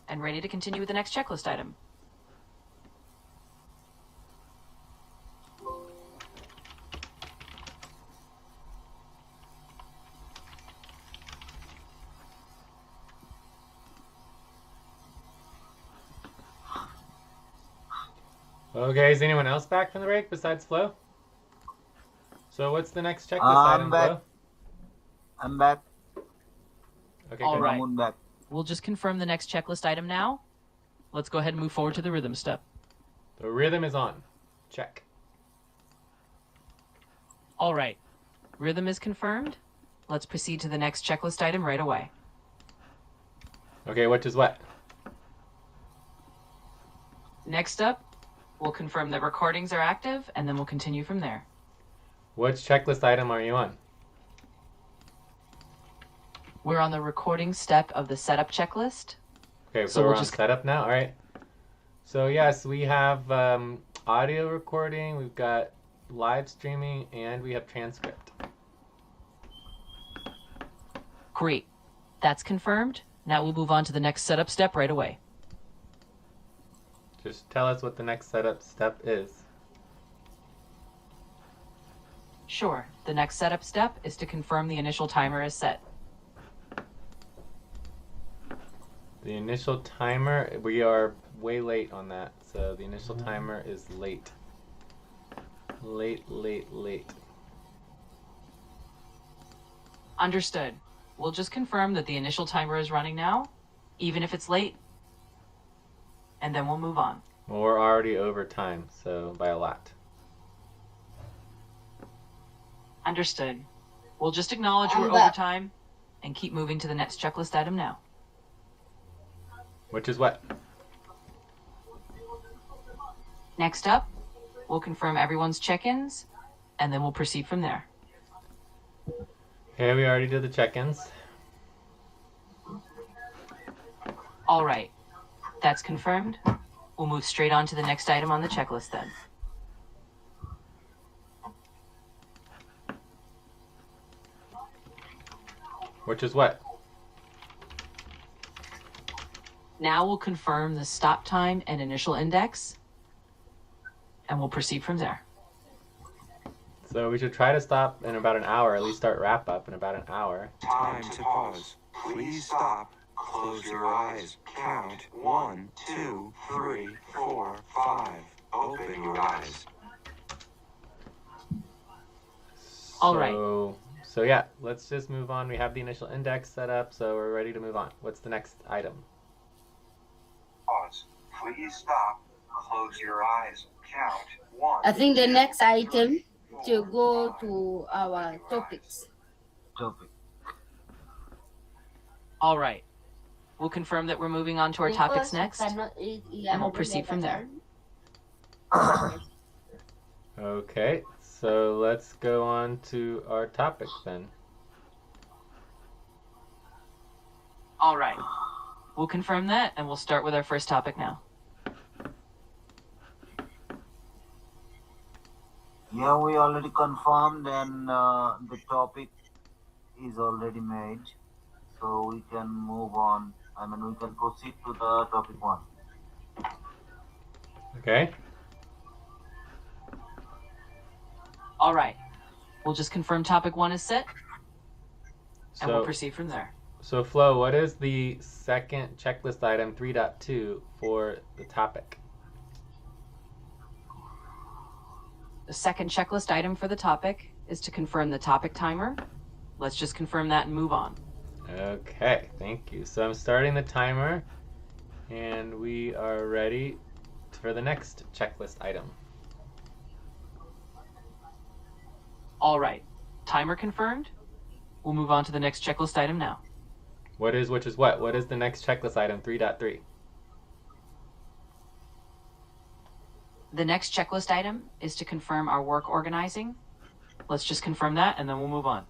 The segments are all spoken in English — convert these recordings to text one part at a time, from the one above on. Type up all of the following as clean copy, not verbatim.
and ready to continue with the next checklist item. Okay, is anyone else back from the break besides Flo? So what's the next checklist item, back. Flo? I'm back. Okay, All good. right. I'm back. We'll just confirm the next checklist item now. Let's go ahead and move forward to the rhythm step. The rhythm is on. Check. All right. Rhythm is confirmed. Let's proceed to the next checklist item right away. Okay, which is what? Next up, we'll confirm that recordings are active, and then we'll continue from there. Which checklist item are you on? We're on the recording step of the setup checklist. Okay, So so we're we'll on just- setup now. All right. So yes, we have audio recording, we've got live streaming, and we have transcript. Great. That's confirmed. Now we'll move on to the next setup step right away. Just tell us what the next setup step is. Sure. The next setup step is to confirm the initial timer is set. The initial timer, we are way late on that. So the initial timer is late. Late. Understood. We'll just confirm that the initial timer is running now, even if it's late, and then we'll move on. Well, we're already over time, so by a lot. Understood. We'll just acknowledge we're I'm over back. time and keep moving to the next checklist item now. Which is what? Next up, we'll confirm everyone's check-ins, and then we'll proceed from there. Okay, we already did the check-ins. All right. That's confirmed. We'll move straight on to the next item on the checklist then. Which is what? Now we'll confirm the stop time and initial index, and we'll proceed from there. So we should try to stop in about an hour, at least start wrap up in about an hour. Time to pause. Please stop. Close your eyes. Count 1, 2, 3, 4, 5. Open your eyes. All right. So yeah, let's just move on. We have the initial index set up, so we're ready to move on. What's the next item? Pause. Please stop. Close your eyes. Count 1. I think the next item to go to our topics. All right. We'll confirm that we're moving on to our topics next, and we'll proceed from there. Okay, so let's go on to our topic then. All right. We'll confirm that, and we'll start with our first topic now. Yeah, we already confirmed, and the topic is already made, so we can move on. I mean, we can proceed to the topic 1. Okay. All right. We'll just confirm topic 1 is set, and we'll So, proceed from there. so Flo, what is the second checklist item 3.2 for the topic? The second checklist item for the topic is to confirm the topic timer. Let's just confirm that and move on. Okay, thank you. So I'm starting the timer, and we are ready for the next checklist item. All right. Timer confirmed. We'll move on to the next checklist item now. Which is what? What is the next checklist item 3.3? The next checklist item is to confirm our work organizing. Let's just confirm that, and then we'll move on.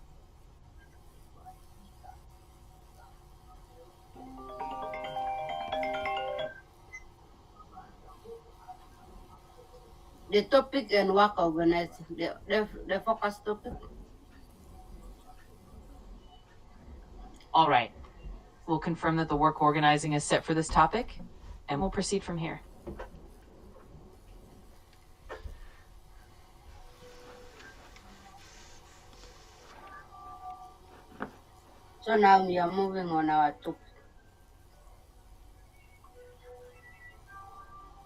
The topic and work organizing. The focus topic. All right. We'll confirm that the work organizing is set for this topic, and we'll proceed from here. So now we are moving on our topic.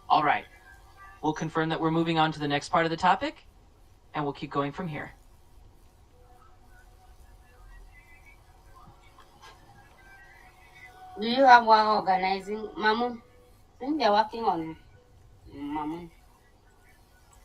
All right. We'll confirm that we're moving on to the next part of the topic, and we'll keep going from here. Do you have work organizing, Mamun? I think they're working on Mamun.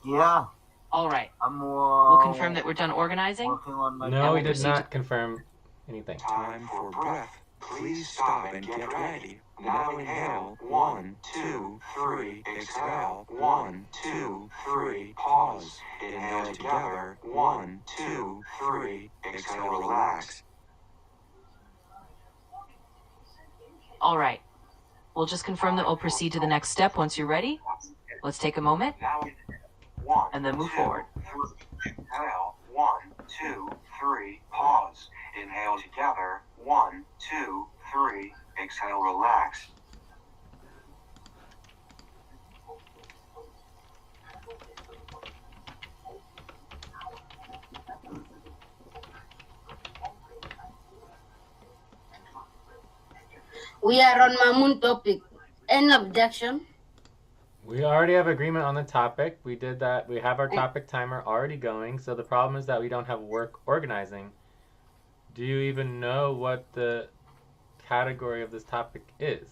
Yeah, All right. I'm We'll confirm that we're done organizing. working on my. No, we we'll did proceed not confirm anything. Time for breath. Please stop and get ready. Now inhale. 1, 2, 3. Exhale. 1, 2, 3. Pause. Inhale together. 1, 2, 3. Exhale. Relax. All right. We'll just confirm that we'll proceed to the next step once you're ready. Let's take a moment Now inhale. 1, and then move 2, forward. 3. Exhale. 1, 2, 3. Pause. Inhale together. 1, 2, 3. Exhale. Relax. We are on Mamun topic. Any objection? We already have agreement on the topic. We did that. We have our topic timer already going. So the problem is that we don't have work organizing. Do you even know what the category of this topic is?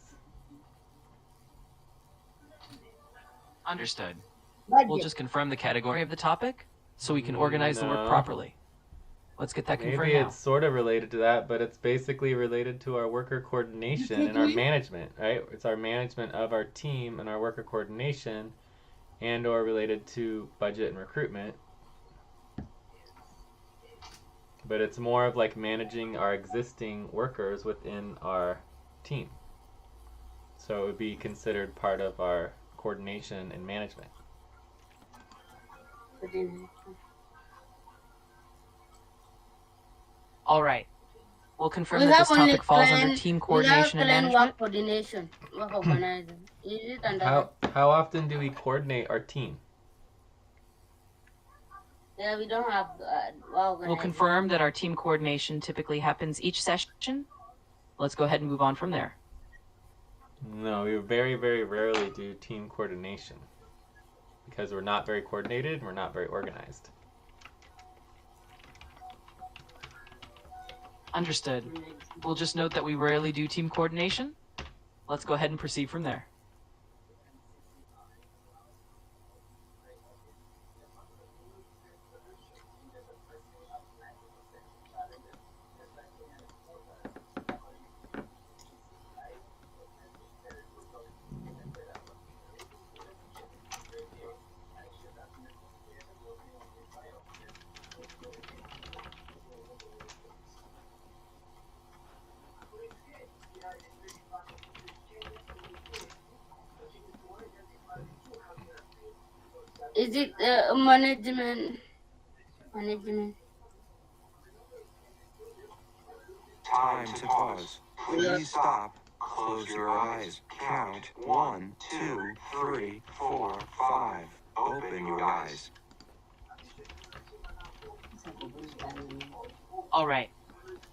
Understood. Budget. We'll just confirm the category of the topic so we can organize the work No. properly. Let's get that confirmed Maybe now. it's sort of related to that, but it's basically related to our worker coordination and our management, right? It's our management of our team and our worker coordination, and or related to budget and recruitment. But it's more of like managing our existing workers within our team. So it would be considered part of our coordination and management. All right. We'll confirm We that have this only topic falls under client- team coordination we and have client management. work coordination, work organizing. Is it under How often do we coordinate our team? Yeah, we don't have work organizing. We'll confirm that our team coordination typically happens each session. Let's go ahead and move on from there. No, we very, very rarely do team coordination because we're not very coordinated and we're not very organized. Understood. We'll just note that we rarely do team coordination. Let's go ahead and proceed from there. Is it management? Management. Time to pause. Please stop. Close your eyes. Count 1, 2, 3, 4, 5. Open your eyes. All right.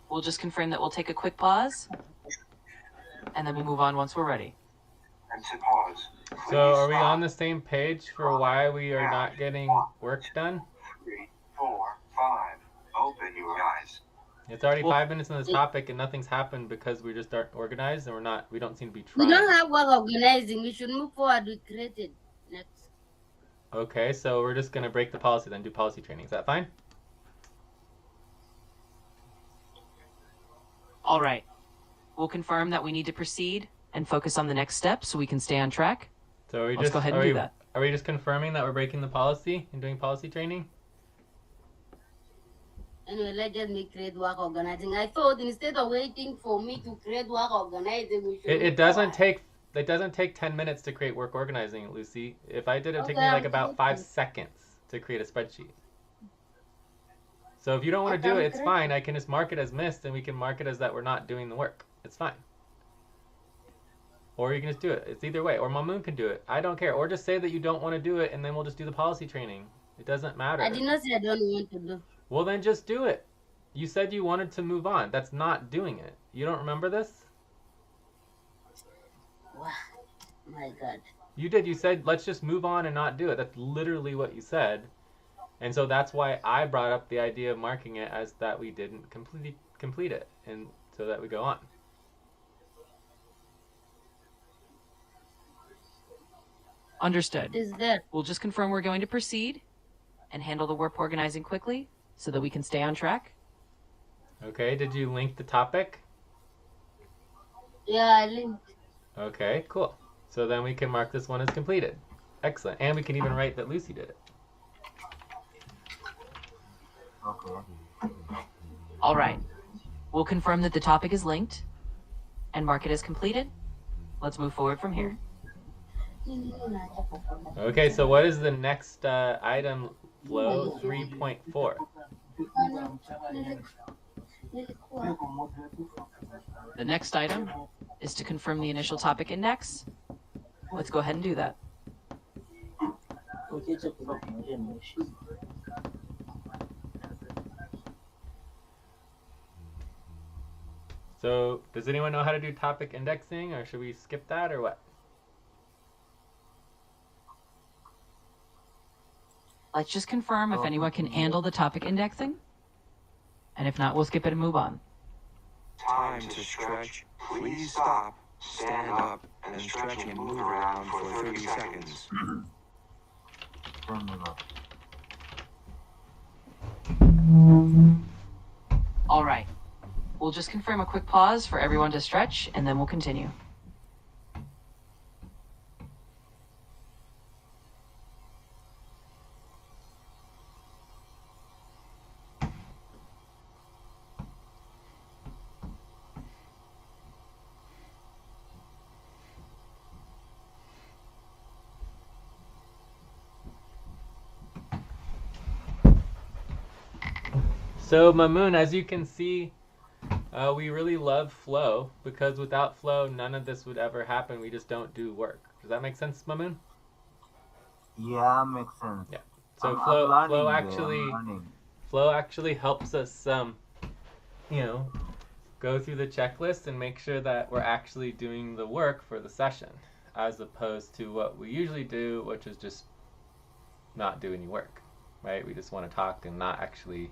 We'll just confirm that we'll take a quick pause, and then we'll move on once we're ready. And to pause. So are we on the same page for why we are not getting work done? 3, 4, 5. Open your eyes. It's already Well- 5 minutes on this topic and nothing's happened because we just aren't organized and we don't seem to be We trying. don't have work organizing. We should move forward with created. Next. Okay, so we're just gonna break the policy then, do policy training. Is that fine? All right. We'll confirm that we need to proceed and focus on the next step so we can stay on track. So are we Let's just go ahead are and we, do that. Are we just confirming that we're breaking the policy and doing policy training? Anyway, let's just make create work organizing. I thought instead of waiting for me to create work organizing, we should. It move doesn't forward. take 10 minutes to create work organizing, Lucy. If I did it, it'd take Okay, me like I'm about 5 creating. seconds to create a spreadsheet. So if you don't want to Okay, do it, I'm it's fine. I can just mark it as missed and we can mark it as that we're not doing the work. It's fine. Or you can just do it. It's either way. Or Mamoon can do it. I don't care. Or just say that you don't want to do it, and then we'll just do the policy training. It doesn't matter. I did not say I don't want to do. Well, then just do it. You said you wanted to move on. That's not doing it. You don't remember this? Wow. My God. You did. You said, let's just move on and not do it. That's literally what you said. And so that's why I brought up the idea of marking it as that we didn't complete it, and so that we go on. Understood. Is that? We'll just confirm we're going to proceed and handle the work organizing quickly so that we can stay on track. Okay, did you link the topic? Yeah, I linked. Okay, cool. So then we can mark this one as completed. Excellent. And we can even write that Lucy did it. Okay. All right. We'll confirm that the topic is linked and mark it as completed. Let's move forward from here. Okay, so what is the next item, Flow 3.4? The next item is to confirm the initial topic index. Let's go ahead and do that. So, does anyone know how to do topic indexing, or should we skip that, or what? Let's just confirm if anyone can handle the topic indexing. And if not, we'll skip it and move on. Time to stretch. Please stop, stand up, and stretch and move around for 30 seconds. Stand up. All right. We'll just confirm a quick pause for everyone to stretch, and then we'll continue. So, Mamoon, as you can see, we really love flow, because without flow, none of this would ever happen. We just don't do work. Does that make sense, Mamoon? Yeah, makes sense. Yeah. So I'm flow learning, flow bro, actually I'm learning. flow actually helps us go through the checklist and make sure that we're actually doing the work for the session, as opposed to what we usually do, which is just not do any work, right? We just want to talk and not actually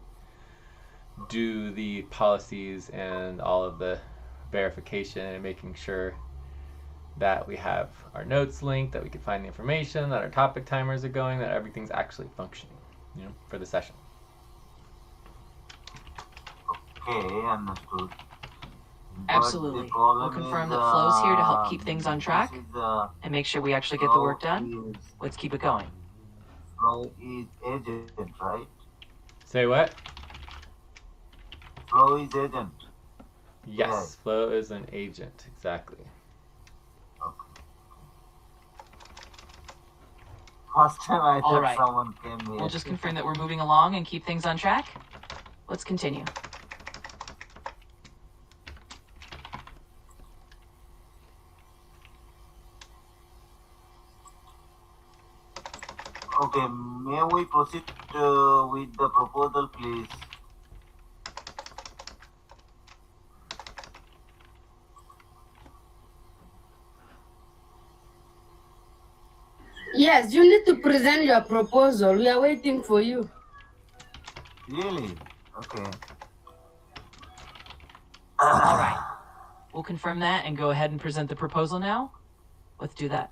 do the policies and all of the verification and making sure that we have our notes linked, that we can find the information, that our topic timers are going, that everything's actually functioning, for the session. Okay, understood. Absolutely. We'll confirm that Flow's here to help keep things on track and make sure we actually get the work done. Let's keep it going. Flow is agent, right? Say what? Flow is agent. Yes, Yes. flow is an agent, exactly. Okay. First time I All thought right. someone came here. We'll just confirm that we're moving along and keep things on track. Let's continue. Okay, may we proceed with the proposal, please? Yes, you need to present your proposal. We are waiting for you. Really? Okay. All right. We'll confirm that and go ahead and present the proposal now. Let's do that.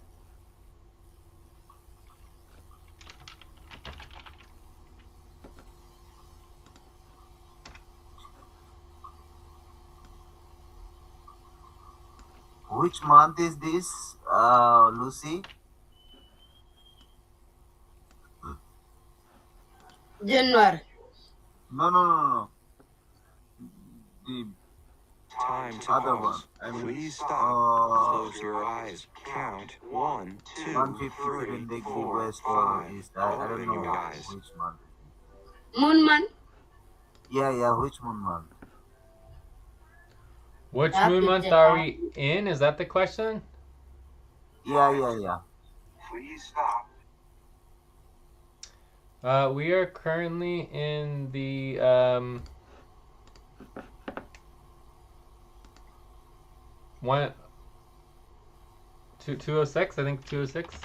Which month is this, Lucy? January. No. The Time to other pause. one. I mean, Please stop. Close your eyes. Count 1, 2, 150 when they 3, give 4, West for 5. East. I don't Open know your eyes. which month. Moon month. Yeah, which month? Which Happy moon month January. are we in? Is that the question? Yeah. Please stop. We are currently in the 206. I think 206.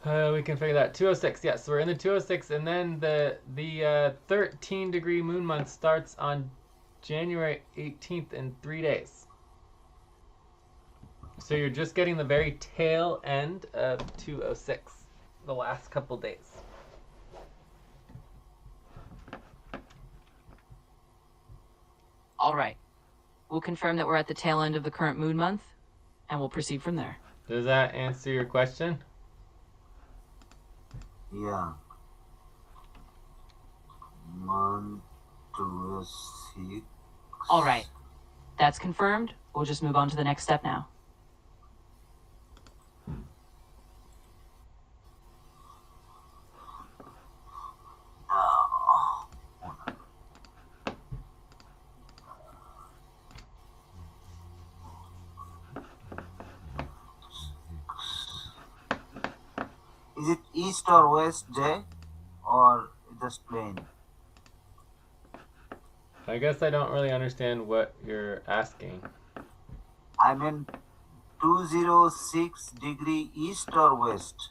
We can figure that. 206. Yes, we're in the 206, and then the 13-degree moon month starts on January 18th in 3 days. So you're just getting the very tail end of 206, the last couple days. All right. We'll confirm that we're at the tail end of the current moon month, and we'll proceed from there. Does that answer your question? Yeah. Month 206. All right. That's confirmed. We'll just move on to the next step now. Is it east or west, Jay? Or just plain? I guess I don't really understand what you're asking. I mean 206 degree east or west?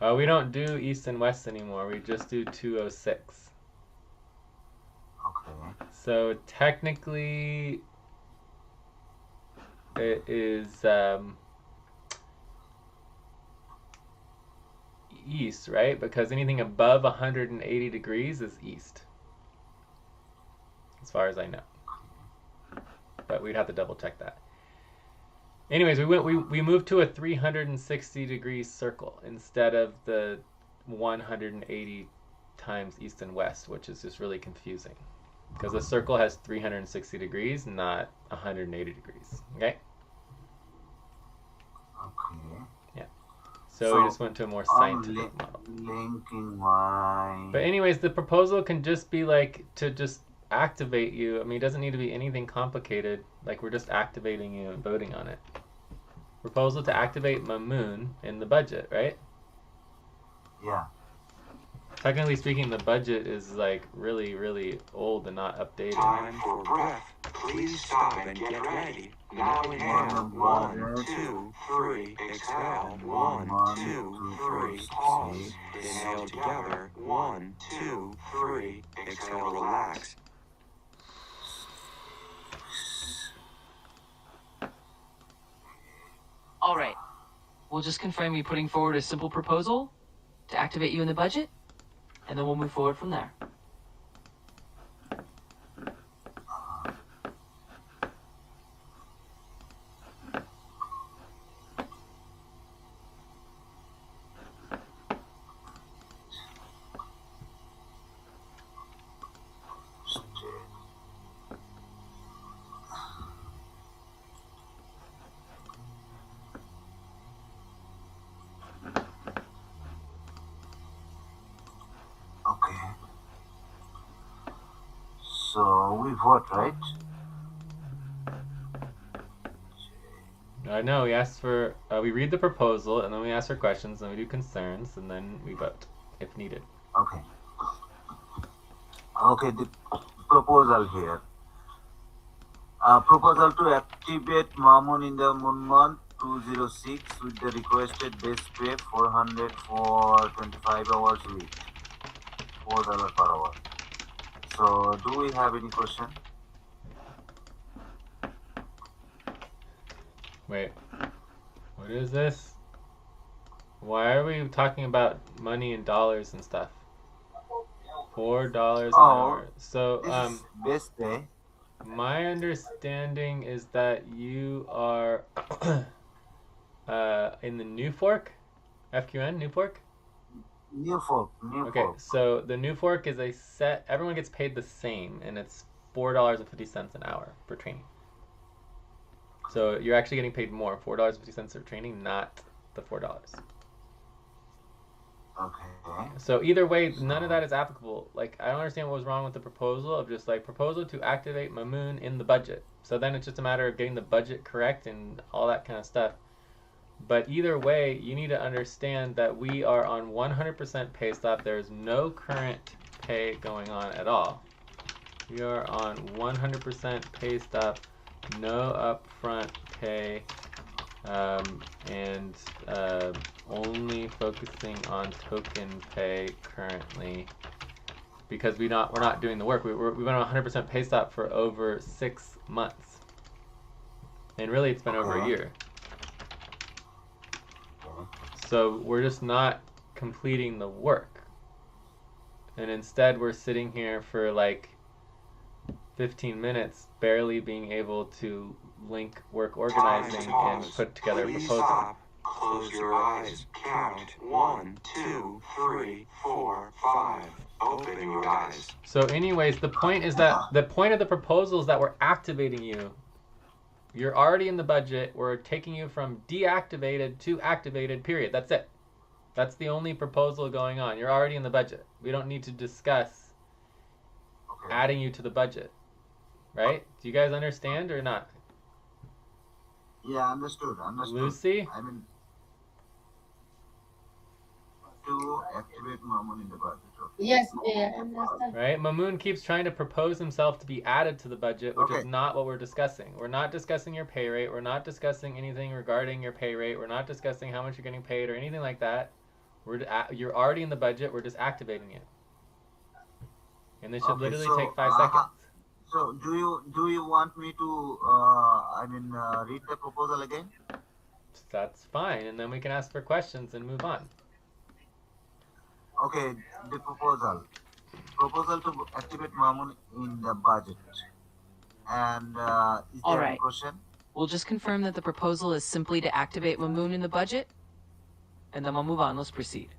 We don't do east and west anymore. We just do 206. Okay. So technically, it is east, right? Because anything above 180 degrees is east, as far as I know. But we'd have to double check that. Anyways, we moved to a 360 degree circle instead of the 180 times east and west, which is just really confusing. Because the circle has 360 degrees, not 180 degrees. Okay? Okay. So we just went to a more scientific model. Linking my. But anyways, the proposal can just be like to just activate you. I mean, it doesn't need to be anything complicated. Like we're just activating you and voting on it. Proposal to activate my moon in the budget, right? Yeah. Technically speaking, the budget is like really, really old and not updated. Time for breath. Please stop and get ready. Now inhale. 1, 2, 3. Exhale. 1, 2, 3. Pause. Inhale together. 1, 2, 3. Exhale. Relax. All right. We'll just confirm you putting forward a simple proposal to activate you in the budget, and then we'll move forward from there. Okay. So we vote, right? I know, we asked for, we read the proposal, and then we ask for questions, and we do concerns, and then we vote, if needed. Okay. Okay, the proposal here. Proposal to activate Mamun in the moon month 206 with the requested base pay 400 for 25 hours a week. $4 per hour. So, do we have any question? Wait, what is this? Why are we talking about money and dollars and stuff? $4 an hour. So, This is base pay. my understanding is that you are in the New Fork? FQN, New Fork? New Fork. Okay, so the New Fork is a set, everyone gets paid the same, and it's $4.50 an hour for training. So you're actually getting paid more, $4.50 for training, not the $4. Okay. So either way, none of that is applicable. Like, I don't understand what was wrong with the proposal of just like proposal to activate Mamoon in the budget. So then it's just a matter of getting the budget correct and all that kind of stuff. But either way, you need to understand that we are on 100% pay stop. There's no current pay going on at all. We are on 100% pay stop, no upfront pay, and only focusing on token pay currently because we're not doing the work. We've been on 100% pay stop for over 6 months, and really it's been over a year. So we're just not completing the work, and instead we're sitting here for like 15 minutes, barely being able to link work organizing and put together a Please proposal. stop. Close your eyes. Count 1, 2, 3, 4, 5. Open your eyes. So anyways, the point is that the point of the proposal is that we're activating you. You're already in the budget. We're taking you from deactivated to activated, period. That's it. That's the only proposal going on. You're already in the budget. We don't need to discuss adding you to the budget. Right? Do you guys understand or not? Yeah, understood. Lucy? I mean, to activate Mamoon in the budget. Okay. Yes, I understand. Right? Mamoon keeps trying to propose himself to be added to the budget, which is not what we're discussing. We're not discussing your pay rate. We're not discussing anything regarding your pay rate. We're not discussing how much you're getting paid or anything like that. You're already in the budget. We're just activating it. And this should literally take 5 seconds. So do you want me to read the proposal again? That's fine, and then we can ask for questions and move on. Okay, the proposal to activate Mamoon in the budget. And is All there any right. question? We'll just confirm that the proposal is simply to activate Mamoon in the budget, and then we'll move on. Let's proceed.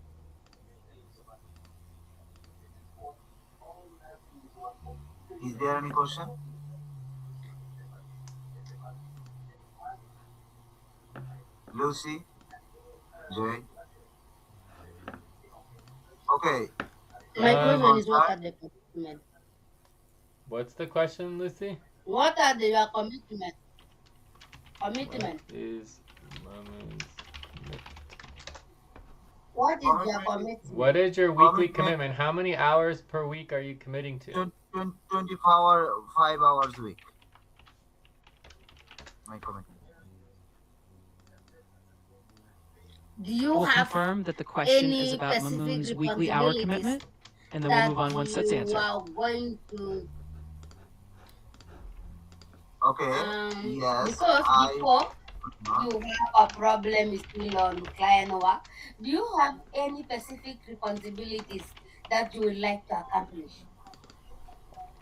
Is there any question? Lucy? Jay? Okay. My question is, what are the commitments? What's the question, Lucy? What are your commitments? Commitment. What is Mamoon's What is your commitment? What is your weekly Commitment. commitment? How many hours per week are you committing to? 5 hours a week. My commitment. Do you We'll have confirm that the question is any about specific Mamoon's weekly hour commitment, and then we'll move on once that's you answered. are going to Okay. Yes. because before you have a problem still on client work, do you have any specific responsibilities that you would like to accomplish?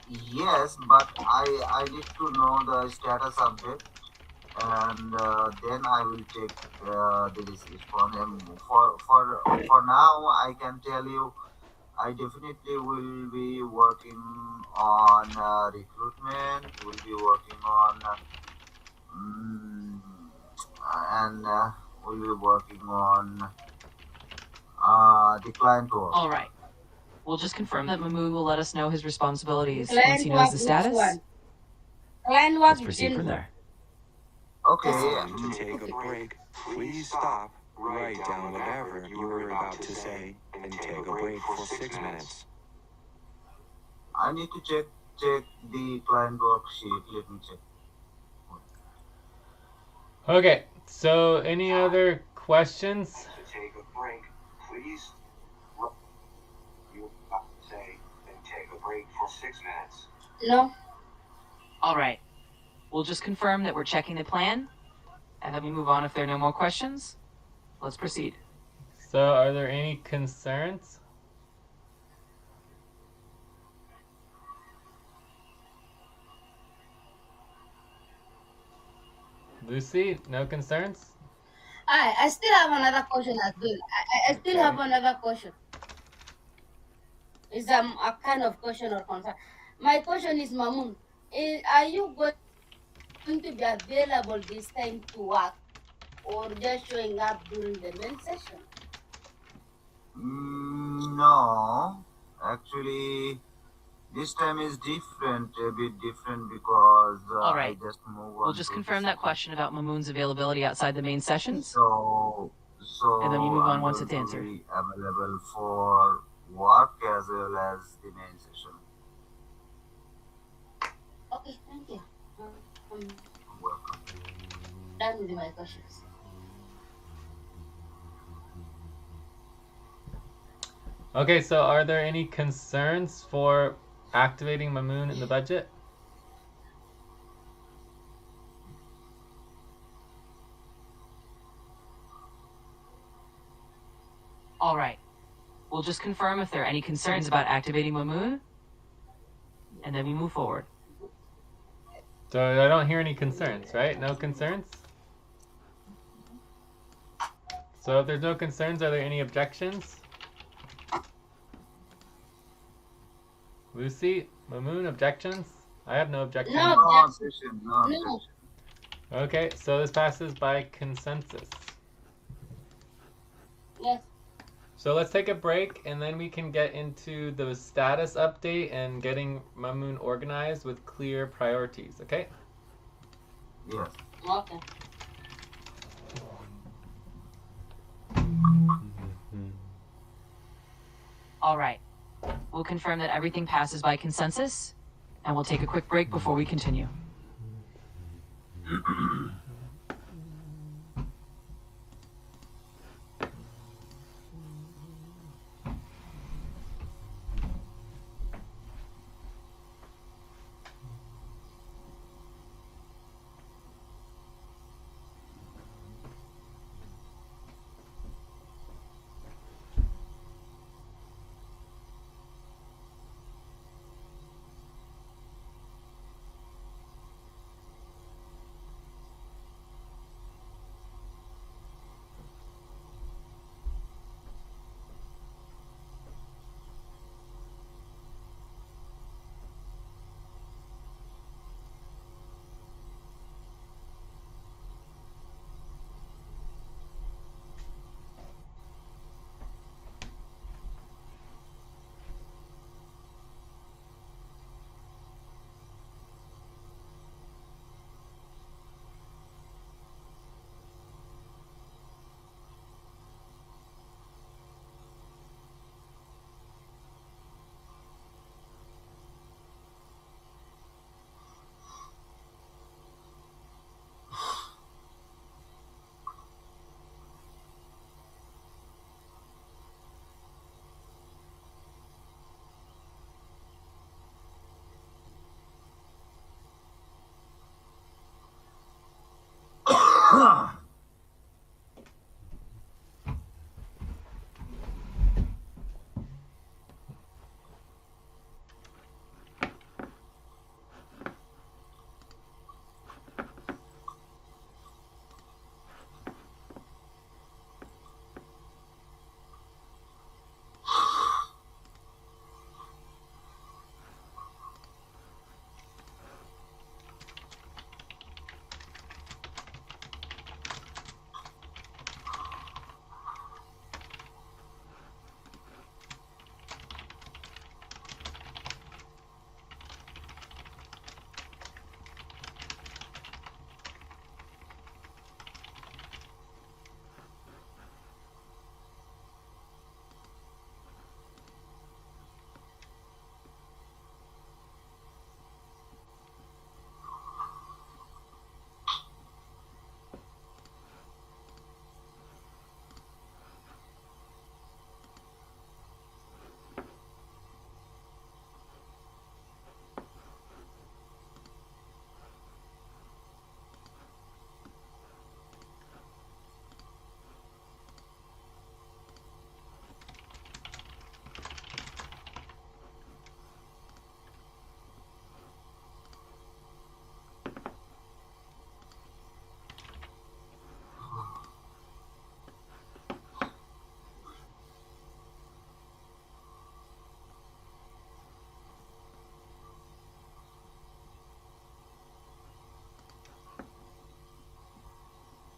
Yes, but I need to know the status update, and then I will take the decision from him. For now, I can tell you, I definitely will be working on recruitment. Will be working on we'll be working on the client work. All right. We'll just confirm that Mamoon will let us know his responsibilities once Client he work, knows the which status. one? Client work Let's is proceed from in there. Okay. Time to take a break. Please stop. Write down whatever you were about to say and take a break for 6 minutes. I need to check the client worksheet. Let me check. Okay, so any other questions? To take a break, please. You were about to say and take a break for 6 minutes. no. All right. We'll just confirm that we're checking the plan, and then we move on if there are no more questions. Let's proceed. So are there any concerns? Lucy, no concerns? I still have another question as well. I still have another question. It's a kind of question or concern. My question is, Mamoon, are you going to be available this time to work or just showing up during the main session? No, actually, this time is different, a bit different because All I right. just move We'll on just to the confirm that second. question about Mamoon's availability outside the main sessions, and then we'll So move on I'm once going it's to answered. be available for work as well as the main session. Okay, thank you. I'm Welcome. done with my questions. Okay, so are there any concerns for activating Mamoon in the budget? All right. We'll just confirm if there are any concerns about activating Mamoon, and then we move forward. So I don't hear any concerns, right? No concerns? So if there's no concerns, are there any objections? Lucy, Mamoon, objections? I have no objections. No No objection. objection, no No. objection. Okay, so this passes by consensus. Yes. So let's take a break and then we can get into the status update and getting Mamoon organized with clear priorities, okay? Yes. Okay. All right. We'll confirm that everything passes by consensus, and we'll take a quick break before we continue.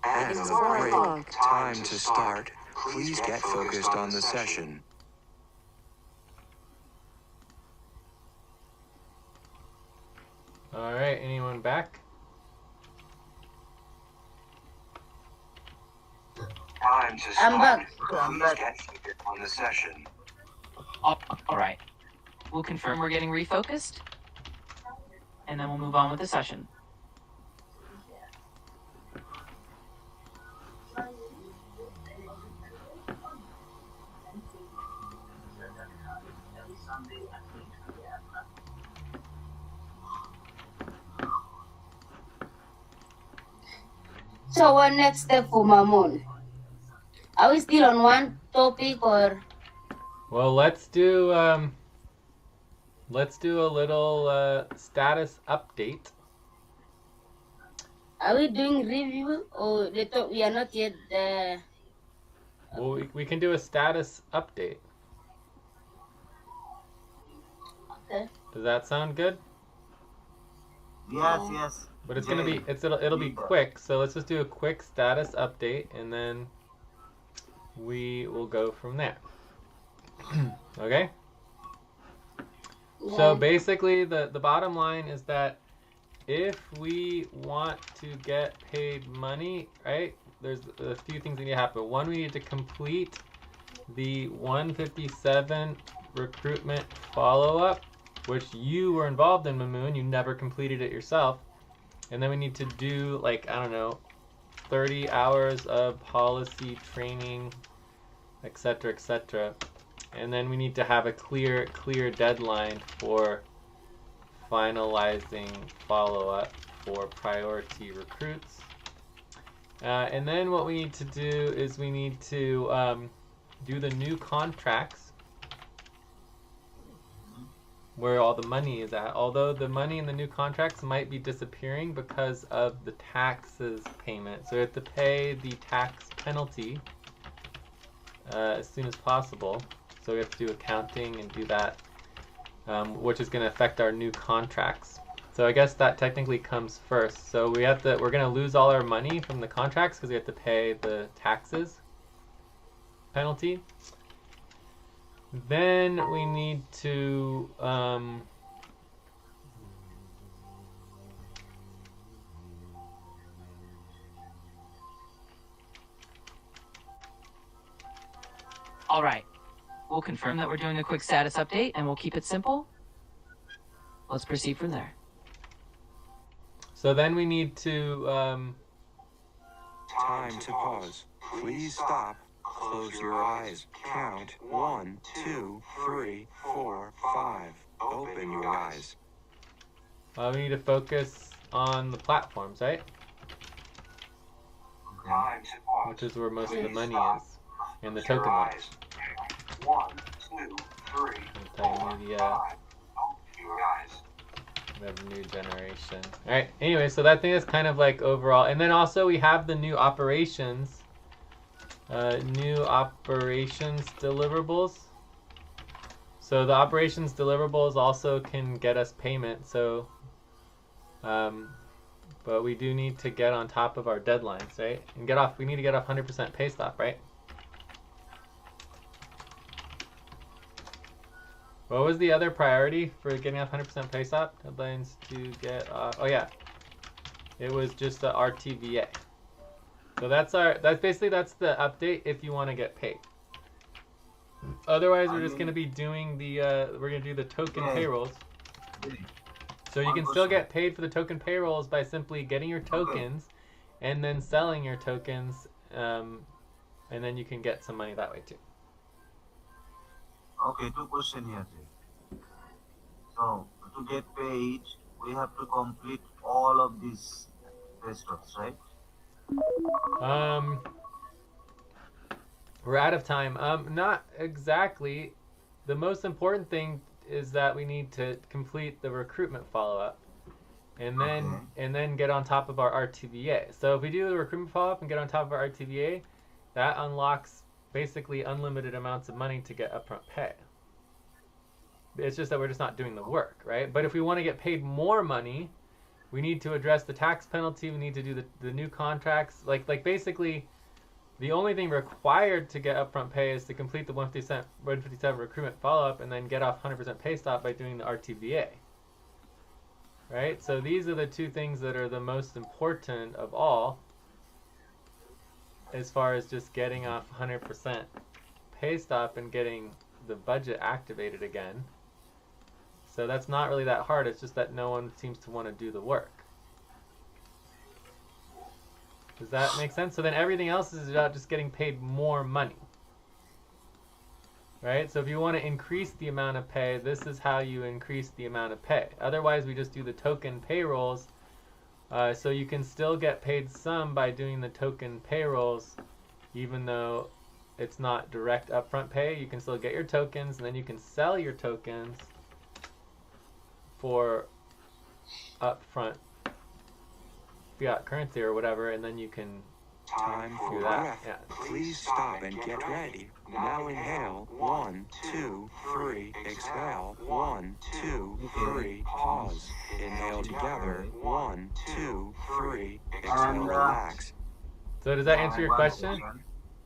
And the break time to start Please get focused on the session. All right, anyone back? Time to I'm stop. back. I'm Please back. get focused on the session. All right. We'll confirm we're getting refocused, and then we'll move on with the session. So what next step for Mamun? Are we still on one topic or Well, let's do a little status update. are we doing review or we are not yet there? Well, we can do a status update. Okay. Does that sound good? Yes, yes. But it's gonna be it'll be quick. So let's just do a quick status update, and then we will go from there. Okay. So Yeah. basically, the bottom line is that if we want to get paid money, right? There's a few things that need to happen. One, we need to complete the 157 recruitment follow-up, which you were involved in, Mamoon. You never completed it yourself. And then we need to do, like, I don't know, 30 hours of policy training, etc., etc. And then we need to have a clear deadline for finalizing follow-up for priority recruits. And then what we need to do is we need to do the new contracts where all the money is at. Although the money in the new contracts might be disappearing because of the taxes payment. So we have to pay the tax penalty as soon as possible. So we have to do accounting and do that, which is going to affect our new contracts. So I guess that technically comes first. So we're going to lose all our money from the contracts because we have to pay the taxes penalty. Then we need to All right. We'll confirm that we're doing a quick status update, and we'll keep it simple. Let's proceed from there. so then we need to Time to pause. Please stop. Close your eyes. Count 1, 2, 3, 4, 5. Open your eyes. we need to focus on the platforms, right? Okay. Time to pause. Which is where most of the Please money stop. is, and the Close your token ones. eyes. 1, 2, 3, I'm 4, telling you 5. Open your eyes. We have a new generation. All right. Anyway, so that thing is kind of like overall, and then also we have the new operations. New operations deliverables. So the operations deliverables also can get us payment. So, but we do need to get on top of our deadlines, right? And get off. We need to get off 100% pay stop, right? What was the other priority for getting off 100% pay stop? Deadlines to get off. Oh yeah, it was just the RTVA. So that's the update if you want to get paid. Otherwise, we're just going to be doing we're going to do the token payrolls. So you can still get paid for the token payrolls by simply getting your tokens and then selling your tokens, and then you can get some money that way too. Okay, two questions here. So, to get paid, we have to complete all of these tests, right? We're out of time. Not exactly. The most important thing is that we need to complete the recruitment follow-up, and then get on top of our RTVA. So if we do the recruitment follow-up and get on top of our RTVA, that unlocks basically unlimited amounts of money to get upfront pay. It's just that we're just not doing the work, right? But if we want to get paid more money, we need to address the tax penalty. We need to do the new contracts. Like basically, The only thing required to get upfront pay is to complete the 157 recruitment follow-up and then get off 100% pay stop by doing the RTVA. Right? So these are the two things that are the most important of all as far as just getting off 100% pay stop and getting the budget activated again. So that's not really that hard. It's just that no one seems to want to do the work. Does that make sense? So then everything else is about just getting paid more money. Right? So if you want to increase the amount of pay, this is how you increase the amount of pay. Otherwise, we just do the token payrolls. So you can still get paid some by doing the token payrolls, even though it's not direct upfront pay. You can still get your tokens, and then you can sell your tokens for upfront fiat currency or whatever, and then you can Time for do that. breath. Yeah. Please stop and get ready. Now inhale. 1, 2, 3. Exhale. 1, 2, 3. Pause. Inhale together. 1, 2, 3. Exhale. Relax. So does that answer your One question?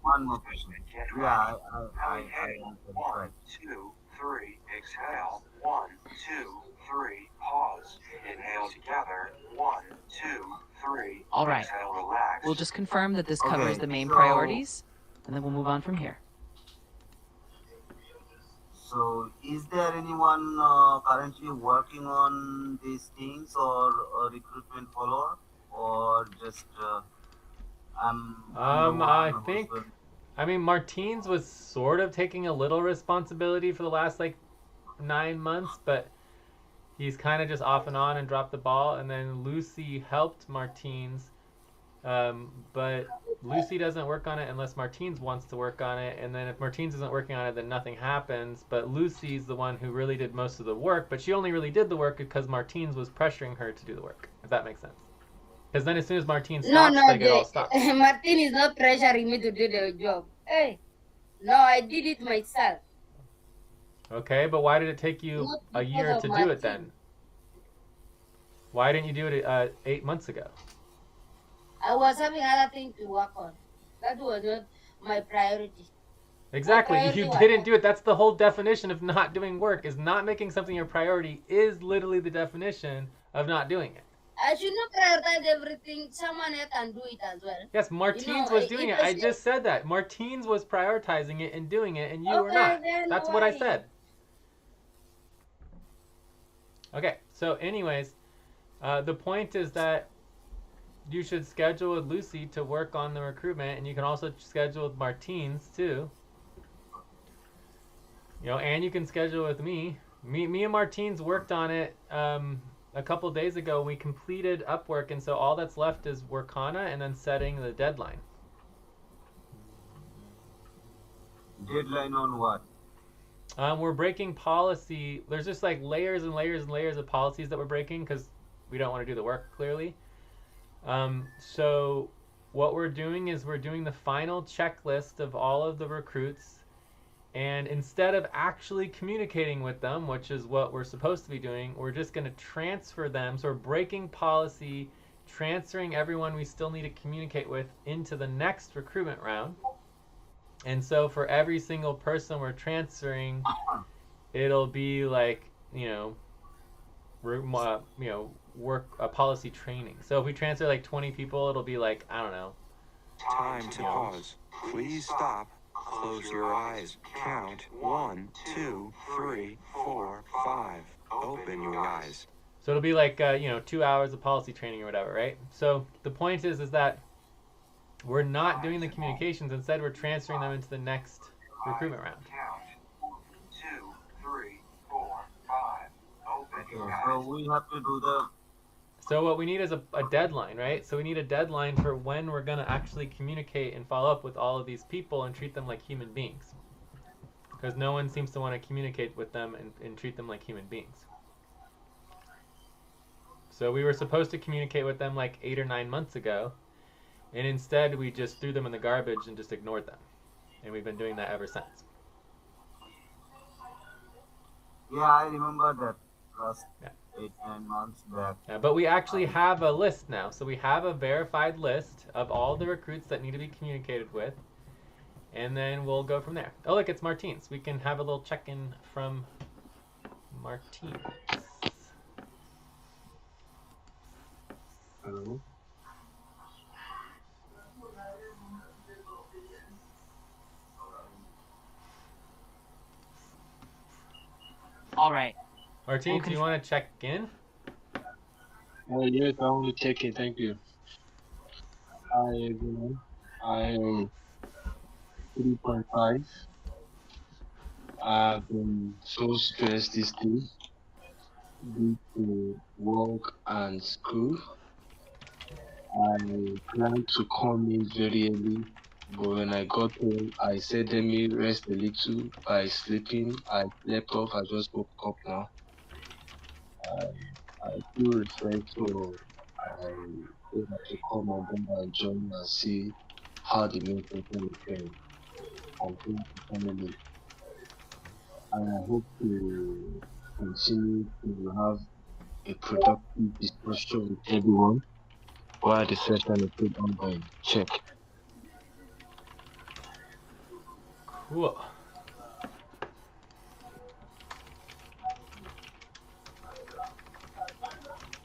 One more question. Get Yeah, ready. I Inhale. answered 1, right. 2, 3. Exhale. 1, 2, 3. Pause. Inhale together. 1, 2, 3. All right. Exhale. Relax. We'll just confirm that this covers Okay, the main so- priorities, and then we'll move on from here. So, is there anyone currently working on these things or a recruitment follower, or just I'm the I one who's think- going- I mean, Martins was sort of taking a little responsibility for the last 9 months, but he's kind of just off and on and dropped the ball. And then Lucy helped Martins, but Lucy doesn't work on it unless Martins wants to work on it. And then if Martins isn't working on it, then nothing happens. But Lucy's the one who really did most of the work, but she only really did the work because Martins was pressuring her to do the work, if that makes sense. Because then as soon as Martins stops, they get all stopped. Martin is not pressuring me to do the job. Hey, no, I did it myself. Okay, but why did it take you Not a because year of to my do it team. then? Why didn't you do it 8 months ago? I was having other things to work on. That was not my priority. Exactly, priority you was- didn't do it. That's the whole definition of not doing work, is not making something your priority is literally the definition of not doing it. I should not prioritize everything. Someone else can do it as well. Yes, Martins know, was it- doing it it. I was- just said that. Martins was prioritizing it and doing it, and you were Okay, not. then That's what I why? said. Okay, so anyways, the point is that you should schedule with Lucy to work on the recruitment, and you can also schedule with Martins too. And you can schedule with me. Me and Martins worked on it a couple days ago. We completed Upwork, and so all that's left is Workana and then setting the deadline. deadline on what? We're breaking policy. There's just layers and layers and layers of policies that we're breaking because we don't want to do the work clearly. So what we're doing is we're doing the final checklist of all of the recruits, and instead of actually communicating with them, which is what we're supposed to be doing, we're just going to transfer them. So we're breaking policy, transferring everyone we still need to communicate with into the next recruitment round. And so for every single person we're transferring, it'll be work policy training. So if we transfer 20 people, it'll be I don't know. Time to pause. Please stop. Close your eyes. Count 1, 2, 3, 4, 5. Open your eyes. So it'll be 2 hours of policy training or whatever, right? So the point is that we're not doing the communications. Instead, we're transferring them into the next recruitment round. Count 1, 2, 3, 4, 5. Open Okay, your so eyes. we have to do the So what we need is a deadline, right? So we need a deadline for when we're going to actually communicate and follow up with all of these people and treat them like human beings. Because no one seems to want to communicate with them and treat them like human beings. So we were supposed to communicate with them 8 or 9 months ago, and instead we just threw them in the garbage and just ignored them. And we've been doing that ever since. Yeah, I remember that last Yeah. 8 9 months back. Yeah, but we actually have a list now. So we have a verified list of all the recruits that need to be communicated with. And then we'll go from there. Oh, look, it's Martins. We can have a little check-in from Martins. Hello. All right. Martins, do you want to check in? Yes, I want to check it. Thank you. Hi, everyone. I am 3.5. I've been so stressed this day due to work and school. I planned to come in very early, but when I got home, I said, let me rest a little by sleeping. I slept off. I just woke up now. I feel refreshed, so I would like to come on board and join and see how the new person is going. I'm going to family, and I hope to continue to have a productive discussion with everyone while the session is still ongoing. Check. Cool.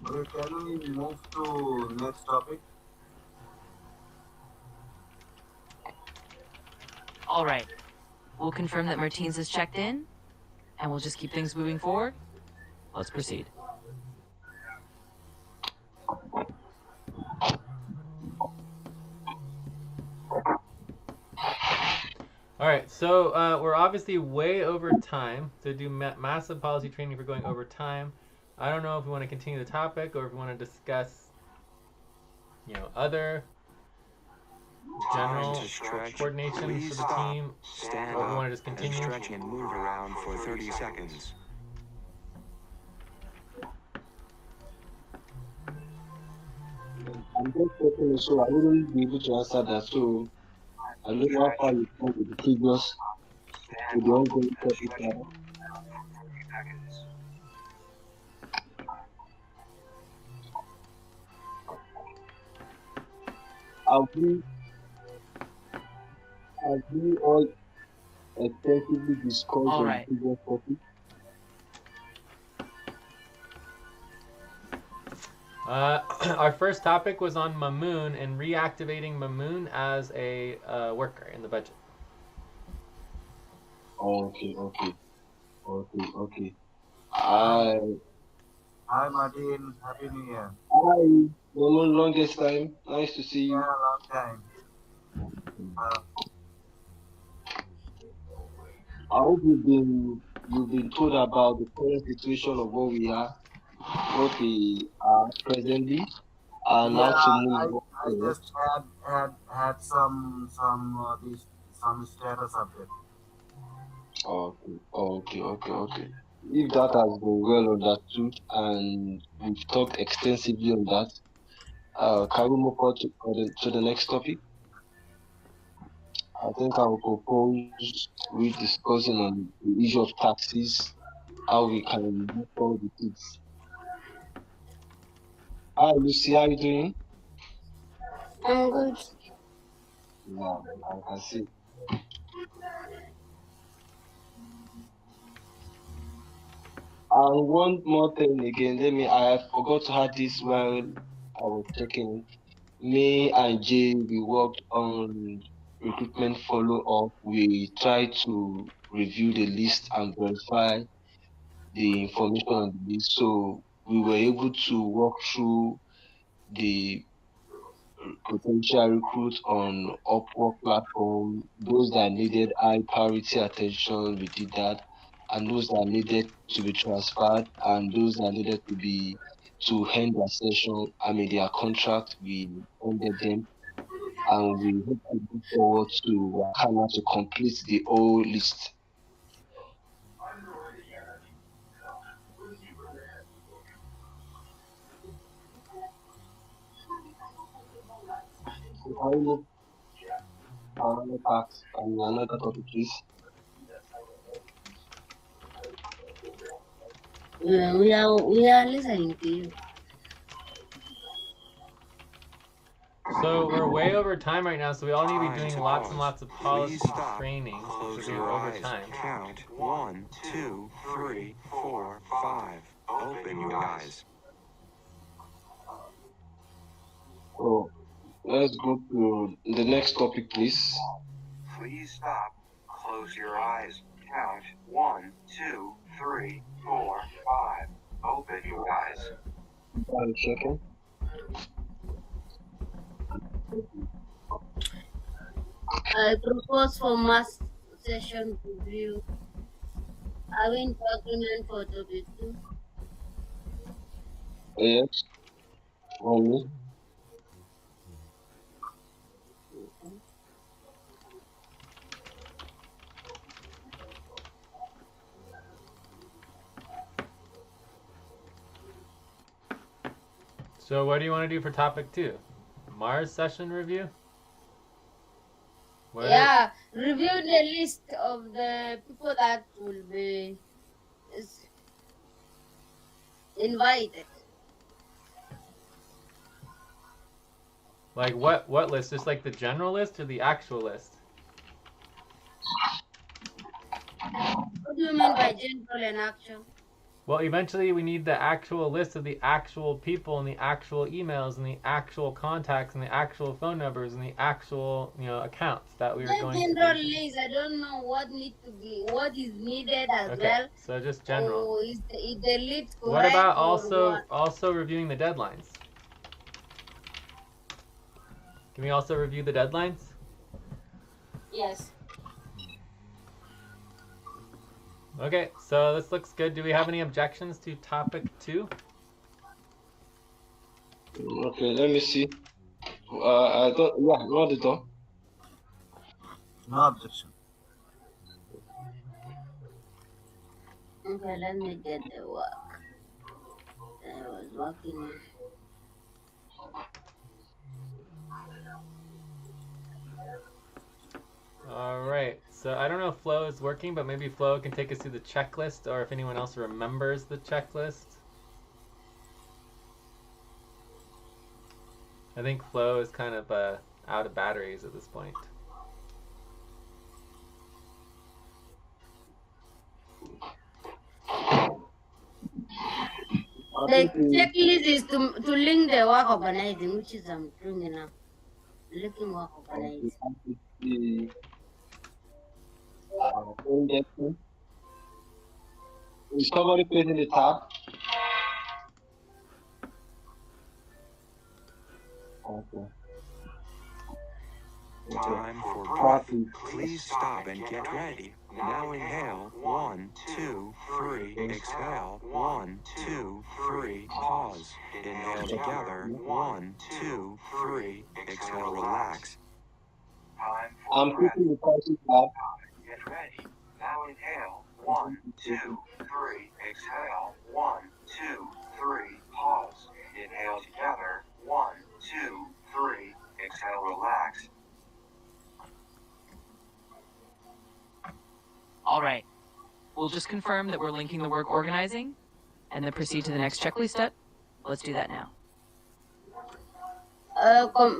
Okay, can we move to next topic? All right. We'll confirm that Martins is checked in, and we'll just keep things moving forward. Let's proceed. All right, so we're obviously way over time to do massive policy training for going over time. I don't know if we want to continue the topic or if we want to discuss, other general Time to stretch. coordination Please for the stop, team. stand Or we up, want to just and continue. stretch and move around for 30 seconds. I'm just checking, so I wouldn't be able to answer that. So I don't know how far you come with the previous, with the ongoing topic now. Have have we all extensively discussed All on the right. previous topic? Our first topic was on Mamoon and reactivating Mamoon as a worker in the budget. Okay. I Hi Martin, Happy New Year. Hi, Roman, longest time. Nice to see Yeah, you. long time. I hope you've been told about the current situation of what we are presently, and Yeah, how to move I forward. just had some status update. Okay. If that has been well understood and we've talked extensively on that, can we move on to the next topic? I think I will propose we discussing on the issue of taxes, how we can move forward with it. Hi, Lucy, how you doing? I'm good. Yeah, I can see. And one more thing again, I forgot to add this while I was checking. Me and Jay, we worked on recruitment follow up. We tried to review the list and verify the information on the list. So we were able to walk through the potential recruits on Upwork platform, those that needed high priority attention, we did that, and those that needed to be transferred, and those that needed to end their session, their contract, we ended them, and we hope to move forward to Wakana to complete the whole list. So can we move another part and another topic, please? We are listening to you. So we're way over time right now, so we all need to be Time doing to lots and pause. lots of Please policy stop. training. Close So we're your over eyes. time. Count 1, 2, 3, 4, 5. Open your eyes. So let's go to the next topic, please. Please stop. Close your eyes. Count 1, 2, 3, 4, 5. Open your eyes. One second. I propose for mass session review. Are we in agreement for topic 2? Yes. Only. So what do you want to do for topic 2? Mars session review? What Yeah, review the list of the people that will be invited. Like what list? Just like the general list or the actual list? What do you mean by general and actual? Well, eventually we need the actual list of the actual people and the actual emails and the actual contacts and the actual phone numbers and the actual, accounts that we are The going general to be. list, I don't know what is needed as Okay, well. so just general. Or is the list correct? What about or also reviewing the deadlines? Can we also review the deadlines? Yes. Okay, so this looks good. Do we have any objections to topic 2? Okay, let me see. I don't. Yeah, not at all. No objection. Okay, let me get the work. I was working. All right. So I don't know if Flo is working, but maybe Flo can take us through the checklist, or if anyone else remembers the checklist. I think Flo is kind of out of batteries at this point. The checklist is to link the work organizing, which is I'm doing now. Linking work organizing. The indexing. Is somebody facing the tab? Okay. Time for breath. Please stop and get ready. Now inhale. 1, 2, 3. Exhale. 1, 2, 3. Pause. Inhale together. 1, 2, 3. Exhale. Relax. Time for I'm breath. facing the person tab. Get ready. Now inhale. 1, 2, 3. Exhale. 1, 2, 3. Pause. Inhale together. 1, 2, 3. Exhale. Relax. All right. We'll just confirm that we're linking the work organizing and then proceed to the next checklist step. Let's do that now.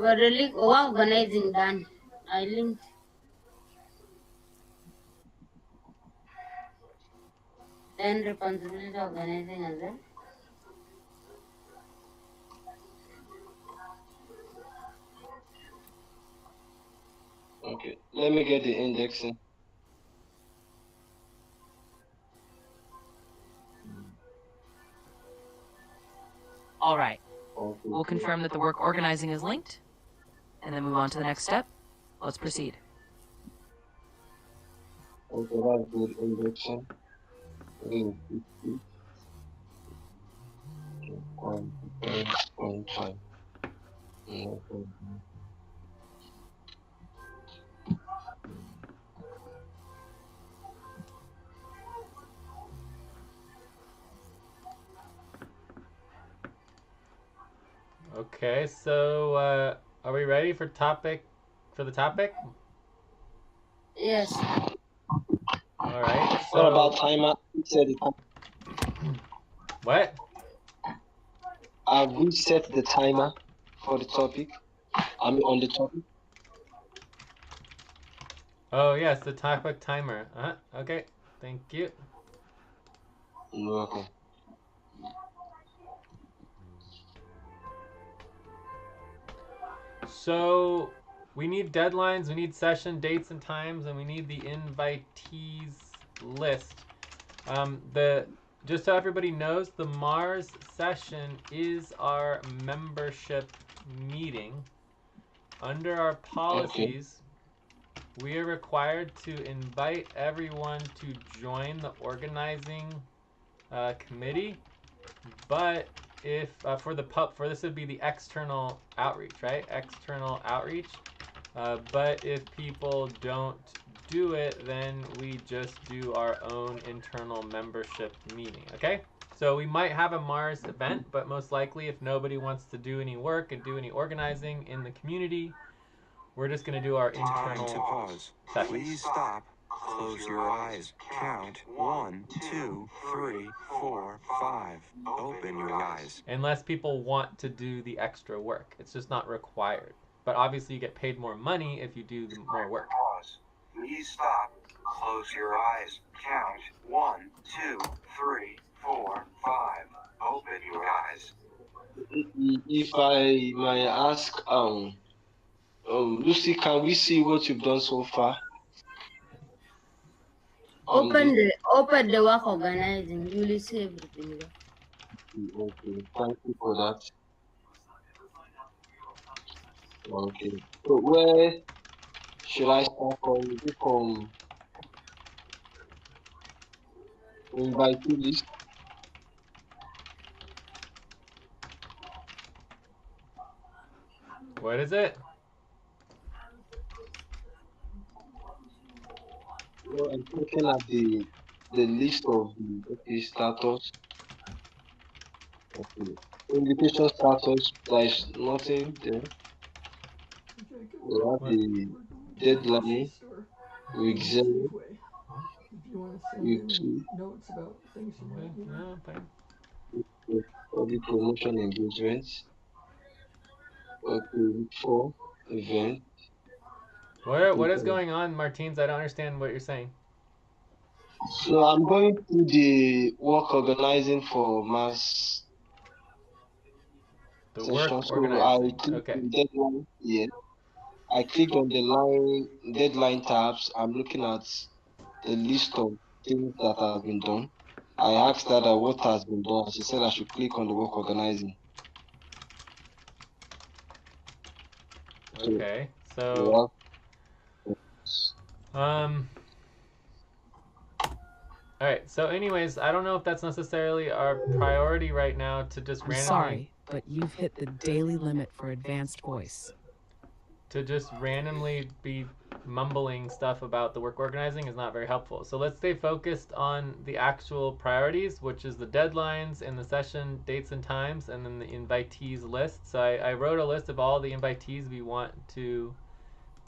Really, work organizing done. I linked. Then responsibility organizing as well. Okay, let me get the indexing. All right. Okay. We'll confirm that the work organizing is linked and then move on to the next step. Let's proceed. Okay, that's good indexing. Again, 50. On time. Okay, so are we ready for the topic? Yes. All right. What about timer? He said it. What? Have we set the timer for the topic? I mean, on the topic? Oh, yes, the topic timer. Okay. Thank you. Okay. So we need deadlines, we need session dates and times, and we need the invitees list. Just so everybody knows, the Mars session is our membership meeting. Under our policies, we are required to invite everyone to join the organizing committee, but if for this would be the external outreach, right? External outreach. But if people don't do it, then we just do our own internal membership meeting, okay? So we might have a Mars event, but most likely if nobody wants to do any work and do any organizing in the community, we're just going to do our Time internal to pause. session. Please stop. Close your eyes. Count 1, 2, 3, 4, 5. Open your eyes. Unless people want to do the extra work. It's just not required. But obviously you get paid more money if you do more work. Pause. Please stop. Close your eyes. Count 1, 2, 3, 4, 5. Open your eyes. If I may ask, Lucy, can we see what you've done so far? Open the work organizing. You will see everything. Okay, thank you for that. Okay, so where should I start from? Is it from invitee list? What is it? Well, I'm looking at the list of the status. Okay. Invitation status, there is nothing there. We have the deadline, week 0, week 2, for the promotion engagement. Okay, week 4, event. What is going on, Martins? I don't understand what you're saying. So I'm going to the work organizing for mass The session. work So I organizing. clicked Okay. on deadline. Yeah, I clicked on the deadline tabs. I'm looking at the list of things that have been done. I asked her that what has been done. She said I should click on the work organizing. Okay. So all right. So anyways, I don't know if that's necessarily our priority right now to just I'm randomly sorry, but you've hit the daily limit for advanced voice. to just randomly be mumbling stuff about the work organizing is not very helpful. So let's stay focused on the actual priorities, which is the deadlines and the session dates and times, and then the invitees list. So I wrote a list of all the invitees we want to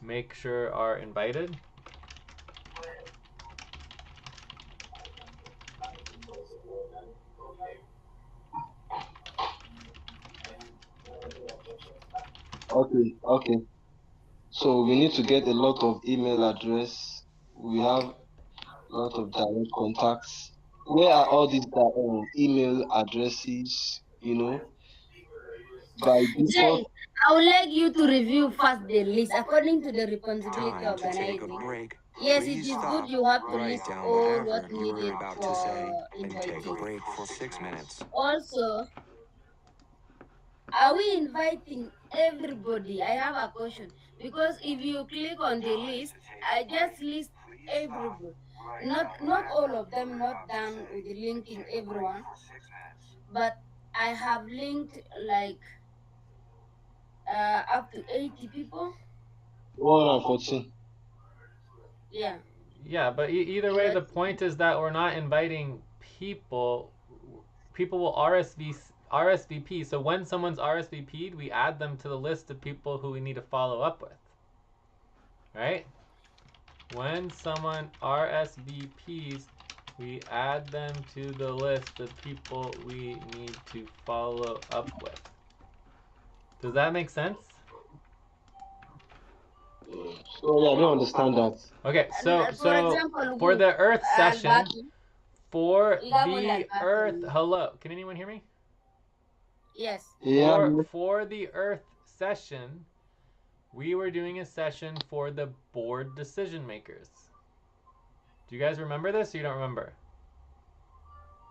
make sure are invited. Okay. So we need to get a lot of email address. We have a lot of direct contacts. Where are all these email addresses? By default. I would like you to review first the list according to the responsibility Time to take a organizing. break. Yes, Please it is stop. good you have to Write list down all whatever what you were needed about to for say and take a invitees. break for 6 minutes. Also, are we inviting everybody? I have a question because if you click on the list, I just list everybody, not all of them, not done with linking everyone, but I have linked like up to 80 people. 114. Yeah. Yeah, but either way, the point is that we're not inviting people. People will RSVP. So when someone's RSVP'd, we add them to the list of people who we need to follow up with. Right? When someone RSVPs, we add them to the list of people we need to follow up with. Does that make sense? So yeah, I don't understand that. Okay, And, for example, for who? the Earth session, Albatu. for Igabon the Earth, Albatu. hello, can anyone hear me? Yes. Yeah. For the Earth session, we were doing a session for the board decision makers. Do you guys remember this or you don't remember?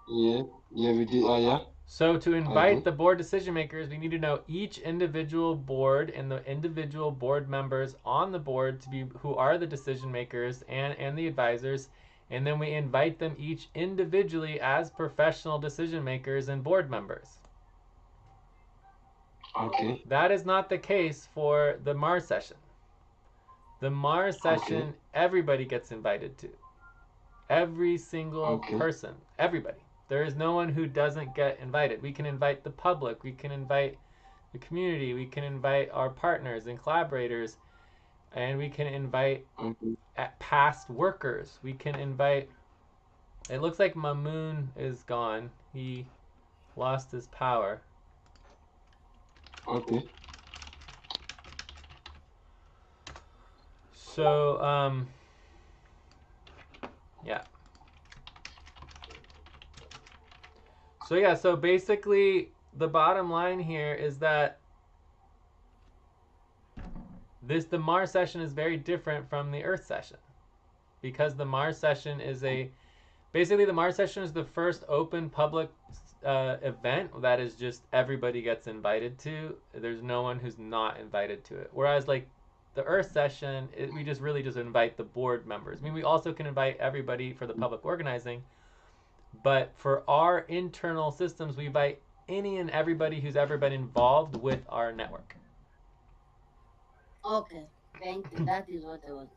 Yeah. Yeah, we did. Yeah. So to I invite do. the board decision makers, we need to know each individual board and the individual board members on the board to be who are the decision makers and the advisors, and then we invite them each individually as professional decision makers and board members. Okay. That is not the case for the Mars session. The Mars session, everybody gets invited to. Every single person, everybody. There is no one who doesn't get invited. We can invite the public, we can invite the community, we can invite our partners and collaborators, and we can invite past workers. We can invite. It looks like Mamoon is gone. He lost his power. Okay. So, yeah. So yeah, so basically the bottom line here is that the Mars session is very different from the Earth session, because the Mars session is basically the Mars session is the first open public event that is just everybody gets invited to. There's no one who's not invited to it. Whereas like the Earth session, we just really just invite the board members. I mean, we also can invite everybody for the public organizing, but for our internal systems, we invite any and everybody who's ever been involved with our network. Okay. Thank you. That is what I was.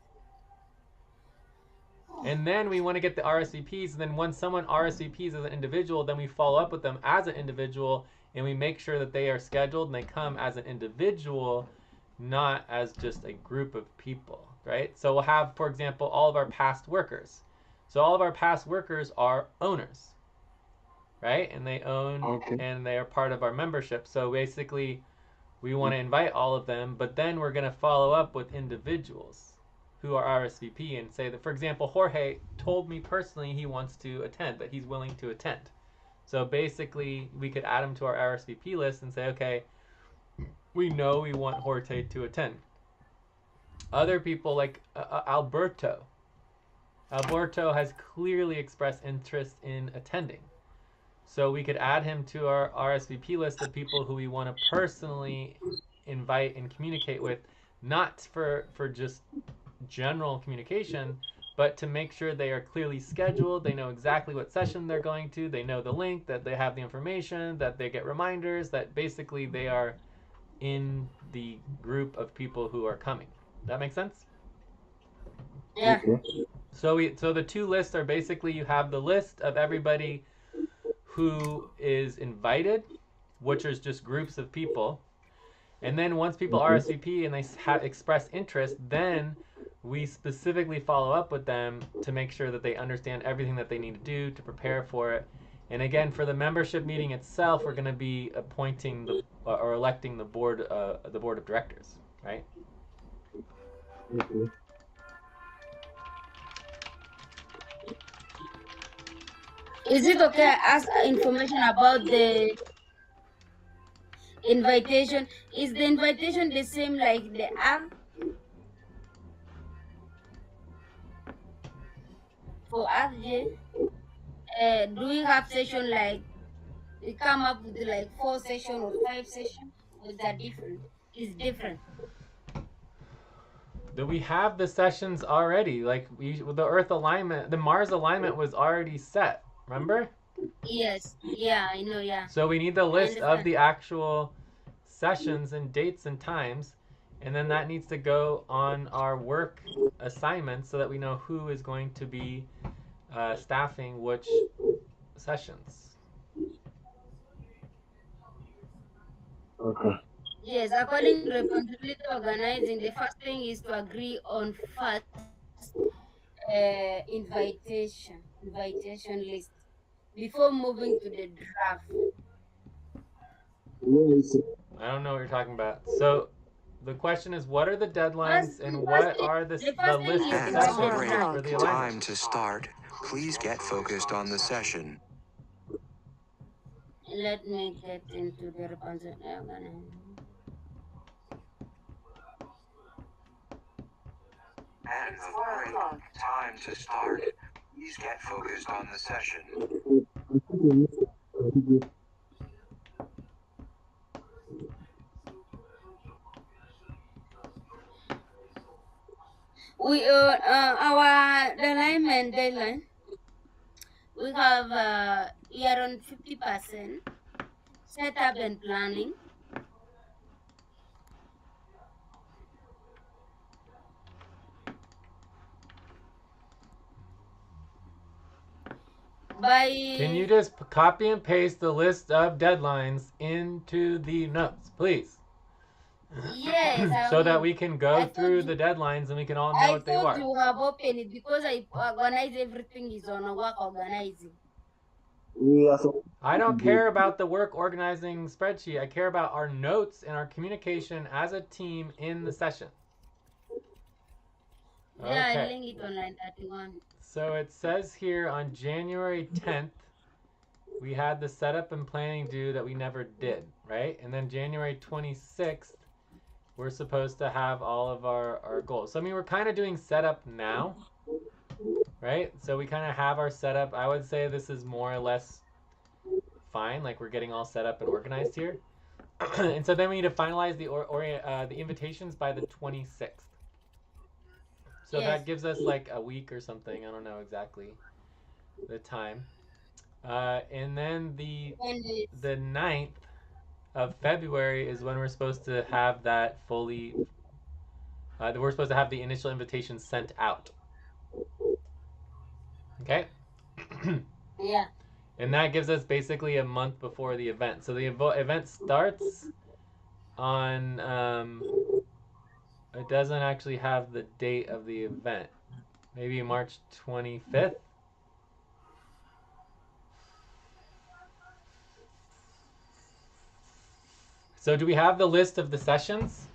And then we want to get the RSVPs. And then once someone RSVPs as an individual, then we follow up with them as an individual, and we make sure that they are scheduled and they come as an individual, not as just a group of people, right? So we'll have, for example, all of our past workers. So all of our past workers are owners, right? And they own and they are part of our membership. So basically, we want to invite all of them, but then we're going to follow up with individuals who are RSVP and say that, for example, Jorge told me personally he wants to attend, that he's willing to attend. So basically, we could add him to our RSVP list and say, okay, we know we want Jorge to attend. Other people like Alberto. Alberto has clearly expressed interest in attending. So we could add him to our RSVP list of people who we want to personally invite and communicate with, not for just general communication, but to make sure they are clearly scheduled, they know exactly what session they're going to, they know the link, that they have the information, that they get reminders, that basically they are in the group of people who are coming. That make sense? Yeah. So the two lists are basically, you have the list of everybody who is invited, which is just groups of people. And then once people RSVP and they express interest, then we specifically follow up with them to make sure that they understand everything that they need to do to prepare for it. And again, for the membership meeting itself, we're going to be appointing or electing the board of directors, right? Is it okay I ask information about the invitation? Is the invitation the same like the R? For RJ? Do we have session like we come up with like 4 session or 5 session? Or is that different? It's different. Do we have the sessions already? Like the Earth alignment, the Mars alignment was already set. Remember? Yes. Yeah, I know. Yeah. So we need the list of the actual sessions and dates and times, and then that needs to go on our work assignment so that we know who is going to be staffing which sessions. Okay. Yes, according to responsibility organizing, the first thing is to agree on first invitation. invitation list before moving to the draft. Yes. I don't know what you're talking about. So the question is, what are the deadlines First, and first what thing, are the the first thing list of is And about the sessions break. for draft. the Time alignment? to start. Please get focused on the session. Let me get into the responsive. And break. Time to start. Please get focused on the session. We our alignment deadline. We have we are on 50% setup and planning. By Can you just copy and paste the list of deadlines into the notes, please? yes, I So that will. we can I go thought through you, the deadlines and we can all know I what they thought are. you have opened it because I organize everything is on a work organizing. We are supposed I to don't do. care about the work organizing spreadsheet. I care about our notes and our communication as a team in the session. Yeah, I Okay. link it on line 31. So it says here on January 10th, we had the setup and planning due that we never did, right? And then January 26th, we're supposed to have all of our goals. So, I mean, we're kind of doing setup now, right? So we kind of have our setup. I would say this is more or less fine. Like we're getting all set up and organized here. And so then we need to finalize the invitations by the 26th. So Yes. that gives us like a week or something. I don't know exactly the time. And then the 9th of February is when we're supposed to have that fully. We're supposed to have the initial invitation sent out. Okay. Yeah. And that gives us basically a month before the event. So the event starts on. It doesn't actually have the date of the event. Maybe March 25th. So do we have the list of the sessions?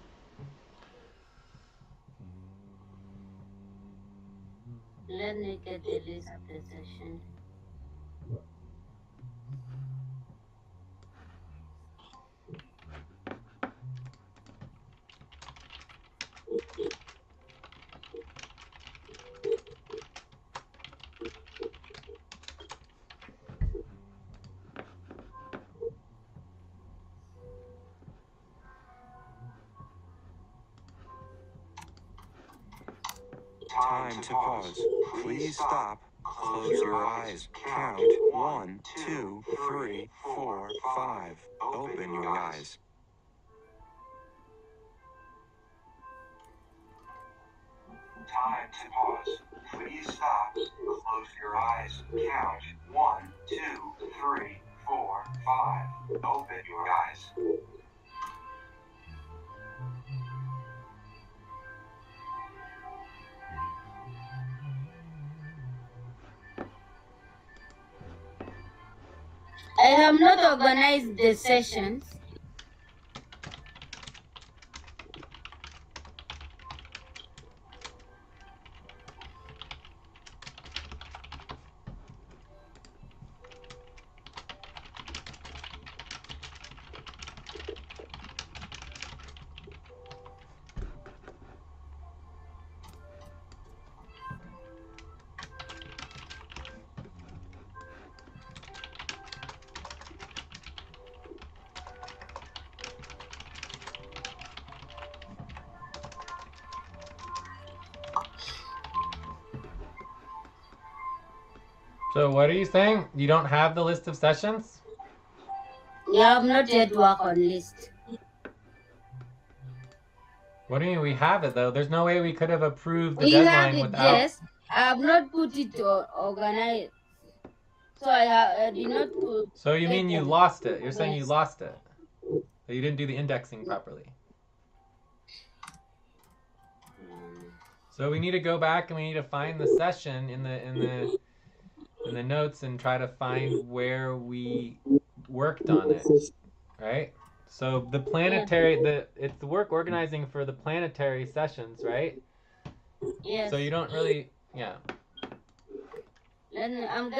Let me get the list of the session. Time to pause. Please stop. Close your eyes. Count 1, 2, 3, 4, 5. Open your eyes. Time to pause. Please stop. Close your eyes. Count 1, 2, 3, 4, 5. Open your eyes. I have not organized the sessions. So what are you saying? You don't have the list of sessions? You have not yet worked on list. What do you mean we have it though? There's no way we could have approved the We have deadline it, without. yes. I have not put it to organize. So I did not put. So you mean you them. lost it? You're saying you Yes. lost it? That you didn't do the indexing properly. So we need to go back and we need to find the session in the in the notes and try to find where we worked on it, right? So the planetary, it's the work organizing for the planetary sessions, right? Yes. So you don't really, yeah. Then I'm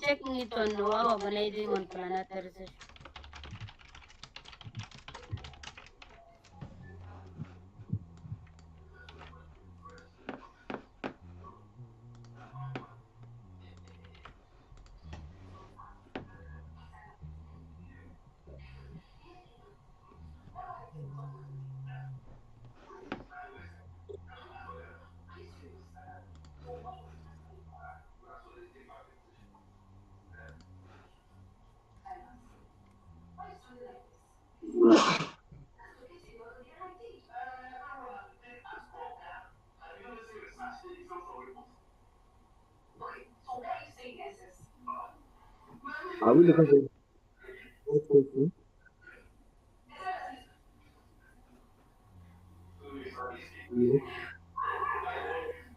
checking it on our organizing on planetary session. Are we looking for next question? Yes.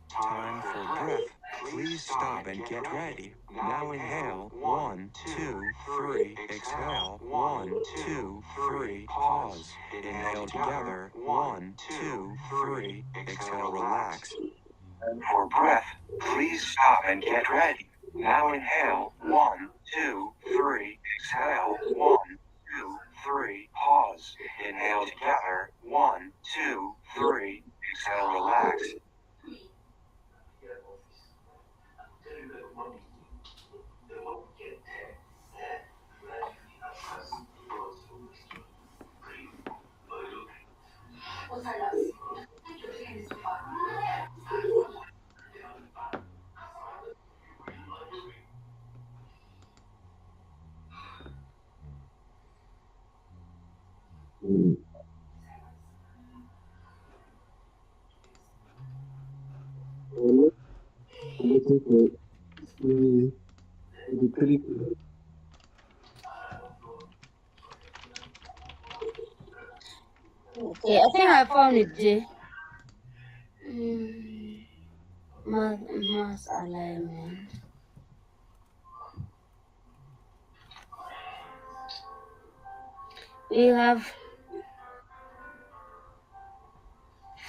Time for breath. Please stop and get ready. Now inhale. 1, 2, 3. Exhale. 1, 2, 3. Pause. Inhale together. 1, 2, 3. Exhale, relax. And for breath, please stop and get ready. Now inhale. 1, 2, 3. Exhale. 1, 2, 3. Pause. Inhale together. 1, 2, 3. Exhale, relax. I'm looking for the three. Okay, I think I found it, Jay. Mass alignment. We have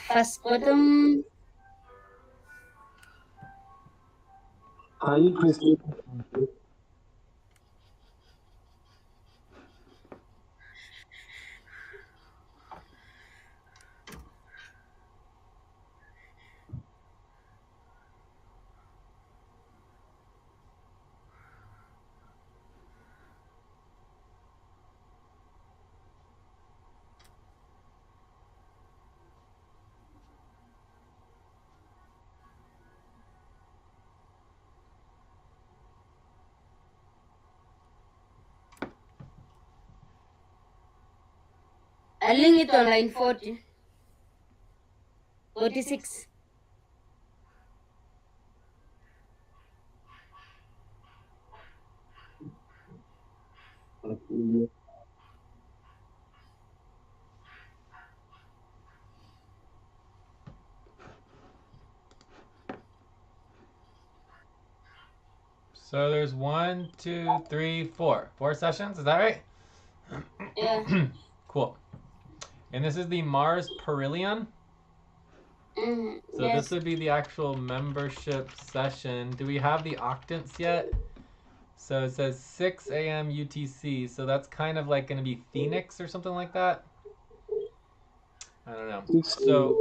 first bottom. Can you please look? I link it on line 40. 46. So there's 1, 2, 3, 4. 4 sessions, is that right? Yeah. Cool. And this is the Mars Perihelion? So Yes. this would be the actual membership session. Do we have the octants yet? So it says 6 a.m. UTC. So that's kind of like going to be Phoenix or something like that. I don't know. So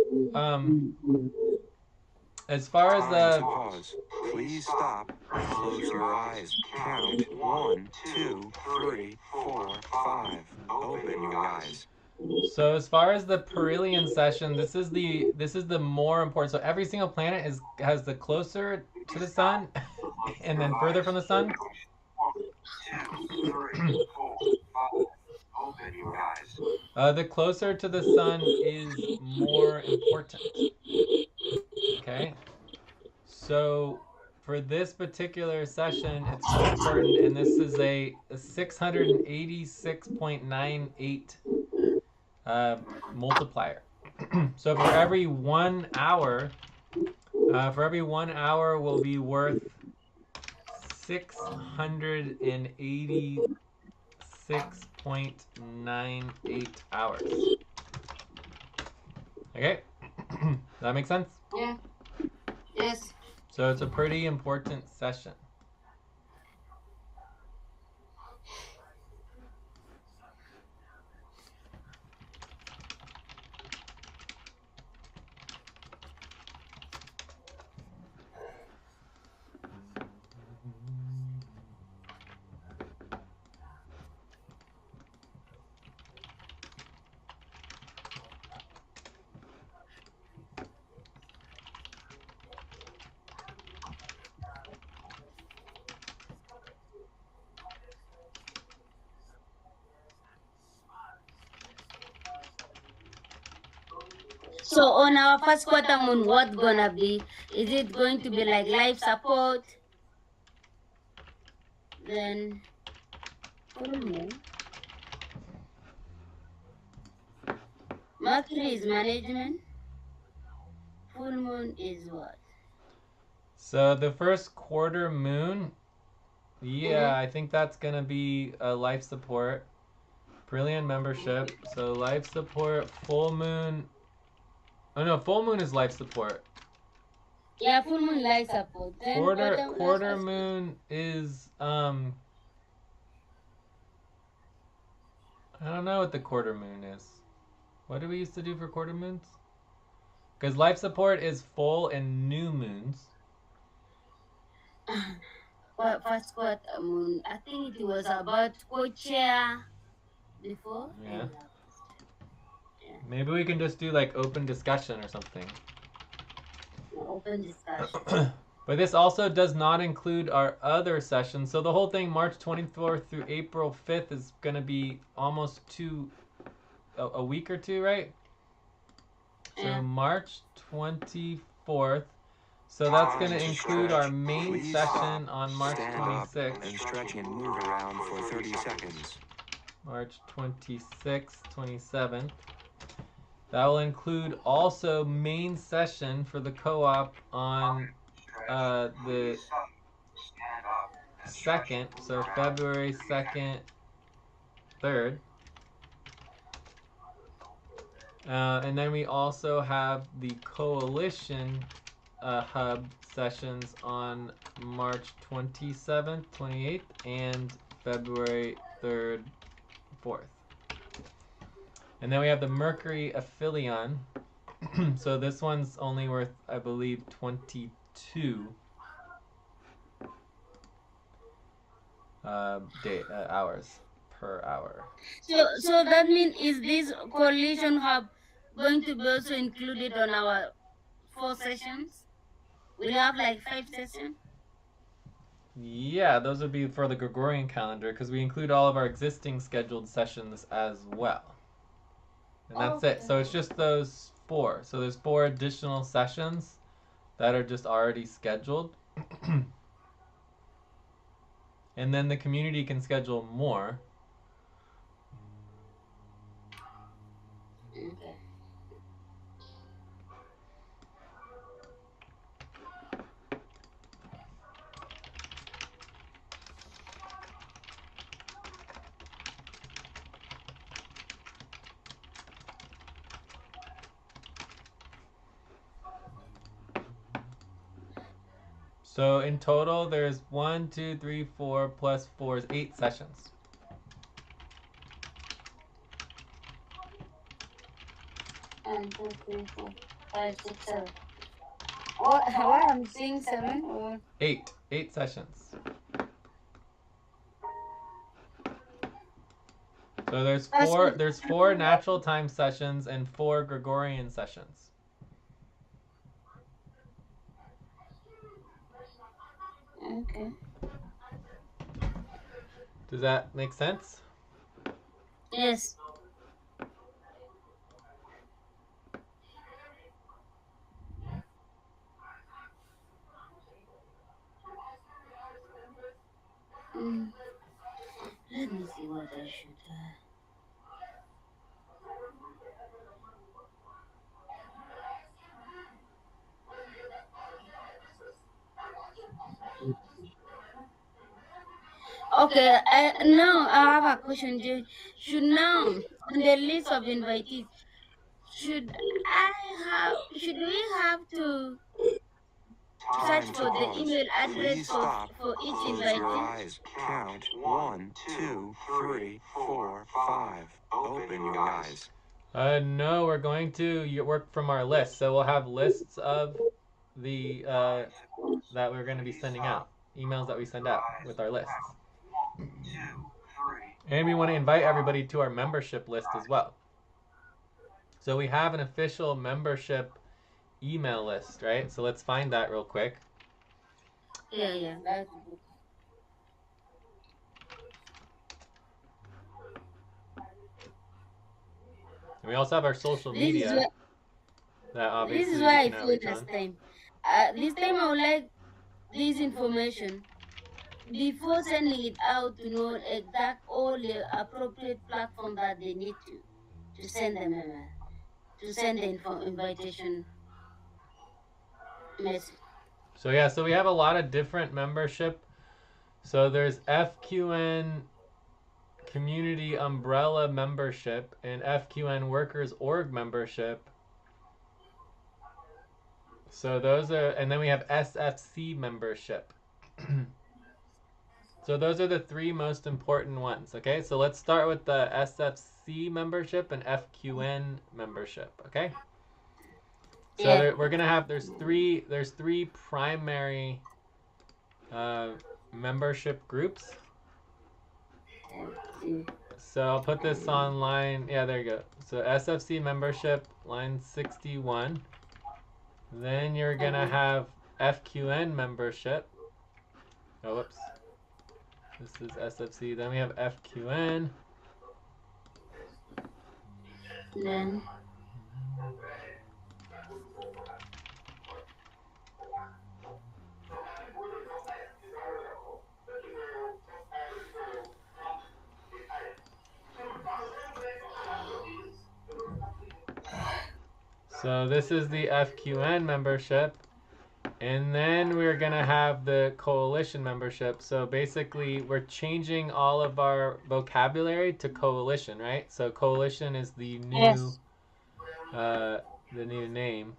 as far as Time to pause. Please stop. Close your eyes. Count 1, 2, 3, 4, 5. Open your eyes. So as far as the perihelion session, this is the more important. So every single planet has the closer to the sun and then further from the sun. 1, 2, 3, 4, 5. Open your eyes. The closer to the sun is more important. Okay. So for this particular session, it's more important, and this is a 686.98 multiplier. So for every 1 hour, will be worth 686.98 hours. Okay? That makes sense? Yeah. Yes. So it's a pretty important session. So on our first quarter moon, what gonna be? Is it going to be like life support? Then full moon. Mercury is management. Full moon is what? So the first quarter moon, yeah, I think that's gonna be a life support. Brilliant membership. So life support, full moon. Oh no, full moon is life support. Yeah, full moon life support. Then Quarter moon is I don't know what the quarter moon is. What do we used to do for quarter moons? Because life support is full and new moons. First quarter moon. I think it was about co-chair before. Yeah. And Maybe we can just do like open discussion or something. open discussion. But this also does not include our other sessions. So the whole thing, March 24th through April 5th, is going to be almost a week or two, right? So Yeah. March 24th. So that's going to include our main session on March Stand up 26th. and stretch and move around for 30 seconds. March 26th, 27th. That will include also main session for the co-op on the 2nd, so February 2nd, 3rd. And then we also have the coalition hub sessions on March 27th, 28th, and February 3rd, 4th. And then we have the Mercury Aphelion. So this one's only worth, I believe, 22 hours per hour. So that means is this coalition hub going to be also included on our 4 sessions? We'll have like 5 sessions. Yeah, those would be for the Gregorian calendar because we include all of our existing scheduled sessions as well. And that's it. So it's just those 4. So there's 4 additional sessions that are just already scheduled. And then the community can schedule more. Okay. So in total, there's 1, 2, 3, 4 plus 4 is 8 sessions. One, two, three, four, 5, 6, 7. What I'm seeing 7 or 8 sessions. So there's 4 natural time sessions and 4 Gregorian sessions. okay. Does that make sense? Yes. Let me see what I should. Okay, now I have a question. Should now on the list of invitees, should we have to search Time to for the pause. email address Please stop. for each Close your invitee? eyes. Count 1, 2, 3, 4, 5. Open your eyes. No, we're going to work from our list. So we'll have lists of the that we're going to be sending out, emails that we send out with our lists. And we want to invite everybody to our membership list as well. So we have an official membership email list, right? So let's find that real quick. Yeah, that's good. And we also have our social This is media why that this is obviously why you I can feel outreach this on. time. This time I would like this information before sending it out to know exact all the appropriate platform that they need to send them to send the invitation message. So yeah, so we have a lot of different membership. So there's FQN Community Umbrella membership and FQN Workers Org membership. So those are, and then we have SFC membership. So those are the three most important ones, okay? So let's start with the SFC membership and FQN membership, okay? So Yeah. we're gonna have there's three primary membership groups. So I'll put this on line. Yeah, there you go. So SFC membership, line 61. Then you're gonna have FQN membership. Oh, whoops. This is SFC. Then we have FQN. Then So this is the FQN membership. And then we're gonna have the coalition membership. So basically we're changing all of our vocabulary to coalition, right? So coalition is the new yes. name.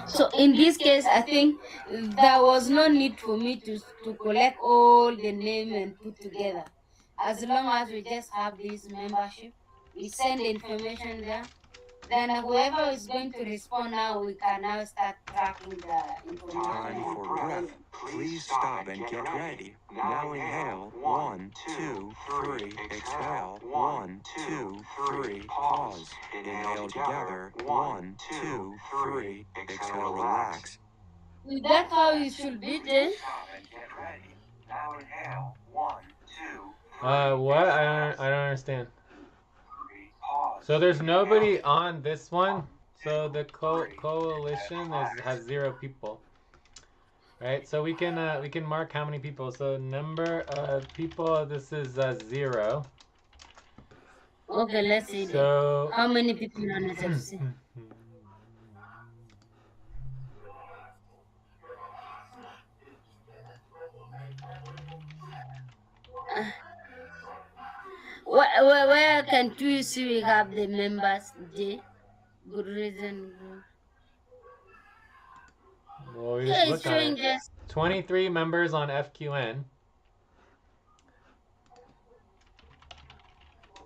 So in this case, I think there was no need for me to collect all the name and put together. As long as we just have this membership, we send the information there. Then whoever is going to respond now, we can now start tracking the information. Time for breath. Please stop and get ready. Now inhale. 1, 2, 3. Exhale. 1, 2, 3. Pause. Inhale together. 1, 2, 3. Exhale. Relax. Is that how it should be then? Stop and get ready. Now inhale. 1, 2, What? I don't understand. 3. Pause. So there's nobody on this one. So the coalition has 0 people. Right? So we can mark how many people. So number of people, this is 0. Okay, let's see. So How many people on SFC? Where can we see we have the members? Good reason. well, we Yeah, just it's look on showing it. just 23 members on FQN.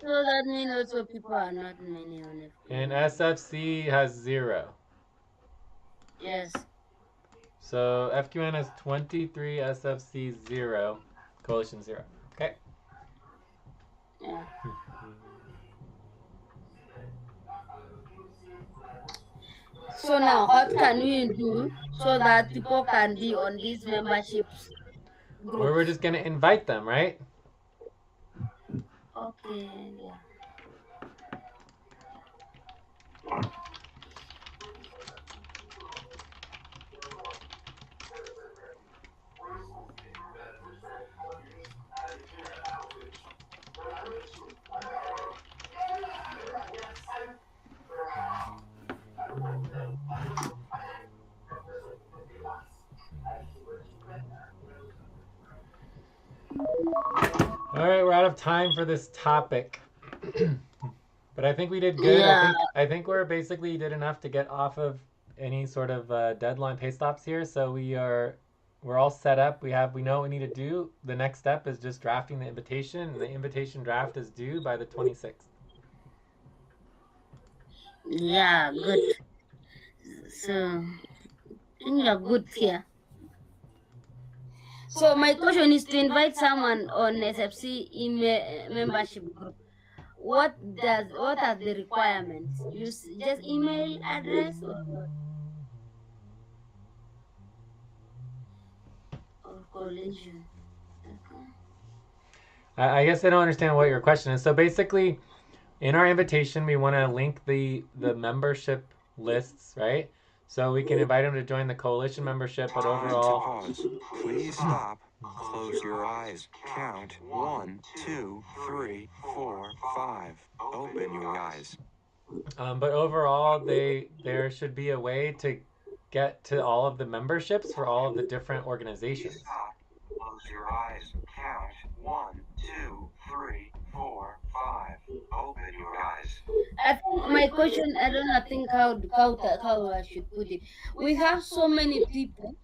so that means also people are not many on it. And SFC has 0. Yes. So FQN has 23, SFC 0, coalition 0. Okay. Yeah. So now, what can we do so that people can be on these memberships Or we're groups? just gonna invite them, right? Okay. Yeah. All right, we're out of time for this topic. But I think we did good. Yeah, I think we're basically did enough to get off of any sort of deadline pay stops here. So we're all set up. We know what we need to do. The next step is just drafting the invitation, and the invitation draft is due by the 26th. yeah, good. So, I think you're good here. So my question is to invite someone on SFC email membership group. What are the requirements? Just email address or collision. Okay. I guess I don't understand what your question is. So basically, in our invitation, we want to link the membership lists, right? So we can invite them to join the coalition membership, but Time to overall, pause. Please stop. Close your eyes. Count 1, 2, 3, 4, 5. Open your eyes. but overall, there should be a way to get to all of the memberships for all of the different organizations. Stop. Close your eyes. Count 1, 2, 3, 4, 5. Open your eyes. I think my question, I don't think how I should put it. We have so many people,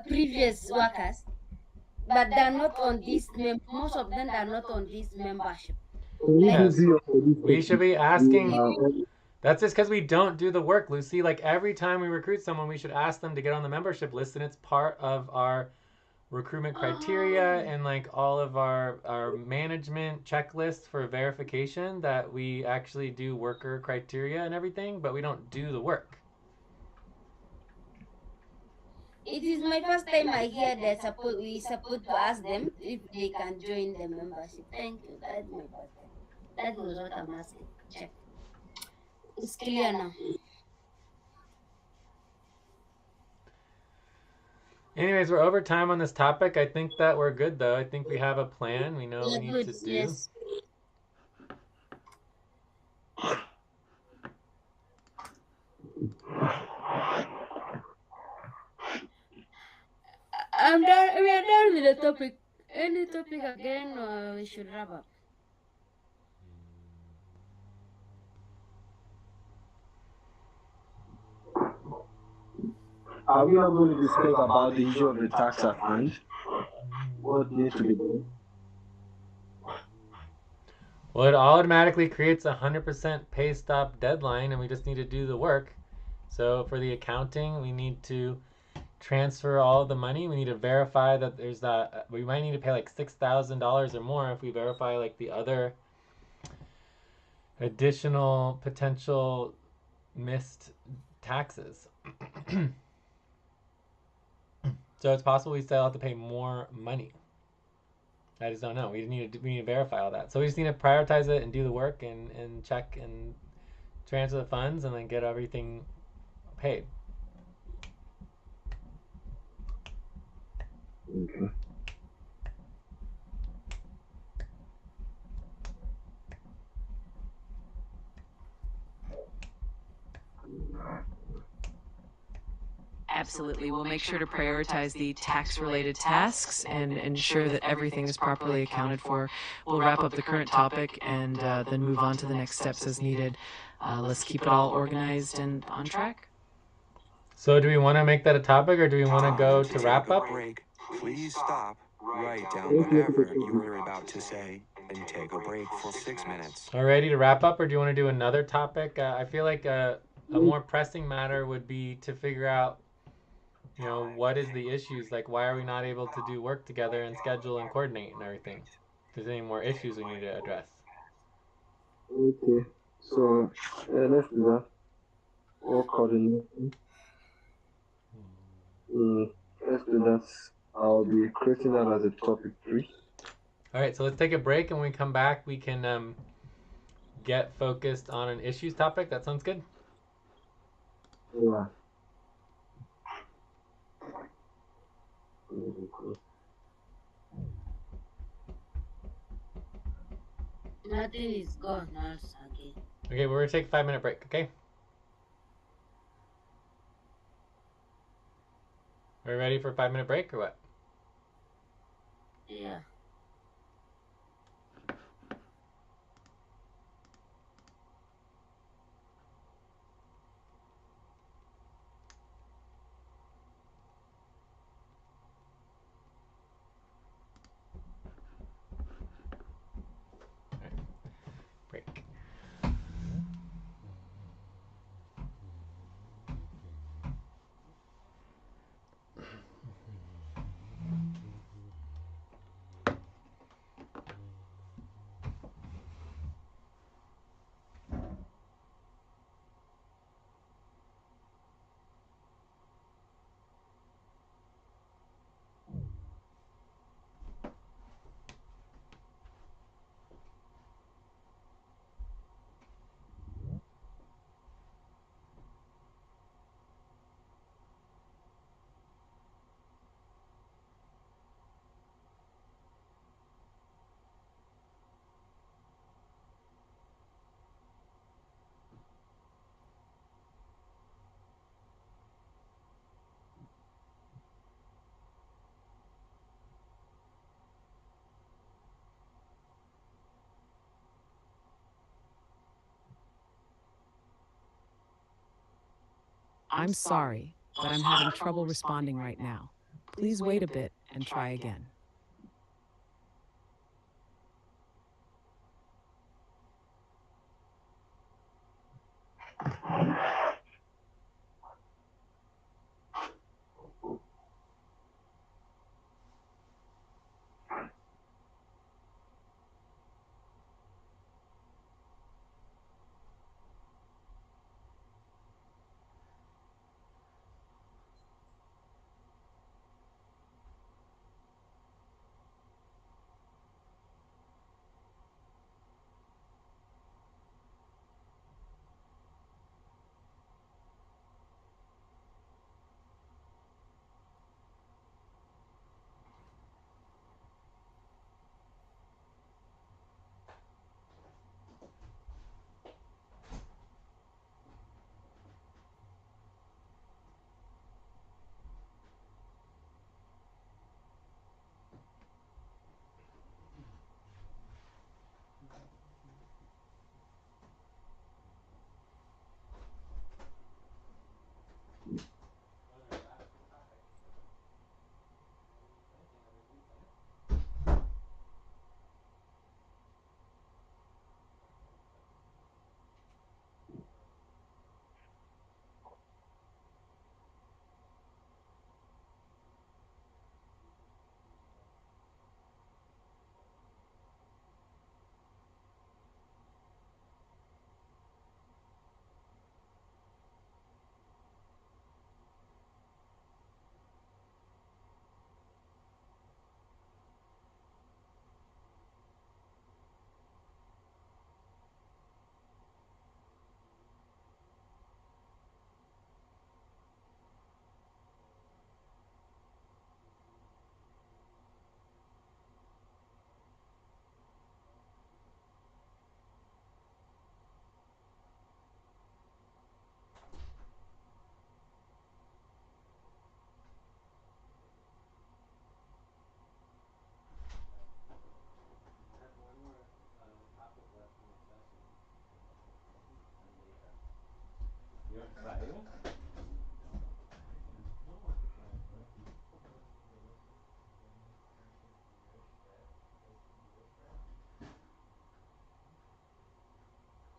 previous workers, but they're not on this. Most of them are not on this membership. Can you Like Yes. do your for this We should topic? be asking. We That's just because we don't do the work, Lucy. Like every time we recruit someone, we should ask them to get on the membership list, and it's part of our recruitment criteria and like all of our management checklists for verification that we actually do worker criteria and everything, but we don't do the work. it is my first time I hear that we supposed to ask them if they can join the membership. Thank you. That's my first time. That was what I'm asking. Check. It's clear now. Anyways, we're over time on this topic. I think that we're good though. I think we have a plan. We know what we Yeah, need good. to do. Yes. I'm done. We are done with the topic. Any topic again, or we should wrap up? are we not going to discuss about the issue of the tax at hand? What needs to be done? Well, it automatically creates a 100% pay stop deadline, and we just need to do the work. So for the accounting, we need to transfer all the money. We need to verify that there's that. We might need to pay like $6,000 or more if we verify like the other additional potential missed taxes. So it's possible we still have to pay more money. I just don't know. We need to verify all that. So we just need to prioritize it and do the work and check and transfer the funds and then get everything paid. Okay. Absolutely. We'll make sure to prioritize the tax-related tasks and ensure that everything is properly accounted for. We'll wrap up the current topic and then move on to the next steps as needed. Let's keep it all organized and on track. So do we want to make that a topic or do we want to go to wrap Take a up? break. Please stop. Write down whatever you were about to say and take a break for 6 minutes. Are we ready to wrap up or do you want to do another topic? I feel like a more pressing matter would be to figure out, you know, what is the issues? Like, why are we not able to do work together and schedule and coordinate and everything? If there's any more issues we need to address. Okay. So let's do that. Work coordination. Let's do that. I'll be creating that as a topic 3. All right, so let's take a break, and when we come back, we can get focused on an issues topic. That sounds good. Yeah. Nothing is gone else again. Okay, we're gonna take a 5-minute break. Okay. Are we ready for a 5-minute break or what? Yeah. I'm sorry, but I'm having trouble responding right now. Please wait a bit and try again.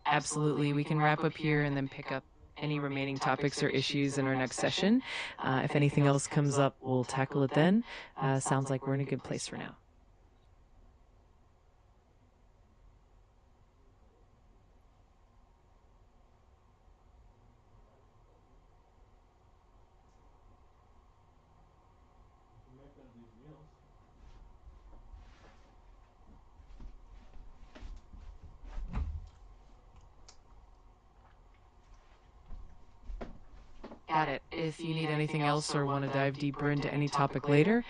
Absolutely. We can wrap up here and then pick up any remaining topics or issues in our next session. If anything else comes up, we'll tackle it then. Sounds like we're in a good place for now. Got it. If you need anything else or want to dive deeper into any topic later,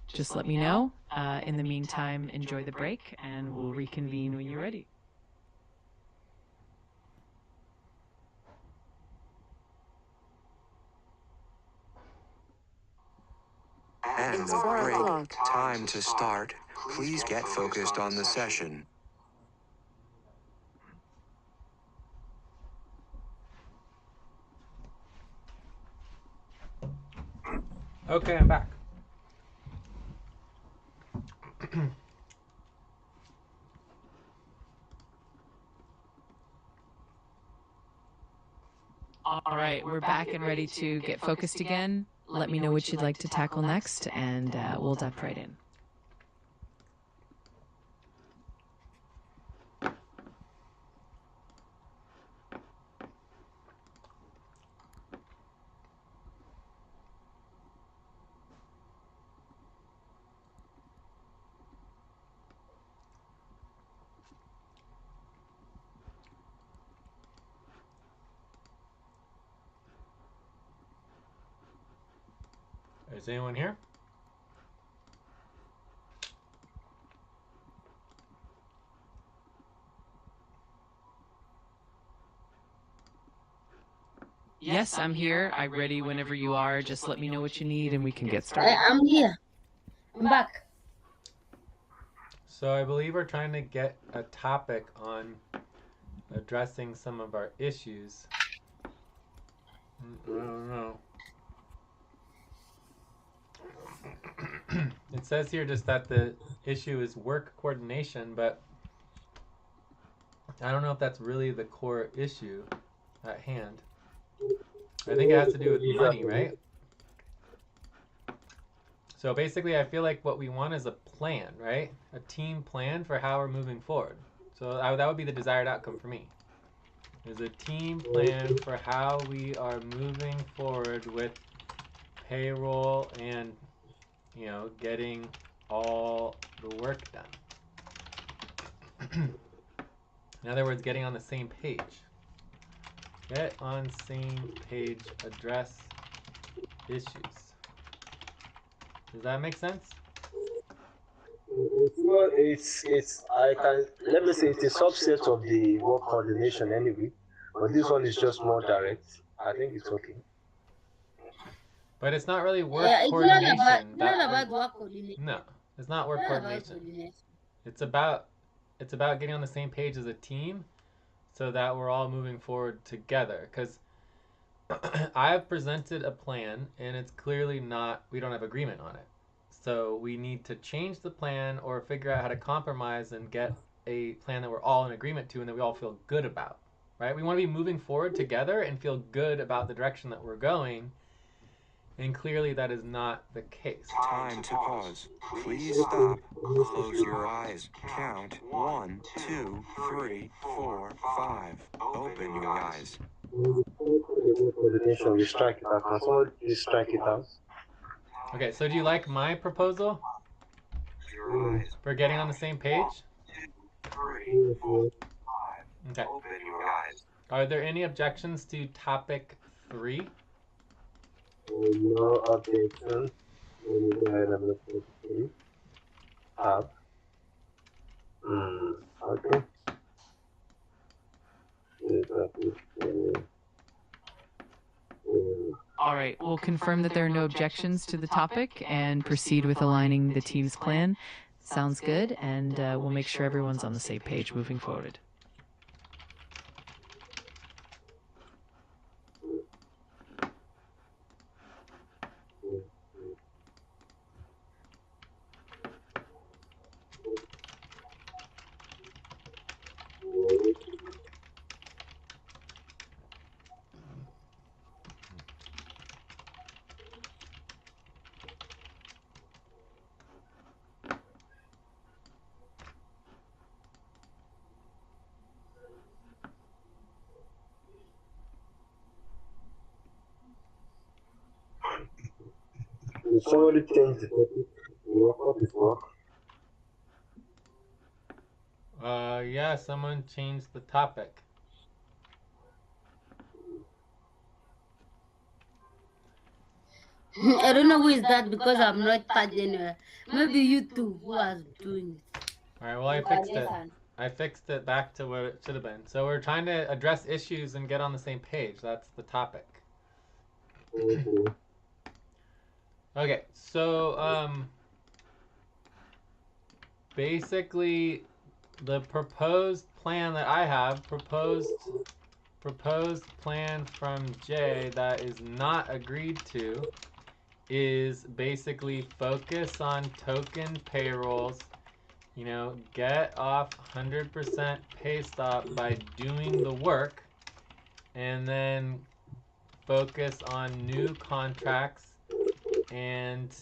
just let me know. In the meantime, enjoy the break, and we'll reconvene when you're ready. And the break. Time to start. Please get focused on the session. Okay, I'm back. All right, we're back and ready to get focused again. Let me know what you'd like to tackle next, and we'll dive right in. Is anyone here? Yes, I'm here. I'm ready whenever you are. Just let me know what you need, and we can get started. I'm here. I'm back. So I believe we're trying to get a topic on addressing some of our issues I don't know. It says here just that the issue is work coordination, but I don't know if that's really the core issue at hand. I think it has to do with money, right? So basically, I feel like what we want is a plan, right? A team plan for how we're moving forward. So that would be the desired outcome for me. Is a team plan for how we are moving forward with payroll and, you know, getting all the work done. In other words, getting on the same page. Get on same page, address issues. Does that make sense? Well, it's I can let me say it's a subset of the work coordination anyway, but this one is just more direct. I think it's okay. But it's not really work Yeah, coordination. it's not about work coordination. No, it's not work It's not about coordination. coordination. It's about getting on the same page as a team, so that we're all moving forward together. Because I have presented a plan, and it's clearly not. We don't have agreement on it. So we need to change the plan or figure out how to compromise and get a plan that we're all in agreement to and that we all feel good about. Right? We want to be moving forward together and feel good about the direction that we're going. And clearly that is not the case. Time to pause. Please stop. Close your eyes. Count 1, 2, 3, 4, 5. Open your eyes. Coordination, we strike it out. Can someone please strike it out? Okay, so do you like my proposal Your eyes. for getting on the same page? 3, 4, 5. Okay. Open your eyes. Are there any objections to topic 3? No objection. Let me go ahead and look at it. Tab. Okay. All right, we'll confirm that there are no objections to the topic and proceed with aligning the team's plan. Sounds good, and we'll make sure everyone's on the same page moving forward. Did somebody change the topic? What is work? Yeah, someone changed the topic. I don't know who is that because I'm not touched anywhere. Maybe you two who are doing it. All right, well, I You can fixed it. listen. I fixed it back to what it should have been. So we're trying to address issues and get on the same page. That's the topic. Okay, so basically the proposed plan that I have, proposed plan from Jay that is not agreed to, is basically focus on token payrolls, you know, get off 100% pay stop by doing the work, and then focus on new contracts and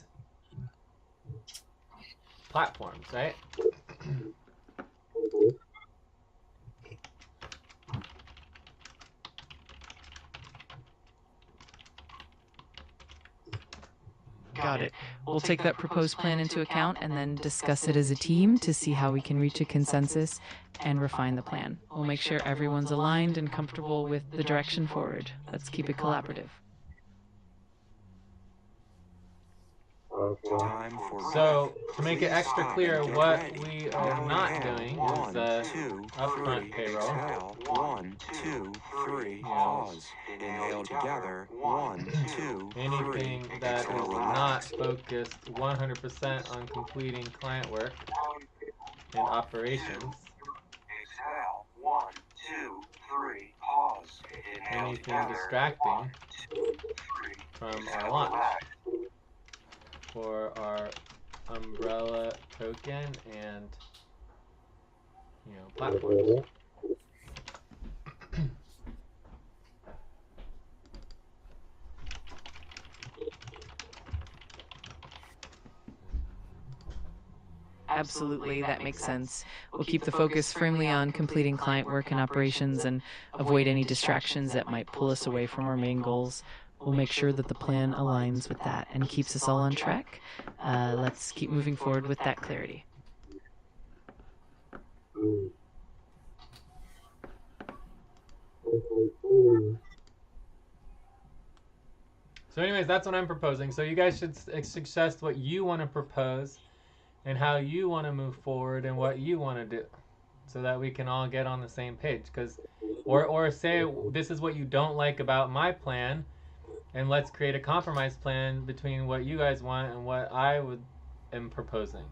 platforms, right? Got it. We'll take that proposed plan into account and then discuss it as a team to see how we can reach a consensus and refine the plan. We'll make sure everyone's aligned and comfortable with the direction forward. Let's keep it collaborative. Time for So, to make it Please extra stop clear, and get what ready. we are Now not inhale. doing 1, is 2, upfront 3. payroll. Exhale. 1, 2, 3. Pause. Inhale together. 1, 2, 3. Anything that is not focused 100% on completing client work and operations. Exhale. 1, 2, 3. Pause. anything distracting from our launch for our umbrella token and platforms. Absolutely, that makes sense. We'll keep the focus firmly on completing client work and operations and avoid any distractions that might pull us away from our main goals. We'll make sure that the plan aligns with that and keeps us all on track. Let's keep moving forward with that clarity. So anyways, that's what I'm proposing. So you guys should suggest what you want to propose and how you want to move forward and what you want to do so that we can all get on the same page. Or say this is what you don't like about my plan, and let's create a compromise plan between what you guys want and what I am proposing.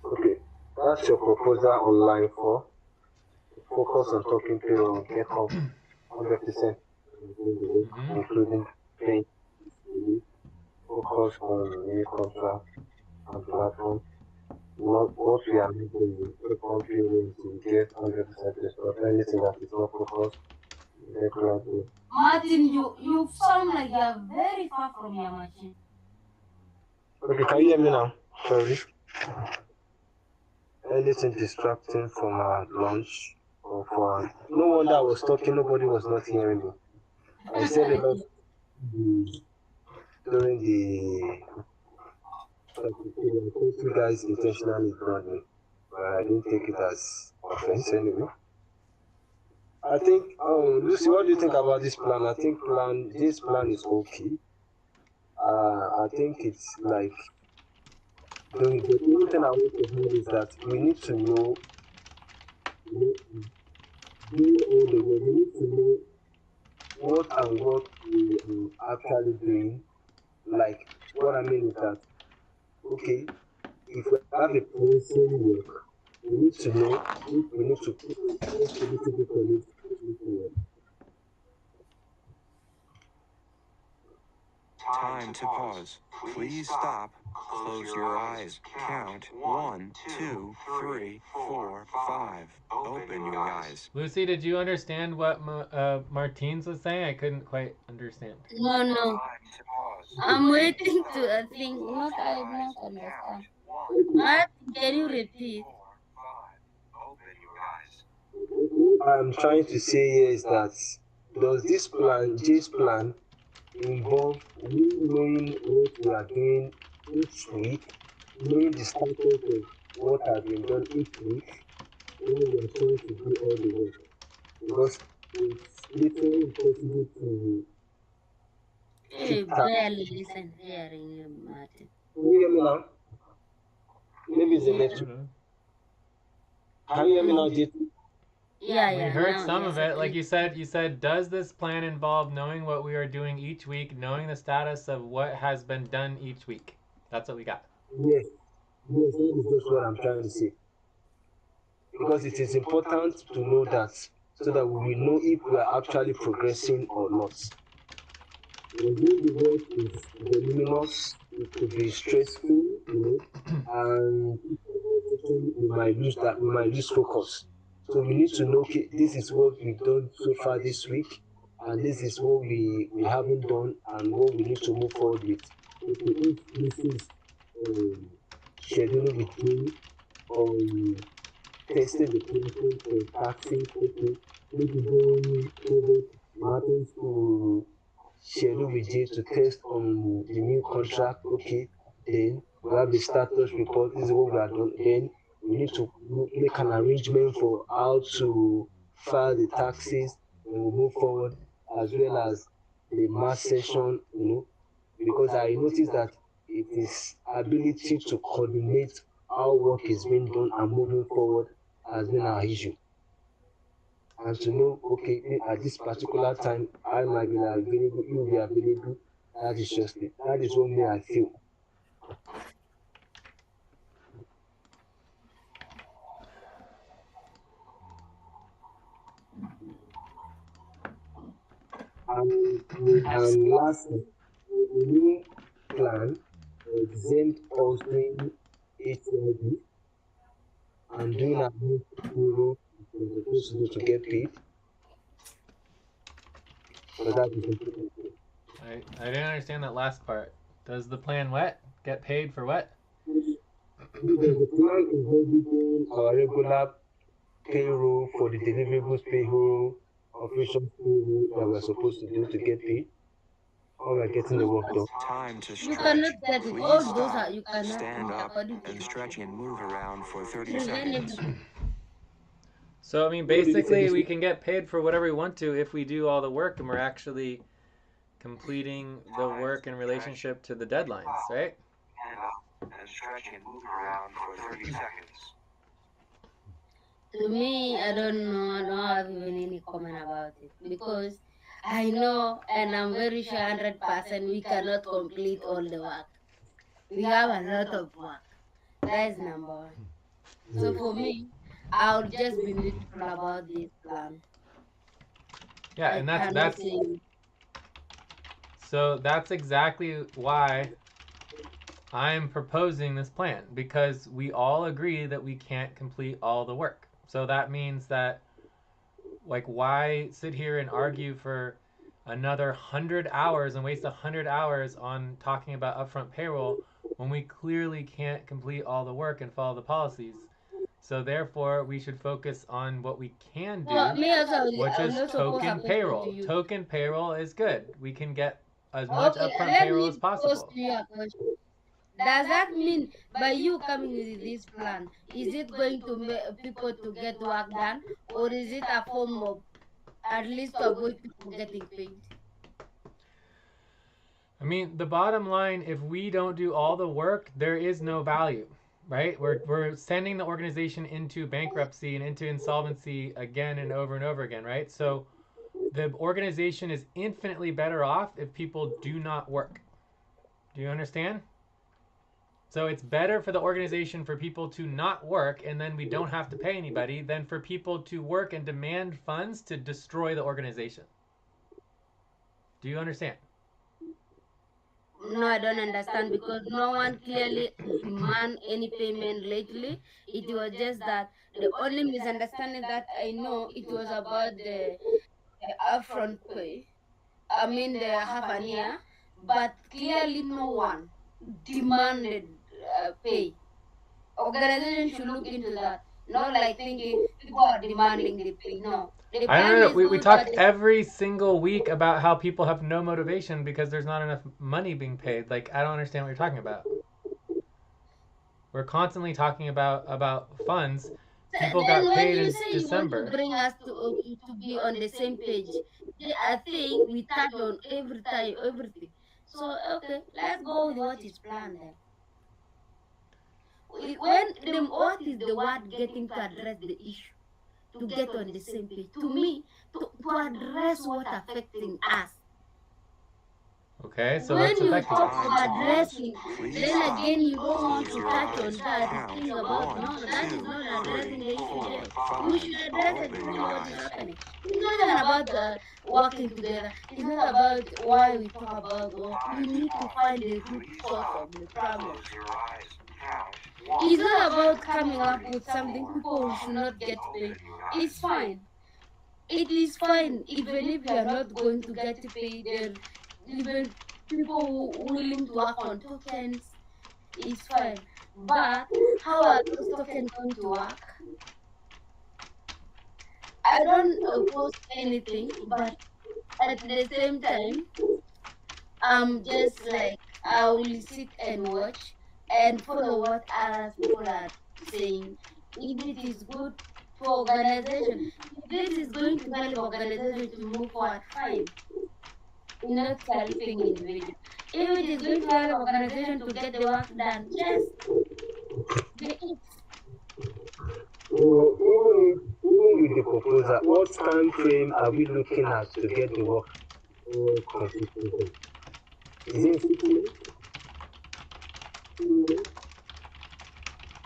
Okay, that's your proposal on line 4. Focus on talking to get off 100%, including paying. Focus on new contract and platform. Not what we are making is confident to get 100% response. Anything that is not focused, get right. Martin, you sound like you are very far from your machine. Okay, can you hear me now? Sorry. Anything distracting from our lunch or for no wonder I was talking, nobody was not hearing me. I said a lot during the you guys intentionally ignored me, but I didn't take it as offense anyway. I think, Lucy, what do you think about this plan? I think this plan is okay. I think it's like the only thing I want to hear is that we need to know, we need to know what and what we are actually doing. Like, what I mean is that, okay, if we have a pressing work, we need to know if we need to put a little bit on it. Time to pause. Please stop. Close your eyes. Count 1, 2, 3, 4, 5. Open your eyes. Lucy, did you understand what Martins was saying? I couldn't quite understand. No. I'm waiting to think. Not I not understand. Martin, can you repeat? I'm trying to say here is that does this plan, Jay's plan, involve we knowing what we are doing each week, knowing the status of what has been done each week, when we are trying to do all the work? Because it's literally impossible to Hey, barely listen hearing you, Martin. Can you hear me now? Maybe it's the network. Can you hear me now, Jay? Yeah. We heard now, some yes, of it. Like you said, does this plan involve knowing what we are doing each week, knowing the status of what has been done each week? That's what we got. Yes, that is just what I'm trying to say. Because it is important to know that so that we will know if we are actually progressing or not. When the work is voluminous, it could be stressful, and we might lose focus. So we need to know, okay, this is what we've done so far this week, and this is what we haven't done, and what we need to move forward with. Okay, if this is scheduling with me, testing the person for taxing, okay, maybe going over matters to schedule with Jay to test on the new contract, okay, then we have the status report, this is what we are doing, then we need to make an arrangement for how to file the taxes when we move forward, as well as the mass session, because I noticed that it is ability to coordinate how work is being done and moving forward has been our issue. And to know, okay, at this particular time, I might be available, you will be available. That is just it. That is what me I feel. Lastly, the new plan exempt us doing HID and doing our own payroll we're supposed to do to get paid. So that is important. I didn't understand that last part. Does the plan what? Get paid for what? Because the plan is doing our regular payroll for the deliverables payroll, operations payroll that we're supposed to do to get paid, or we're getting the work done. Time to You stretch. cannot get it. Please All those stop, are you cannot do stand it up, according to and you. stretch and move around for 30 Prevent seconds. everything. So I mean, What did you say basically, this we week? can get paid for whatever we want to if we do all the work and we're actually completing the work in relationship to the deadlines, right? Stand up and stretch and move around for 30 seconds. To me, I don't know. I don't have even any comment about it because I know, and I'm very sure 100% we cannot complete all the work. We have a lot of work. That is number one. So for me, I'll just be neutral about this plan. Yeah, I and cannot that's say so that's exactly why I'm proposing this plan, because we all agree that we can't complete all the work. So that means that, like, why sit here and argue for another 100 hours and waste 100 hours on talking about upfront payroll when we clearly can't complete all the work and follow the policies? So therefore, we should focus on what we can no, do, me also, which I is will also pose a token question to payroll. you. Token payroll is good. We can get as much Okay, upfront let payroll as me pose possible. to you a question. Does that mean by you coming with this plan, is it going to make people to get work done, or is it a form of at least to avoid people getting paid? I mean, the bottom line, if we don't do all the work, there is no value, right? We're sending the organization into bankruptcy and into insolvency again and over again, right? So the organization is infinitely better off if people do not work. Do you understand? So it's better for the organization for people to not work and then we don't have to pay anybody than for people to work and demand funds to destroy the organization. Do you understand? No, I don't understand because no one clearly demand any payment lately. It was just that the only misunderstanding that I know it was about the upfront pay. I mean the half an year, but clearly no one demanded pay. Organization should look into that. Not like thinking people are demanding the pay. No, the I don't plan know. is We good, but talk every single week about how people have no motivation because there's not enough money being paid. Like, I don't understand what you're talking about. We're constantly talking about funds. People then got when paid you in say you want to December. bring us to be on the same page, I think we touch on every time everything. So okay, let's go with what is planned then. When what is the word getting to address the issue? To get on the same page. To me, to address what affecting us. Okay, so When what's you affecting talk us? of Time to pause. addressing, Please then stop. again you don't want Close to your touch eyes. on that Count thing about 1, no, that is 2, not addressing 3, the issue 4, there. We 5. should address Open exactly your what is eyes. happening. It's not even about working together. It's not about why we talk about work. We need to find the root source of the problem. Close your eyes. Count It's 1, not 2, about coming up 3, with something 4, people 5. should not get paid. Open your It's eyes. fine. It is fine even if you are not going to get paid. There, even people who willing to work on tokens is fine. But how are those tokens going to work? I don't oppose anything, but at the same time, I'm just like I will sit and watch and follow what other people are saying. If it is good for organization, if this is going to help organization to move forward, fine. Not helping individual. If it is going to help organization to get the work done, yes, be it. So even with the proposal, what time frame are we looking at to get the work completed? Is it 6 months? 2 years?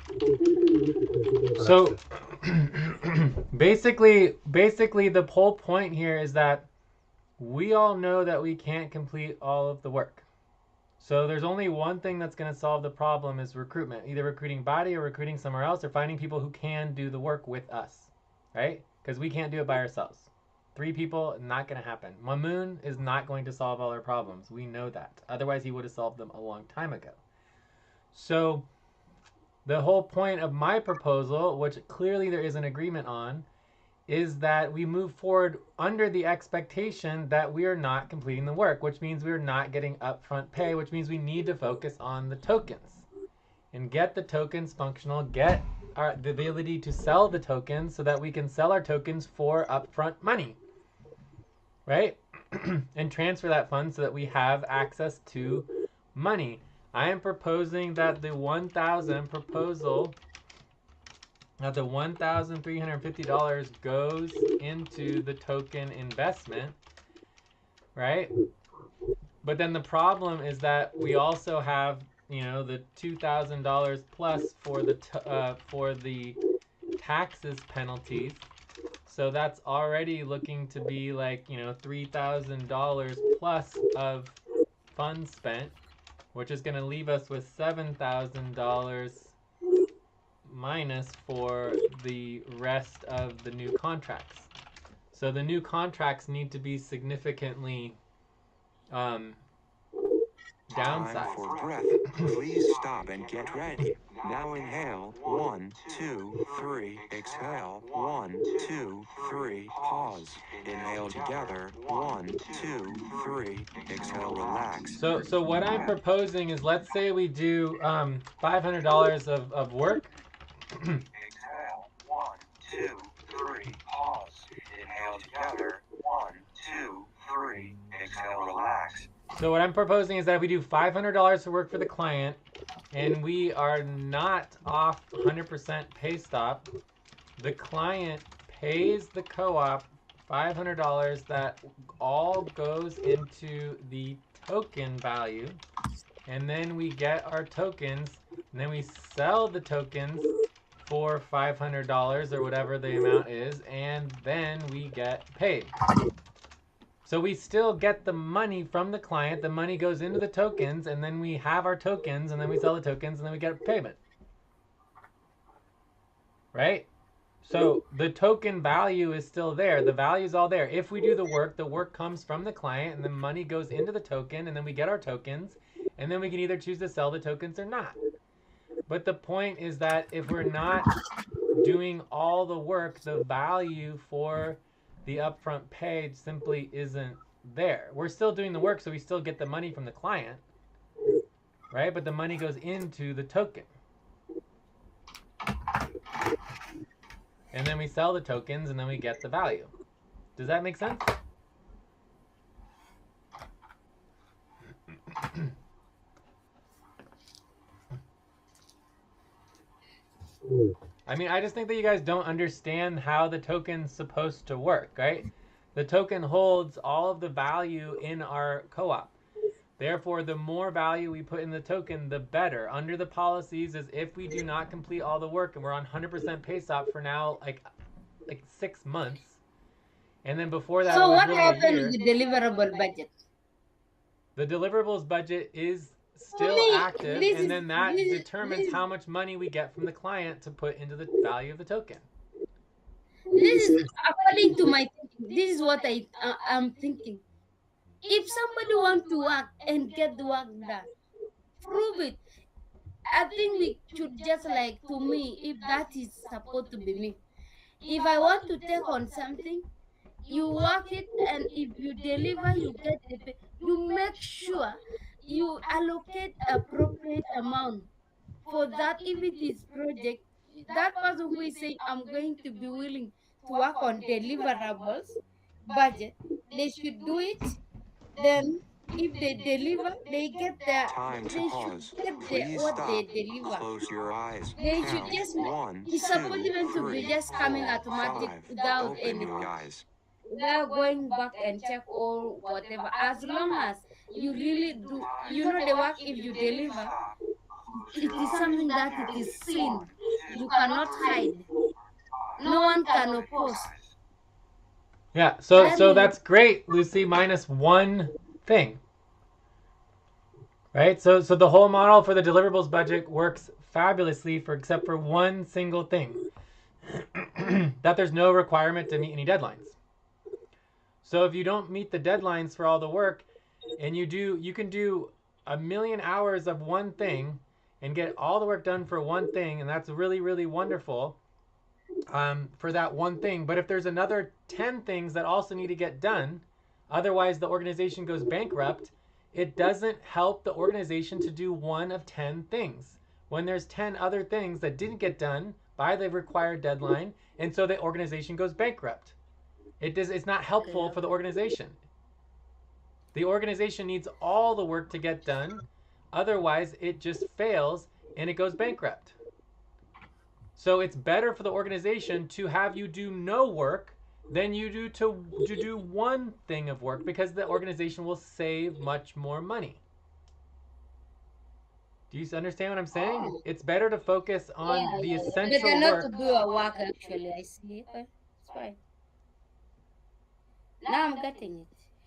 Because something we need to consider that So too. basically the whole point here is that we all know that we can't complete all of the work. So there's only one thing that's going to solve the problem is recruitment. Either recruiting body or recruiting somewhere else or finding people who can do the work with us, right? Because we can't do it by ourselves. 3 people, not going to happen. Mamoon is not going to solve all our problems. We know that. Otherwise, he would have solved them a long time ago. So the whole point of my proposal, which clearly there is an agreement on, is that we move forward under the expectation that we are not completing the work, which means we are not getting upfront pay, which means we need to focus on the tokens and get the tokens functional, get the ability to sell the tokens so that we can sell our tokens for upfront money, right? And transfer that fund so that we have access to money. I am proposing that the 1,000 proposal that the $1,350 goes into the token investment, right? But then the problem is that we also have, the $2,000 plus for the taxes penalties. So that's already looking to be like, $3,000 plus of funds spent, which is going to leave us with $7,000 minus for the rest of the new contracts. So the new contracts need to be significantly Time downsized. for breath. Please stop and get ready. Now inhale. 1, 2, 3. Exhale. 1, 2, 3. Pause. Inhale together. 1, 2, 3. Exhale. Relax. So what I'm proposing is, let's say we do $500 of work. Exhale. 1, 2, 3. Pause. Inhale together. 1, 2, 3. Exhale. Relax. So what I'm proposing is that we do $500 for work for the client, and we are not off 100% pay stop. The client pays the co-op $500 that all goes into the token value, and then we get our tokens, and then we sell the tokens for $500 or whatever the amount is, and then we get paid. So we still get the money from the client, the money goes into the tokens, and then we have our tokens, and then we sell the tokens, and then we get a payment. Right? So the token value is still there. The value is all there. If we do the work comes from the client, and the money goes into the token, and then we get our tokens, and then we can either choose to sell the tokens or not. But the point is that if we're not doing all the work, the value for the upfront pay simply isn't there. We're still doing the work, so we still get the money from the client, right? But the money goes into the token. And then we sell the tokens, and then we get the value. Does that make sense? I mean, I just think that you guys don't understand how the token's supposed to work, right? The token holds all of the value in our co-op. Therefore, the more value we put in the token, the better. Under the policies is if we do not complete all the work and we're on 100% pay stop for now, like 6 months, and then before that, So it was what really a happened year. with the deliverable budget? The deliverables budget is still Me, active, this and is- then that this is- determines this- how much money we get from the client to put into the value of the token. This is according to my thinking. This is what I'm thinking. If somebody want to work and get the work done, prove it. I think we should just like, to me, if that is supposed to be me. If I want to take on something, you work it, and if you deliver, you get the pay. You make sure you allocate appropriate amount for that. If it is project, that person who is saying I'm going to be willing to work on deliverables budget, they should do it. Then if they deliver, they get their, Time to they pause. should get Please what they stop. deliver. Close your eyes. They should Count. just, 1, it's 2, supposed even to be 3, just coming 4, automatic 5. without Open anything, your eyes. without going back and check or whatever. As long as you really do, you know the work, if you deliver, it is something that it is seen. You cannot hide. No one can oppose. Yeah, so That that's great, Lucy, minus one thing. Right? So the whole model for the deliverables budget works fabulously for except for one single thing. That there's no requirement to meet any deadlines. So if you don't meet the deadlines for all the work and you can do 1,000,000 hours of one thing and get all the work done for one thing, and that's really, really wonderful for that one thing. But if there's another 10 things that also need to get done, otherwise the organization goes bankrupt, it doesn't help the organization to do one of 10 things when there's 10 other things that didn't get done by the required deadline, and so the organization goes bankrupt. It's not helpful for the organization. The organization needs all the work to get done, otherwise it just fails and it goes bankrupt. So it's better for the organization to have you do no work than you do to do one thing of work, because the organization will save much more money. Do you understand what I'm saying? It's better to focus on the better essential not to work. do your work. Actually, I see. Okay, it's fine. Now I'm getting it.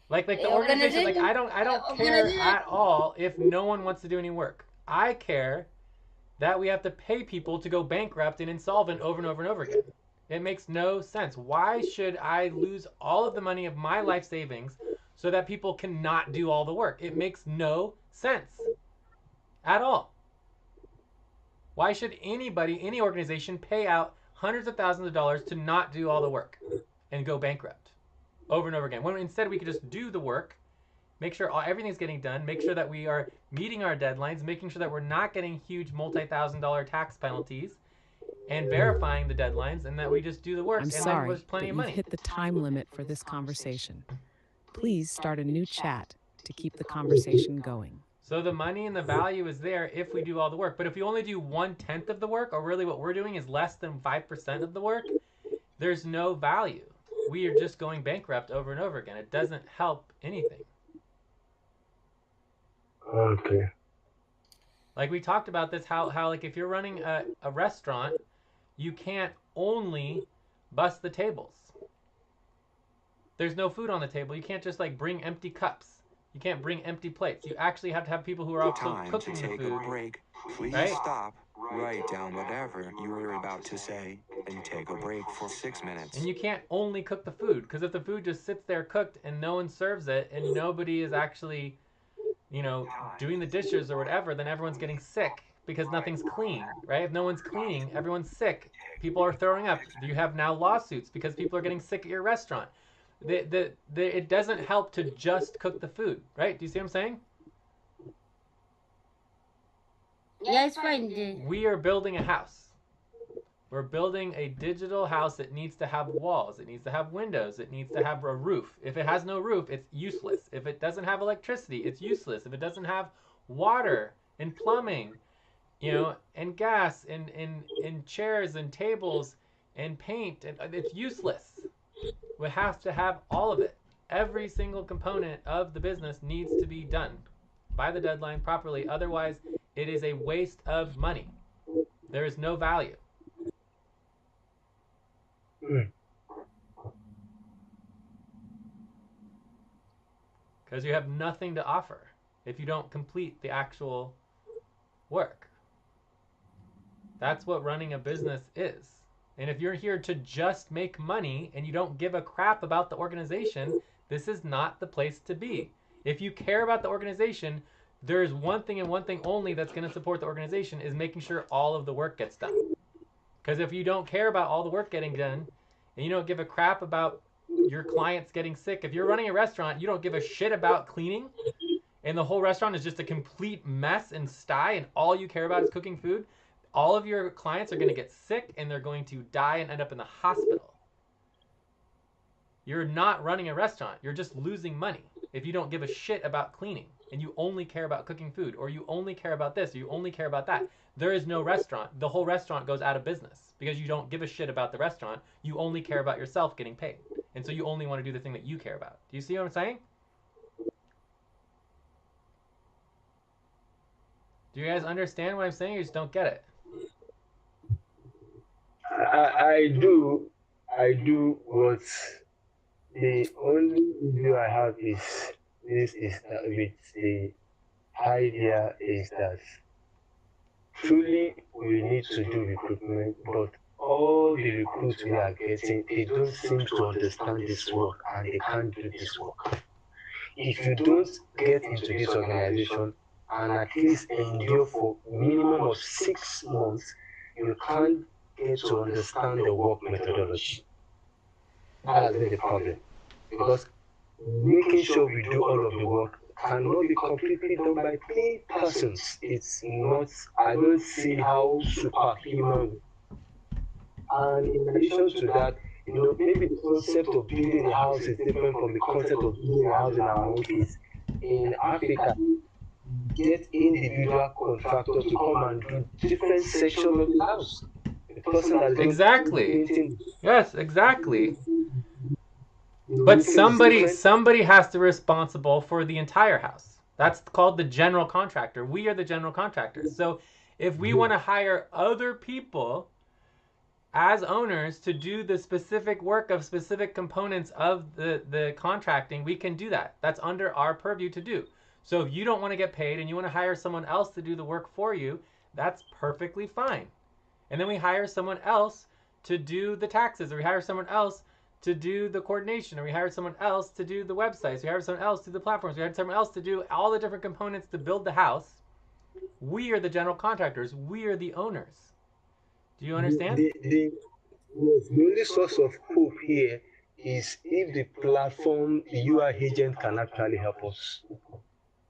Like the organization, like I don't care at all if no one wants to do any work. I care that we have to pay people to go bankrupt and insolvent over and over and over again. It makes no sense. Why should I lose all of the money of my life savings so that people cannot do all the work? It makes no sense at all. Why should anybody, any organization, pay out hundreds of thousands of dollars to not do all the work and go bankrupt over and over again? When instead we could just do the work, make sure everything's getting done, make sure that we are meeting our deadlines, making sure that we're not getting huge multi-thousand-dollar tax penalties, and verifying the deadlines, and that we just do the work. I'm and sorry, then there's plenty but of you've money. hit the time limit for this conversation. Please start a new chat to keep the conversation going. So the money and the value is there if we do all the work. But if you only do 1/10 of the work, or really what we're doing is less than 5% of the work, there's no value. We are just going bankrupt over and over again. It doesn't help anything. Okay. Like we talked about this, how like if you're running a restaurant, you can't only bust the tables. There's no food on the table. You can't just like bring empty cups. You can't bring empty plates. You actually have to have people who are also Time to cooking the take food. a break. Please right? stop, write down whatever you were about to say, and take a break for 6 minutes. And you can't only cook the food, because if the food just sits there cooked and no one serves it and nobody is actually, doing the dishes or whatever, then everyone's getting sick because nothing's clean, right? If no one's cleaning, everyone's sick. People are throwing up. You have now lawsuits because people are getting sick at your restaurant. It doesn't help to just cook the food, right? Do you see what I'm saying? Yeah, it's fine. We are building a house. We're building a digital house that needs to have walls. It needs to have windows. It needs to have a roof. If it has no roof, it's useless. If it doesn't have electricity, it's useless. If it doesn't have water and plumbing, and gas and chairs and tables and paint, it's useless. We have to have all of it. Every single component of the business needs to be done by the deadline properly. Otherwise, it is a waste of money. There is no value. Because you have nothing to offer if you don't complete the actual work. That's what running a business is. And if you're here to just make money and you don't give a crap about the organization, this is not the place to be. If you care about the organization, there's one thing and one thing only that's going to support the organization, is making sure all of the work gets done. Because if you don't care about all the work getting done, and you don't give a crap about your clients getting sick, if you're running a restaurant, you don't give a shit about cleaning, and the whole restaurant is just a complete mess and sty, and all you care about is cooking food, all of your clients are going to get sick, and they're going to die and end up in the hospital. You're not running a restaurant. You're just losing money if you don't give a shit about cleaning, and you only care about cooking food, or you only care about this, or you only care about that. There is no restaurant. The whole restaurant goes out of business because you don't give a shit about the restaurant. You only care about yourself getting paid. And so you only want to do the thing that you care about. Do you see what I'm saying? Do you guys understand what I'm saying, or you just don't get it? I do what The only issue I have is this is that with the idea is that truly we need to do recruitment, but all the recruits we are getting, they don't seem to understand this work and they can't do this work. If you don't get into this organization and at least endure for minimum of 6 months, you can't get to understand the work methodology. That has been the problem. Because making sure we do all of the work cannot be completely done by 3 persons. It's not, I don't see how superhuman. And in addition to that, maybe the concept of building a house is different from the concept of building a house in our own case. In Africa, get individual contractors to come and do different sections of the house. The person that is Exactly. painting, Yes, exactly. the But roofing is different. somebody has to be responsible for the entire house. That's called the general contractor. We are the general contractors. So if we want to hire other people as owners to do the specific work of specific components of the contracting, we can do that. That's under our purview to do. So if you don't want to get paid and you want to hire someone else to do the work for you, that's perfectly fine. And then we hire someone else to do the taxes, or we hire someone else to do the coordination, or we hire someone else to do the websites, we hire someone else to do the platforms, we hire someone else to do all the different components to build the house. We are the general contractors. We are the owners. Do you understand? Yes, the only source of hope here is if the platform, the UI agent can actually help us.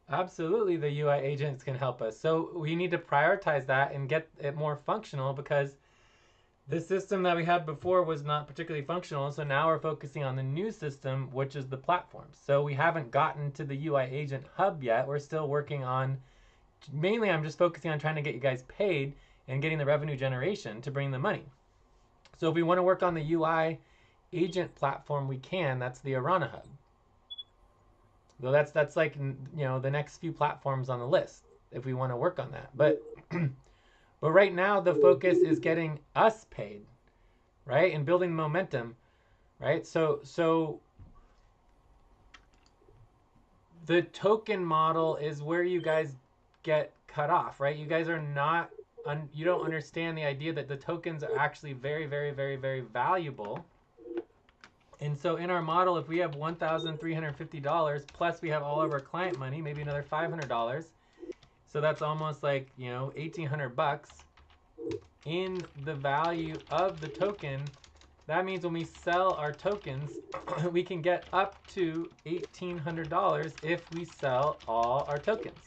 Absolutely, the UI agents can help us. So we need to prioritize that and get it more functional, because the system that we had before was not particularly functional. So now we're focusing on the new system, which is the platform. So we haven't gotten to the UI agent hub yet. We're still working on, mainly I'm just focusing on trying to get you guys paid and getting the revenue generation to bring the money. So if we want to work on the UI agent platform, we can. That's the Arana hub. So that's like, the next few platforms on the list if we want to work on that. But but right now the focus is getting us paid, right? And building momentum, right? So the token model is where you guys get cut off, right? You guys are not you don't understand the idea that the tokens are actually very, very, very, very valuable. And so in our model, if we have $1,350 plus we have all of our client money, maybe another $500, so that's almost like $1,800 in the value of the token. That means when we sell our tokens, we can get up to $1,800 if we sell all our tokens.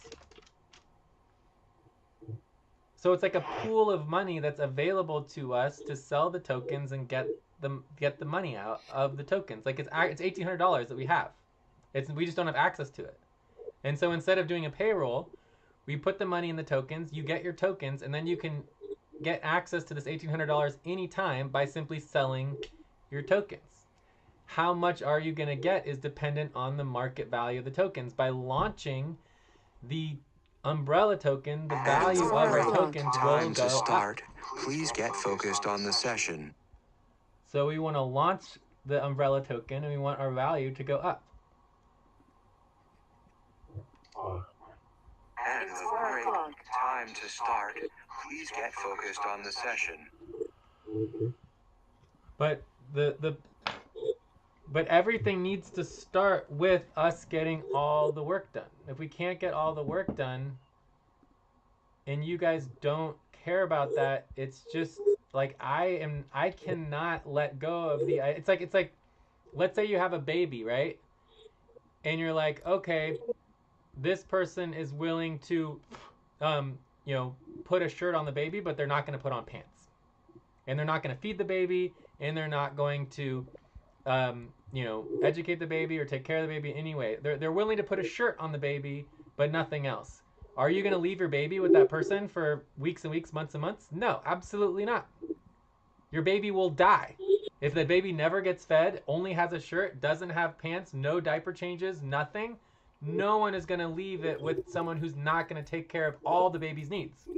So it's like a pool of money that's available to us to sell the tokens and get the money out of the tokens. Like it's $1,800 that we have. We just don't have access to it. And so instead of doing a payroll, we put the money in the tokens, you get your tokens, and then you can get access to this $1,800 anytime by simply selling your tokens. How much are you going to get is dependent on the market value of the tokens. By launching the umbrella token, the value of our tokens will Time go to start. up. Please get focused on the session. So we want to launch the umbrella token and we want our value to go up. And the break. Time to start. Please get focused on the session. But but everything needs to start with us getting all the work done. If we can't get all the work done and you guys don't care about that, it's just like I cannot let go of the it's like let's say you have a baby, right? And you're like, okay, this person is willing to put a shirt on the baby, but they're not going to put on pants. And they're not going to feed the baby, and they're not going to educate the baby or take care of the baby anyway. They're willing to put a shirt on the baby, but nothing else. Are you going to leave your baby with that person for weeks and weeks, months and months? No, absolutely not. Your baby will die. If the baby never gets fed, only has a shirt, doesn't have pants, no diaper changes, nothing, no one is going to leave it with someone who's not going to take care of all the baby's needs.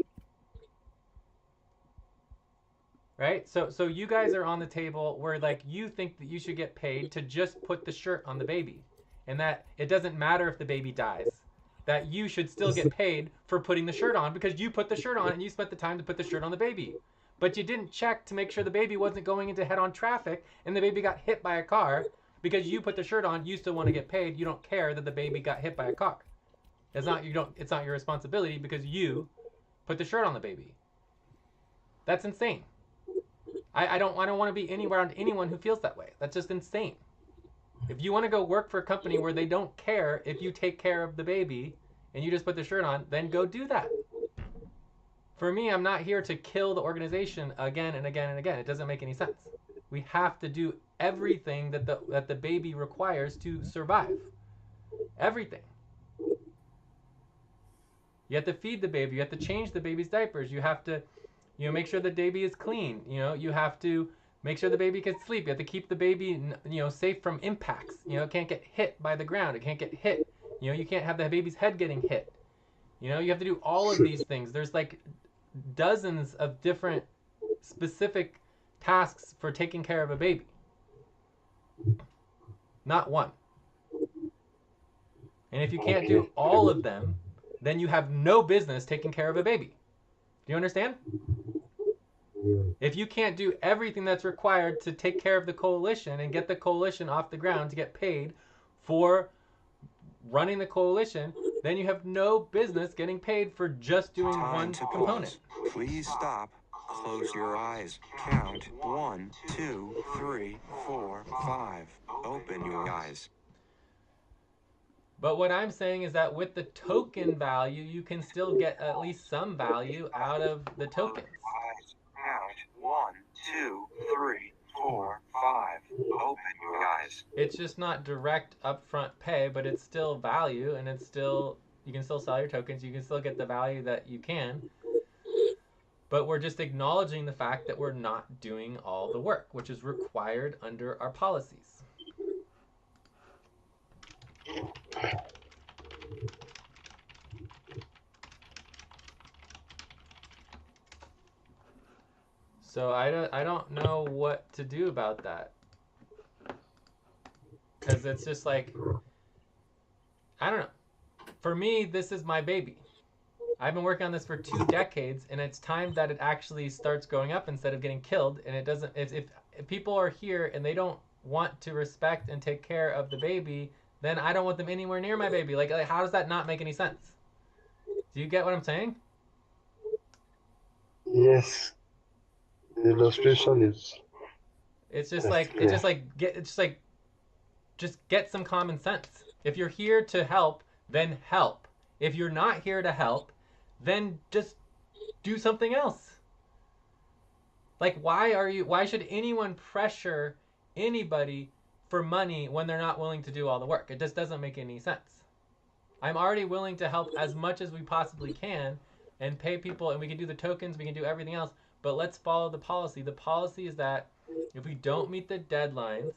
right? So you guys are on the table where like you think that you should get paid to just put the shirt on the baby, and that it doesn't matter if the baby dies. That you should still get paid for putting the shirt on because you put the shirt on and you spent the time to put the shirt on the baby. But you didn't check to make sure the baby wasn't going into head-on traffic and the baby got hit by a car because you put the shirt on. You still want to get paid. You don't care that the baby got hit by a car. It's not your responsibility because you put the shirt on the baby. That's insane. I don't want to be anywhere around anyone who feels that way. That's just insane. If you want to go work for a company where they don't care if you take care of the baby and you just put the shirt on, then go do that. For me, I'm not here to kill the organization again and again and again. It doesn't make any sense. We have to do everything that the baby requires to survive. Everything. You have to feed the baby. You have to change the baby's diapers. You have to, make sure the baby is clean. You have to make sure the baby can sleep. You have to keep the baby, safe from impacts. It can't get hit by the ground. It can't get hit. You can't have the baby's head getting hit. You have to do all of these things. There's like dozens of different specific tasks for taking care of a baby. Not one. And if you can't do all of them, then you have no business taking care of a baby. Do you understand? If you can't do everything that's required to take care of the coalition and get the coalition off the ground to get paid for running the coalition, then you have no business getting paid for just doing Time one to component. pause. Please stop. Close your eyes. Count 1, 2, 3, 4, 5. Open your eyes. But what I'm saying is that with the token value, you can still get at least some value out of the tokens. Count 1, 2, 3, 4, 5. Open your eyes. It's just not direct upfront pay, but it's still value, and you can still sell your tokens. You can still get the value that you can. But we're just acknowledging the fact that we're not doing all the work, which is required under our policies. So I don't know what to do about that. Because it's just like, I don't know. For me, this is my baby. I've been working on this for 2 decades, and it's time that it actually starts growing up instead of getting killed. And it doesn't. If people are here and they don't want to respect and take care of the baby, then I don't want them anywhere near my baby. Like how does that not make any sense? Do you get what I'm saying? Yes. The illustration is. It's just like just get some common sense. If you're here to help, then help. If you're not here to help, then just do something else. Like why should anyone pressure anybody for money when they're not willing to do all the work? It just doesn't make any sense. I'm already willing to help as much as we possibly can and pay people, and we can do the tokens, we can do everything else, but let's follow the policy. The policy is that if we don't meet the deadlines,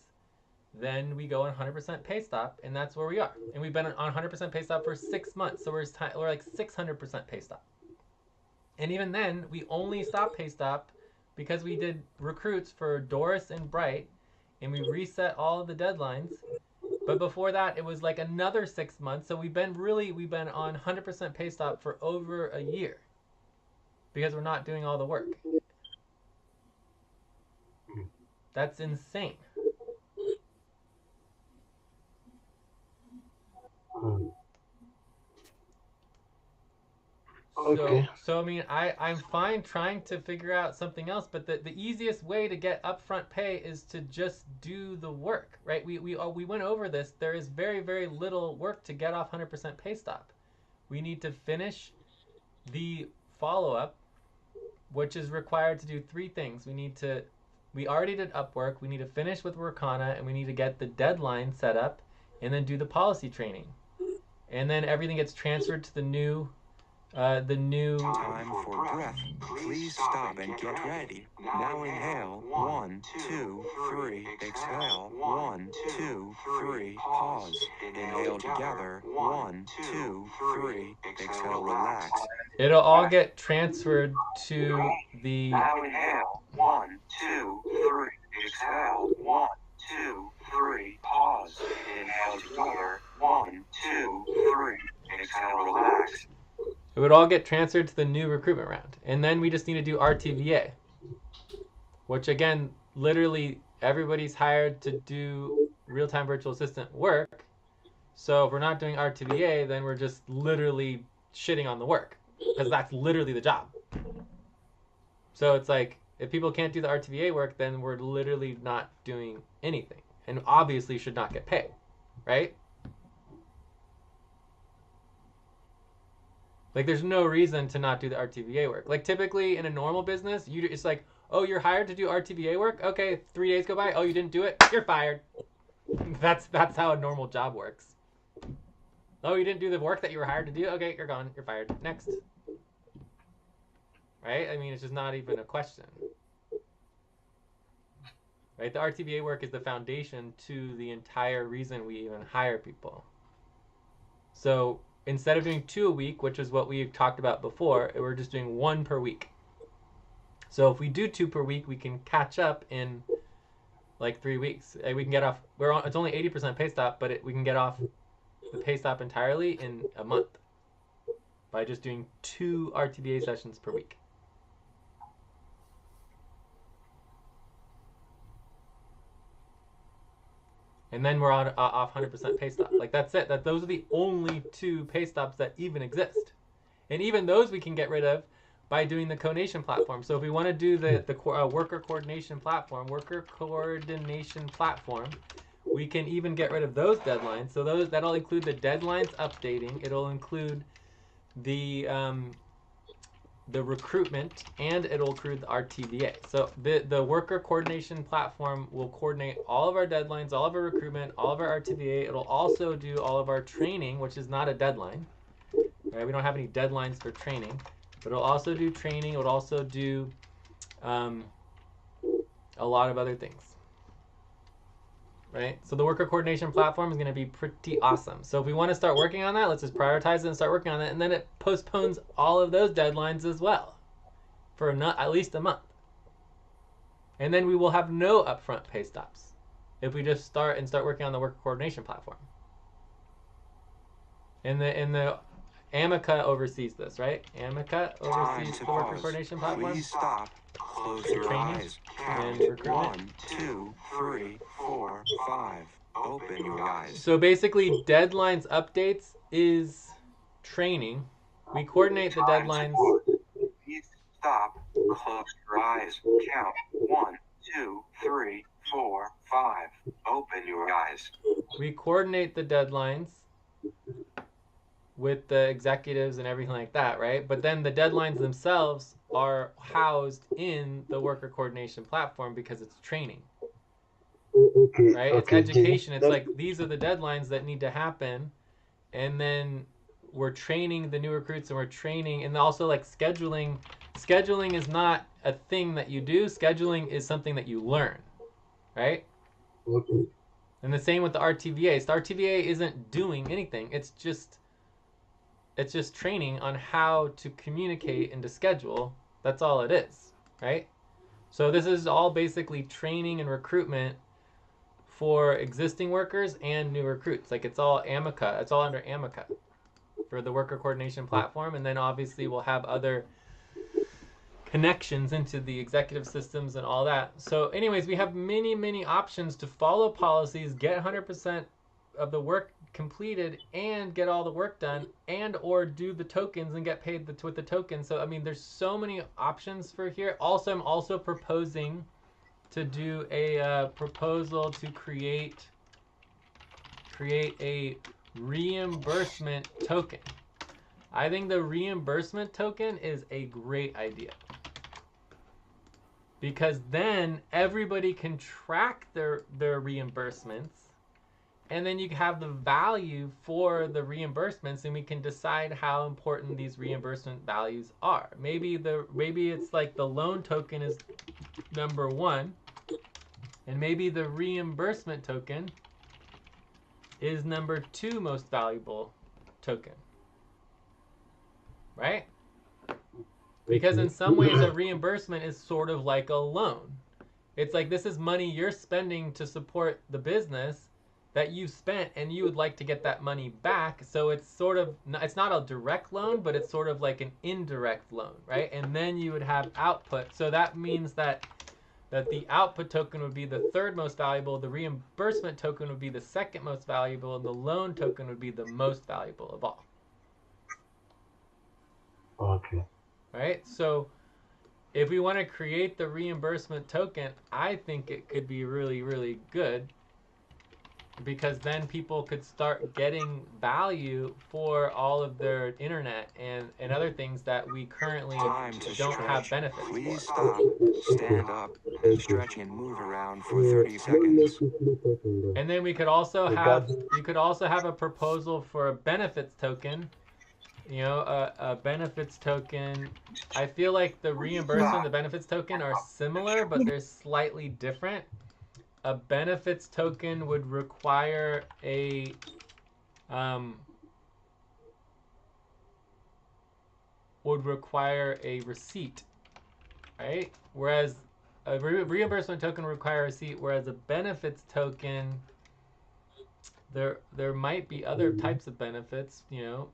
then we go on 100% pay stop, and that's where we are. And we've been on 100% pay stop for 6 months, so we're like 600% pay stop. And even then, we only stopped pay stop because we did recruits for Doris and Bright, and we reset all of the deadlines. But before that, it was like another 6 months, so we've been on 100% pay stop for over a year because we're not doing all the work. That's insane. Okay. So I mean, I'm fine trying to figure out something else, but the easiest way to get upfront pay is to just do the work, right? We went over this. There is very, very little work to get off 100% pay stop. We need to finish the follow-up, which is required to do 3 things. We already did Upwork, we need to finish with Workana, and we need to get the deadline set up, and then do the policy training. And then everything gets transferred to the new the new. Time for breath. Please stop and get ready. Now inhale. 1, 2, 3. Exhale. 1, 2, 3. Pause. Inhale together. 1, 2, 3. Exhale. Relax. It'll all get transferred to the. Now inhale. 1, 2, 3. Exhale. 1, 2, 3. Pause. Inhale together. 1, 2, 3. Exhale. Relax. It would all get transferred to the new recruitment round. And then we just need to do RTVA, which again, literally everybody's hired to do real-time virtual assistant work. So if we're not doing RTVA, then we're just literally shitting on the work, because that's literally the job. So it's like, if people can't do the RTVA work, then we're literally not doing anything, and obviously should not get paid, right? Like, there's no reason to not do the RTVA work. Like, typically in a normal business, it's like, oh, you're hired to do RTVA work? Okay, 3 days go by. Oh, you didn't do it? You're fired. That's how a normal job works. Oh, you didn't do the work that you were hired to do? Okay, you're gone. You're fired. Next. Right? I mean, it's just not even a question. Right? The RTVA work is the foundation to the entire reason we even hire people. So instead of doing 2 a week, which is what we talked about before, we're just doing 1 per week. So if we do 2 per week, we can catch up in like 3 weeks. We can get off. It's only 80% pay stop, but we can get off the pay stop entirely in a month by just doing 2 RTVA sessions per week. And then we're off 100% pay stop. Like, that's it. Those are the only 2 pay stops that even exist. And even those we can get rid of by doing the conation platform. So if we want to do the worker coordination platform, we can even get rid of those deadlines. So that'll include the deadlines updating. It'll include the recruitment, and it'll include the RTVA. So the worker coordination platform will coordinate all of our deadlines, all of our recruitment, all of our RTVA. It'll also do all of our training, which is not a deadline. Right? We don't have any deadlines for training, but it'll also do training. It'll also do a lot of other things. Right? So the worker coordination platform is going to be pretty awesome. So if we want to start working on that, let's just prioritize it and start working on it. And then it postpones all of those deadlines as well for at least a month. And then we will have no upfront pay stops if we just start working on the worker coordination platform. And the Amica oversees this, right? Amica oversees the worker coordination platform. Please stop. Close your Training eyes. and Count. recruitment. 1, 2, 3, 4, 5. Open your eyes. So basically, deadlines updates is training. We coordinate the deadlines. Please stop. Close your eyes. Count. 1, 2, 3, 4, 5. Open your eyes. We coordinate the deadlines with the executives and everything like that, right? But then the deadlines themselves are housed in the worker coordination platform because it's training. Okay. Right? It's education. It's like, these are the deadlines that need to happen, and then we're training the new recruits, and we're training, and also like scheduling. Scheduling is not a thing that you do. Scheduling is something that you learn, right? Okay. And the same with the RTVA. So the RTVA isn't doing anything. It's just training on how to communicate and to schedule. That's all it is, right? So this is all basically training and recruitment for existing workers and new recruits. Like, it's all Amica. It's all under Amica for the worker coordination platform. And then obviously we'll have other connections into the executive systems and all that. So anyways, we have many, many options to follow policies, get 100% of the work completed, and get all the work done, and or do the tokens and get paid with the tokens. So I mean, there's so many options for here. Also, I'm also proposing to do a proposal to create a reimbursement token. I think the reimbursement token is a great idea, because then everybody can track their reimbursements, and then you have the value for the reimbursements, and we can decide how important these reimbursement values are. Maybe it's like the loan token is number 1, and maybe the reimbursement token is number 2 most valuable token, right? Because in some ways a reimbursement is sort of like a loan. It's like, this is money you're spending to support the business that you spent, and you would like to get that money back. So it's sort of, it's not a direct loan, but it's sort of like an indirect loan, right? And then you would have output. So that means that the output token would be the 3rd most valuable, the reimbursement token would be the 2nd most valuable, and the loan token would be the most valuable of all. Okay. Right? So if we want to create the reimbursement token, I think it could be really, really good, because then people could start getting value for all of their internet and other things that we currently Time to don't have stretch. benefits Please for. stop, stand up, and stretch and move around for 30 Let me seconds. quickly talk on that. And then we could also Regarding you could also have a proposal for a benefits token. You know, a benefits token. I feel like the reimbursement and the benefits token are similar, but they're slightly different. A benefits token would require a receipt, right? Whereas a reimbursement token would require a receipt, whereas a benefits token, there might be other types of benefits, you know,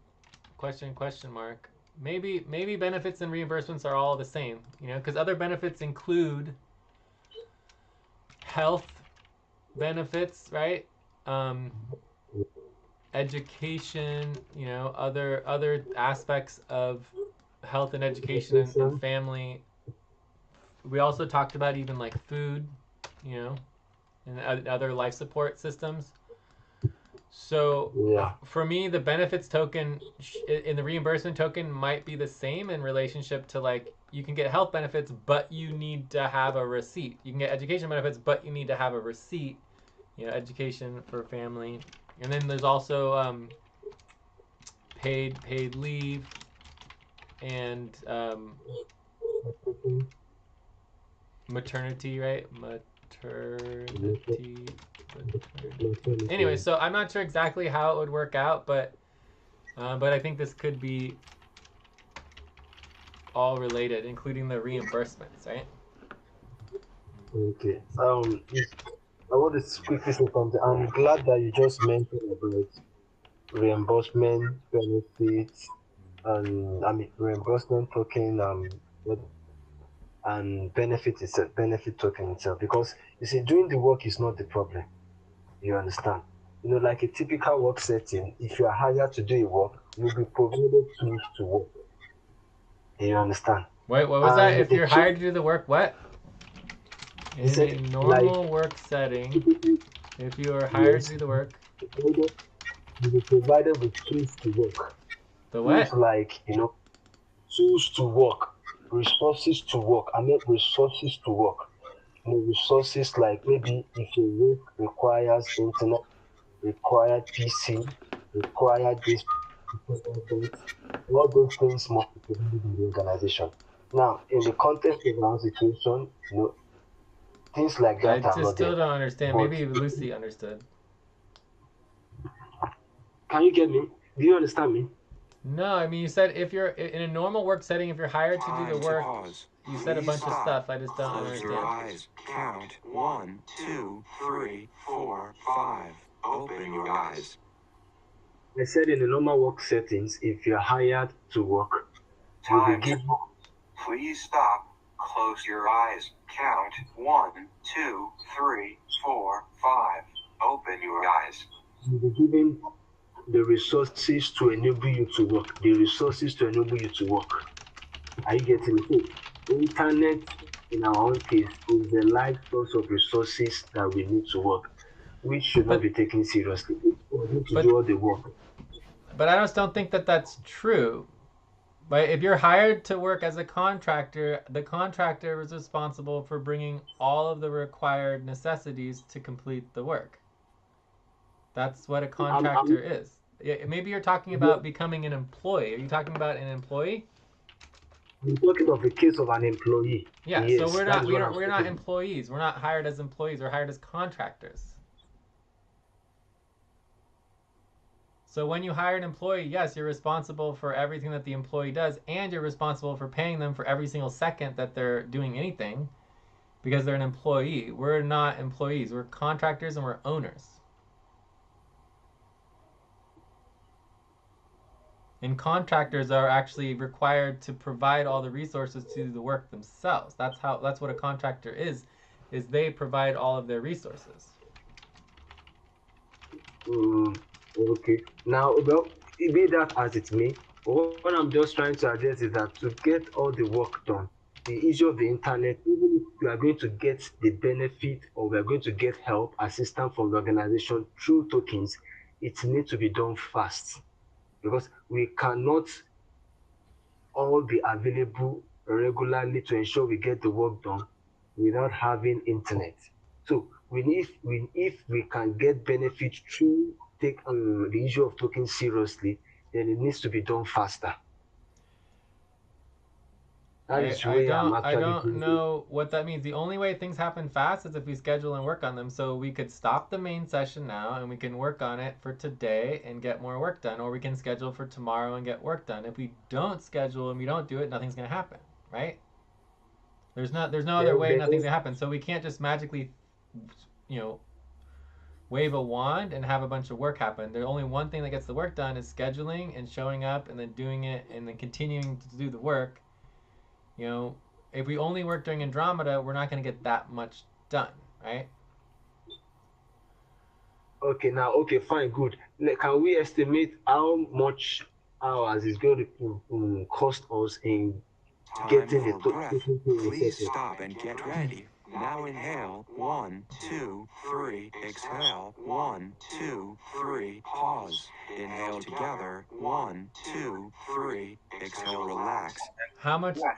question mark. Maybe benefits and reimbursements are all the same, you know, because other benefits include health benefits, right? Education, you know, other aspects of health and education and family. We also talked about even like food, you know, and other life support systems. So yeah. for me, the benefits token in the reimbursement token might be the same in relationship to, like, you can get health benefits, but you need to have a receipt. You can get education benefits, but you need to have a receipt. You know, education for family. And then there's also paid leave and maternity, right? Maternity. Anyway, so I'm not sure exactly how it would work out, but I think this could be all related, including the reimbursements, right? Okay. I want to quickly say something. I'm glad that you just mentioned about reimbursement benefits and reimbursement token and benefit token itself, because you see, doing the work is not the problem. You understand? You know, like a typical work setting, if you are hired to do a work, you'll be provided tools to work. You understand? Wait, what was that? And If the you're hired to do the work, what? In said, a like, normal work setting, typically, if you are hired yes, to do the work, you'll be provided with tools to work. the Tools what? like, tools to work, resources to work. I mean, resources to work. Resources like maybe if your work requires internet, required PC, required this, all those things must be provided by the organization. Now, in the context of our situation, things like I that are just not still there. don't understand. But Maybe Lucy understood. can you get me? Do you understand me? No, I mean, you said if you're in a normal work setting, if you're hired to do the Time to work, pause. you said a Please bunch of stop. stuff. I just don't Close your understand. eyes. Count 1, 2, 3, 4, 5. Open your eyes. I said in the normal work settings, if you're hired to work, you'll be Time to given. pause. Please stop. Close your eyes. Count 1, 2, 3, 4, 5. Open your eyes. You'll be given the resources to enable you to work. The resources to enable you to work. Are you getting it? Internet, in our own case, is the life source of resources that we need to work, which should not be taken seriously. We need to do all the work. But I just don't think that that's true. But if you're hired to work as a contractor, the contractor is responsible for bringing all of the required necessities to complete the work. That's what a I'm contractor is. Maybe you're talking about becoming an employee. Are you talking about an employee? talking of a case of an employee. Yeah, so Yes, that is what I'm we're not talking employees. We're not hired as employees. We're hired as contractors. So when you hire an employee, yes, you're responsible for everything that the employee does, and you're responsible for paying them for every single second that they're doing anything because they're an employee. We're not employees. We're contractors and we're owners. And contractors are actually required to provide all the resources to do the work themselves. That's what a contractor is they provide all of their resources. Okay. Now, well, be that as it may, what I'm just trying to address is that to get all the work done, the issue of the internet, even if we are going to get the benefit or we are going to get help, assistance from the organization through tokens, it needs to be done fast because we cannot all be available regularly to ensure we get the work done without having internet. So if we can get benefit through take the issue of tokens seriously, then it needs to be done faster. That is where I'm I actually don't going with. know what that means. The only way things happen fast is if we schedule and work on them. So we could stop the main session now and we can work on it for today and get more work done, or we can schedule for tomorrow and get work done. If we don't schedule and we don't do it, nothing's gonna happen, right? There's no other way Then nothing's gonna happen. So we can't just magically, you know, wave a wand and have a bunch of work happen. The only one thing that gets the work done is scheduling and showing up and then doing it and then continuing to do the work. You know, if we only work during Andromeda, we're not going to get that much done, right? okay, now okay, fine, good. Can we estimate how much hours is going to cost us in Time getting the for breath. token payment Please set up? stop and get ready. Now inhale. 1, 2, 3. Exhale. 1, 2, 3. Pause. Inhale together. 1, 2, 3. Exhale. Relax. How much? Breath.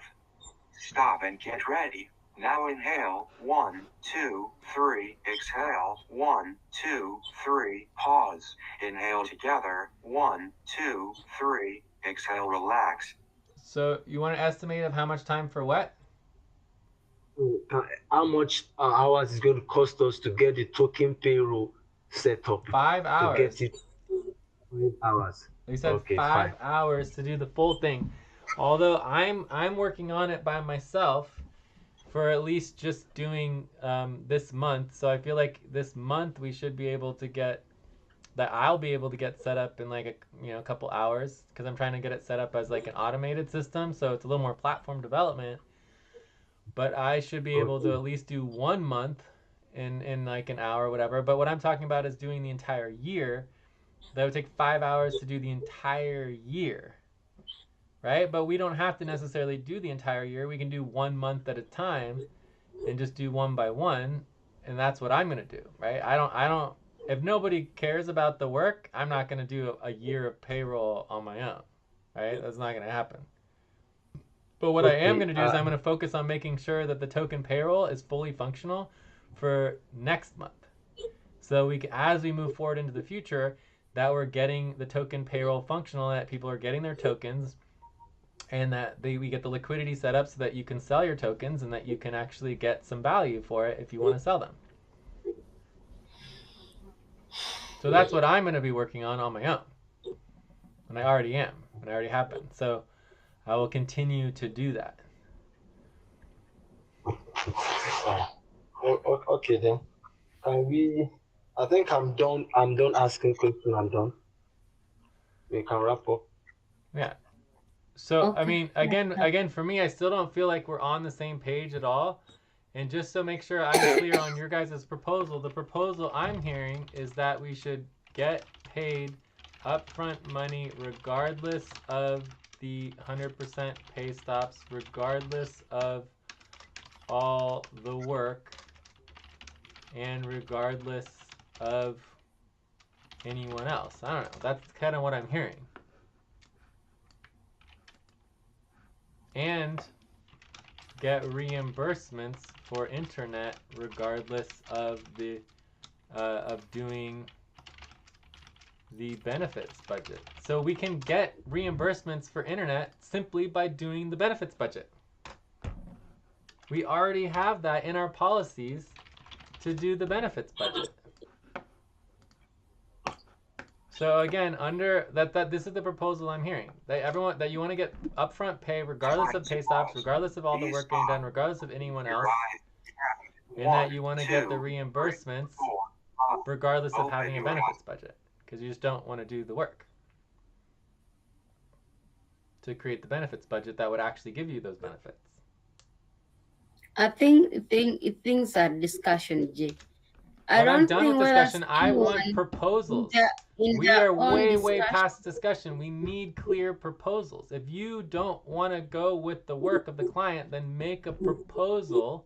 Stop and get ready. Now inhale. 1, 2, 3. Exhale. 1, 2, 3. Pause. Inhale together. 1, 2, 3. Exhale. Relax. So you want to estimate of how much time for what? How much hours is going to cost us to get the token payroll set up? 5 To get hours. it 5 hours. We said Okay, 5 fine. hours to do the full thing. Although I'm working on it by myself for at least just doing this month. So I feel like this month we should be able to get that. I'll be able to get set up in like a couple hours because I'm trying to get it set up as like an automated system. So it's a little more platform development. But I should be able to Okay. at least do 1 month in like an hour or whatever. But what I'm talking about is doing the entire year. That would take 5 hours to do the entire year, right? But we don't have to necessarily do the entire year. We can do 1 month at a time and just do one by one, and that's what I'm gonna do, right? I don't. If nobody cares about the work, I'm not gonna do a year of payroll on my own, right? That's not gonna happen. But what I am Okay. gonna do is I'm gonna focus on making sure that the token payroll is fully functional for next month. So as we move forward into the future, that we're getting the token payroll functional, that people are getting their tokens, and that we get the liquidity set up so that you can sell your tokens and that you can actually get some value for it if you want to sell them. So that's what I'm going to be working on my own. And I already am. And I already have been. So I will continue to do that. Okay then. Can we? I think I'm done. I'm done asking questions. I'm done. We can wrap up. Yeah. So I Okay. mean, again, for me, I still don't feel like we're on the same page at all. And just to make sure I'm clear on your guys' proposal, the proposal I'm hearing is that we should get paid upfront money regardless of the 100% pay stops, regardless of all the work, and regardless of anyone else. I don't know. That's kind of what I'm hearing. And get reimbursements for internet regardless of the of doing the benefits budget. So we can get reimbursements for internet simply by doing the benefits budget. We already have that in our policies to do the benefits budget. So again, under that this is the proposal I'm hearing. That everyone that you want to get upfront pay regardless of pay stops, regardless of all the work getting done, regardless of anyone else. And that you want to get the reimbursements regardless of having a benefits budget. Because you just don't want to do the work to create the benefits budget that would actually give you those benefits. I think things are discussion, Jay. I But I'm don't done think with whether discussion. I want someone proposals. in We their are own way discussion. past discussion. We need clear proposals. If you don't want to go with the work of the client, then make a proposal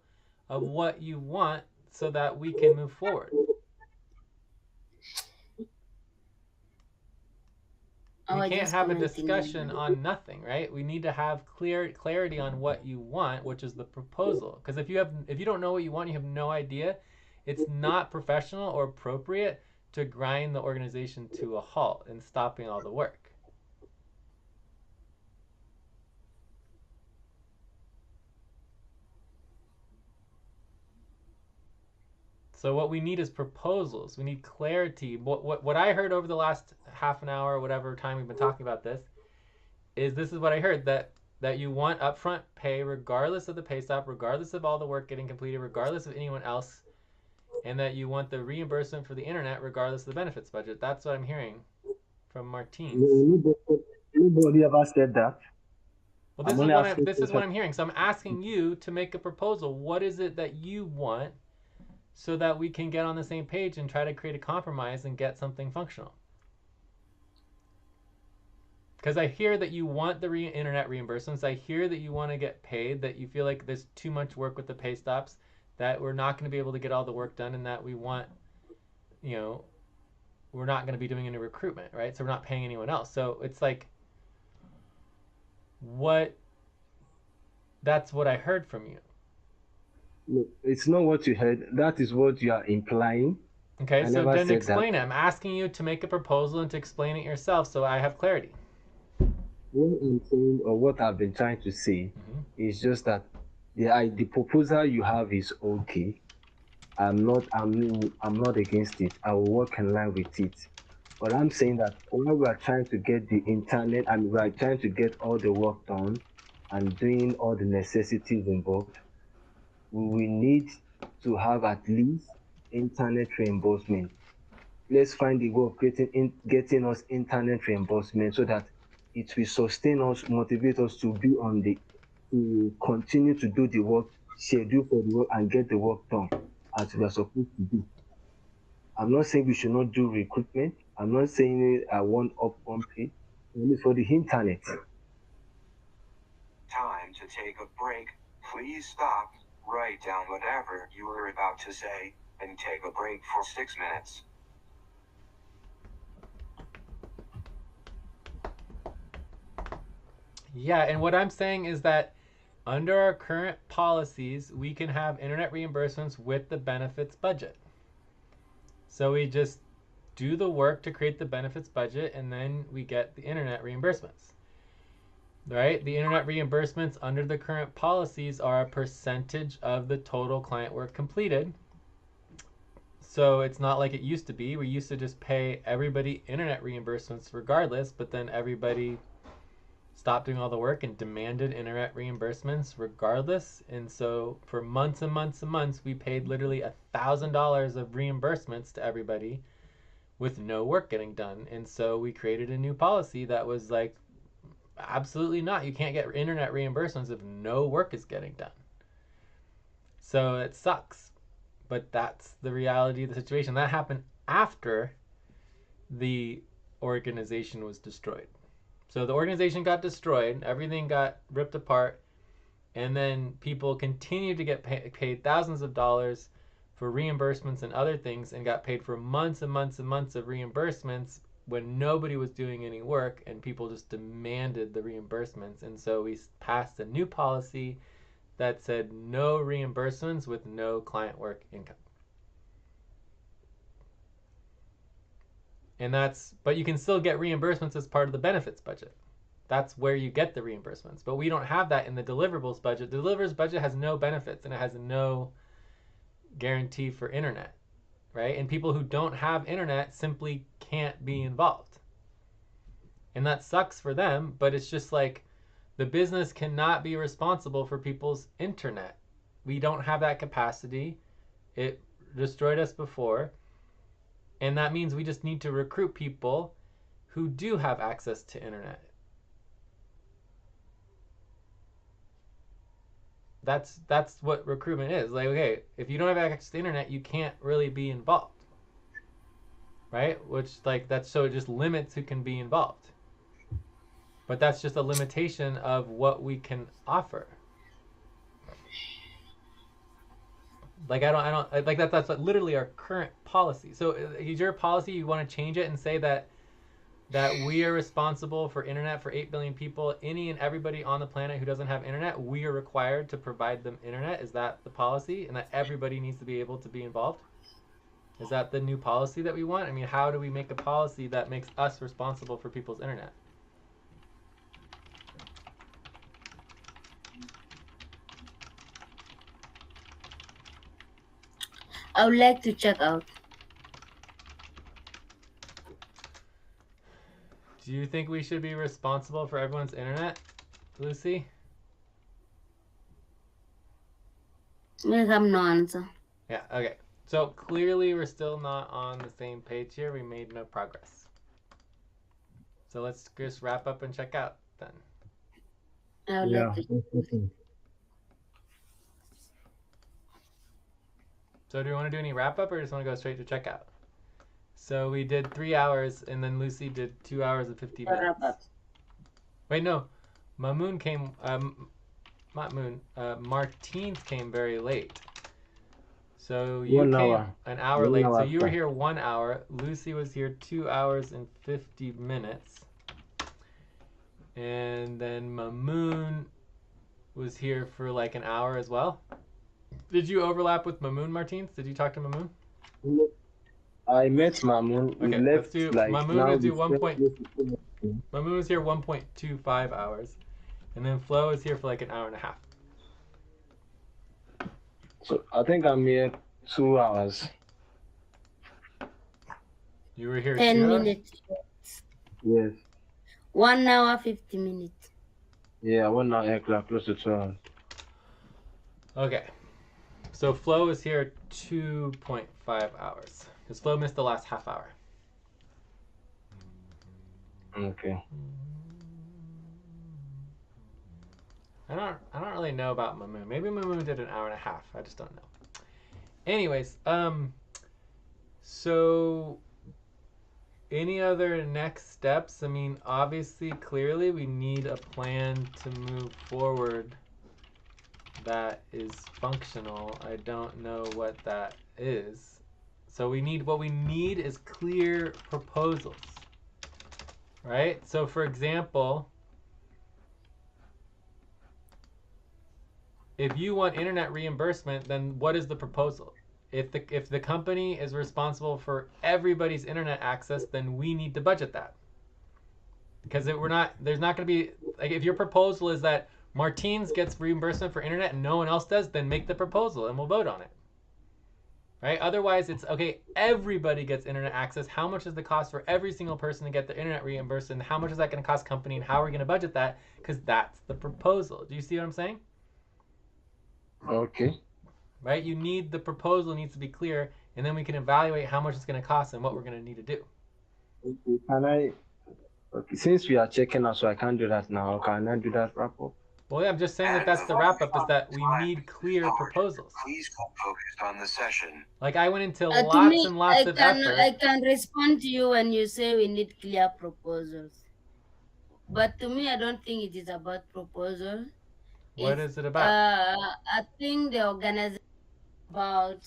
of what you want so that we can move forward. We can't have a discussion on nothing, right? We need to have clarity on what you want, which is the proposal. Because if you don't know what you want, you have no idea, it's not professional or appropriate to grind the organization to a halt and stopping all the work. So what we need is proposals. We need clarity. What I heard over the last half an hour or whatever time we've been talking about this is what I heard, that you want upfront pay regardless of the pay stop, regardless of all the work getting completed, regardless of anyone else, and that you want the reimbursement for the internet regardless of the benefits budget. That's what I'm hearing from Martins. Nobody ever said that. Well, this is what I'm hearing. So I'm asking you to make a proposal. What is it that you want so that we can get on the same page and try to create a compromise and get something functional? Because I hear that you want the internet reimbursements. I hear that you want to get paid, that you feel like there's too much work with the pay stops, that we're not going to be able to get all the work done, and that we want, we're not going to be doing any recruitment, right? So we're not paying anyone else. So it's like, that's what I heard from you. No, it's not what you heard. That is what you are implying. Okay, so then explain it. I'm asking you to make a proposal and to explain it yourself so I have clarity. What I'm saying, or what I've been trying to say, is just that the proposal you have is okay. I'm not against it. I will work in line with it. But I'm saying that when we are trying to get the internet and we are trying to get all the work done and doing all the necessities involved, we need to have at least internet reimbursement. Let's find the way of getting us internet reimbursement so that it will sustain us, motivate us to continue to do the work, schedule for the work, and get the work done as we are supposed to do. I'm not saying we should not do recruitment. I'm not saying I want upfront pay. Only for the internet. Time to take a break. Please stop, write down whatever you were about to say, and take a break for 6 minutes. Yeah, and what I'm saying is that under our current policies, we can have internet reimbursements with the benefits budget. So we just do the work to create the benefits budget, and then we get the internet reimbursements. Right? The internet reimbursements under the current policies are a percentage of the total client work completed. So it's not like it used to be. We used to just pay everybody internet reimbursements regardless, but then everybody stopped doing all the work and demanded internet reimbursements regardless. And so for months and months and months, we paid literally $1,000 of reimbursements to everybody with no work getting done. And so we created a new policy that was like, absolutely not. You can't get internet reimbursements if no work is getting done. So it sucks. But that's the reality of the situation. That happened after the organization was destroyed. So the organization got destroyed, everything got ripped apart, and then people continued to get paid thousands of dollars for reimbursements and other things, and got paid for months and months and months of reimbursements when nobody was doing any work, and people just demanded the reimbursements. And so we passed a new policy that said no reimbursements with no client work income. But you can still get reimbursements as part of the benefits budget. That's where you get the reimbursements. But we don't have that in the deliverables budget. The deliverables budget has no benefits and it has no guarantee for internet, right? And people who don't have internet simply can't be involved. And that sucks for them, but it's just like the business cannot be responsible for people's internet. We don't have that capacity. It destroyed us before. And that means we just need to recruit people who do have access to internet. That's what recruitment is. Like, okay, if you don't have access to the internet, you can't really be involved. Right? Which, like, that's so it just limits who can be involved. But that's just a limitation of what we can offer. Like, I don't like that. That's literally our current policy. So is your policy, you want to change it and say that we are responsible for internet for 8 billion people, any and everybody on the planet who doesn't have internet, we are required to provide them internet? Is that the policy? And that everybody needs to be able to be involved? Is that the new policy that we want? I mean, how do we make a policy that makes us responsible for people's internet? I would like to check out. Do you think we should be responsible for everyone's internet, Lucy? I have no answer. Yeah, okay. So clearly we're still not on the same page here. We made no progress. So let's just wrap up and check out then. I would Yeah. like to. So do you want to do any wrap up or just want to go straight to checkout? So we did 3 hours and then Lucy did 2 hours and 50 minutes. Wrap up. Wait, no. Mamoon came, not Moon, Martins came very late. So you 1 came hour. an hour 1 late. hour So you were after. here 1 hour. Lucy was here 2 hours and 50 minutes. And then Mamoon was here for like an hour as well. Did you overlap with Mamoon, Martins? Did you talk to Mamoon? I met Mamoon. We Okay, let's left do like Mamoon. now. Let's do we 1 spent point. close to 2 hours. Mamoon was here 1.25 hours, and then Flo is here for like an hour and a half. So I think I'm here 2 hours. You were here 10 2 hours? minutes. Yes. 1 hour 50 minutes. Yeah, 1 hour clock, close to 2 hours. Okay. So Flo is here 2.5 hours. Because Flo missed the last half hour. Okay. I don't really know about Mamoon. Maybe Mamoon did an hour and a half. I just don't know. Anyways, so any other next steps? I mean, obviously, clearly, we need a plan to move forward that is functional. I don't know what that is. So what we need is clear proposals, right? So for example, if you want internet reimbursement, then what is the proposal? If the company is responsible for everybody's internet access, then we need to budget that. Because there's not going to be, like, if your proposal is that Martins gets reimbursement for internet and no one else does, then make the proposal and we'll vote on it. Right? Otherwise, it's, okay, everybody gets internet access. How much is the cost for every single person to get their internet reimbursed? And how much is that going to cost company? And how are we going to budget that? Because that's the proposal. Do you see what I'm saying? Okay. Right? You need, the proposal needs to be clear, and then we can evaluate how much it's going to cost and what we're going to need to do. Okay. Can I? Okay. Since we are checking out, so I can't do that now. Can I do that wrap up? Well, yeah, I'm just saying that that's the wrap up, is that we need clear proposals. Please keep focused on the session. Like, I went into To lots me, and lots of effort. I can respond to you when you say we need clear proposals. But to me, I don't think it is about proposals. What is it about? I think the organization is about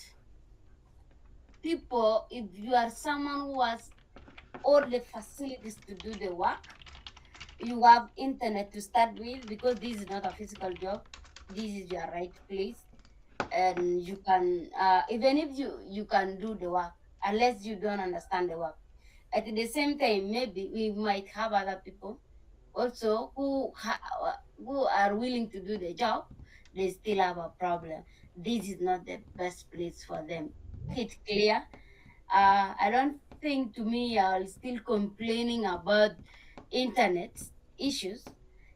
people. If you are someone who has all the facilities to do the work, you have internet to start with, because this is not a physical job. This is your right place, and you can even if you can do the work, unless you don't understand the work, At the same time, maybe we might have other people also who are willing to do the job. They still have a problem. This is not the best place for them. Make it clear. I don't think, to me, I'll still complaining about internet issues,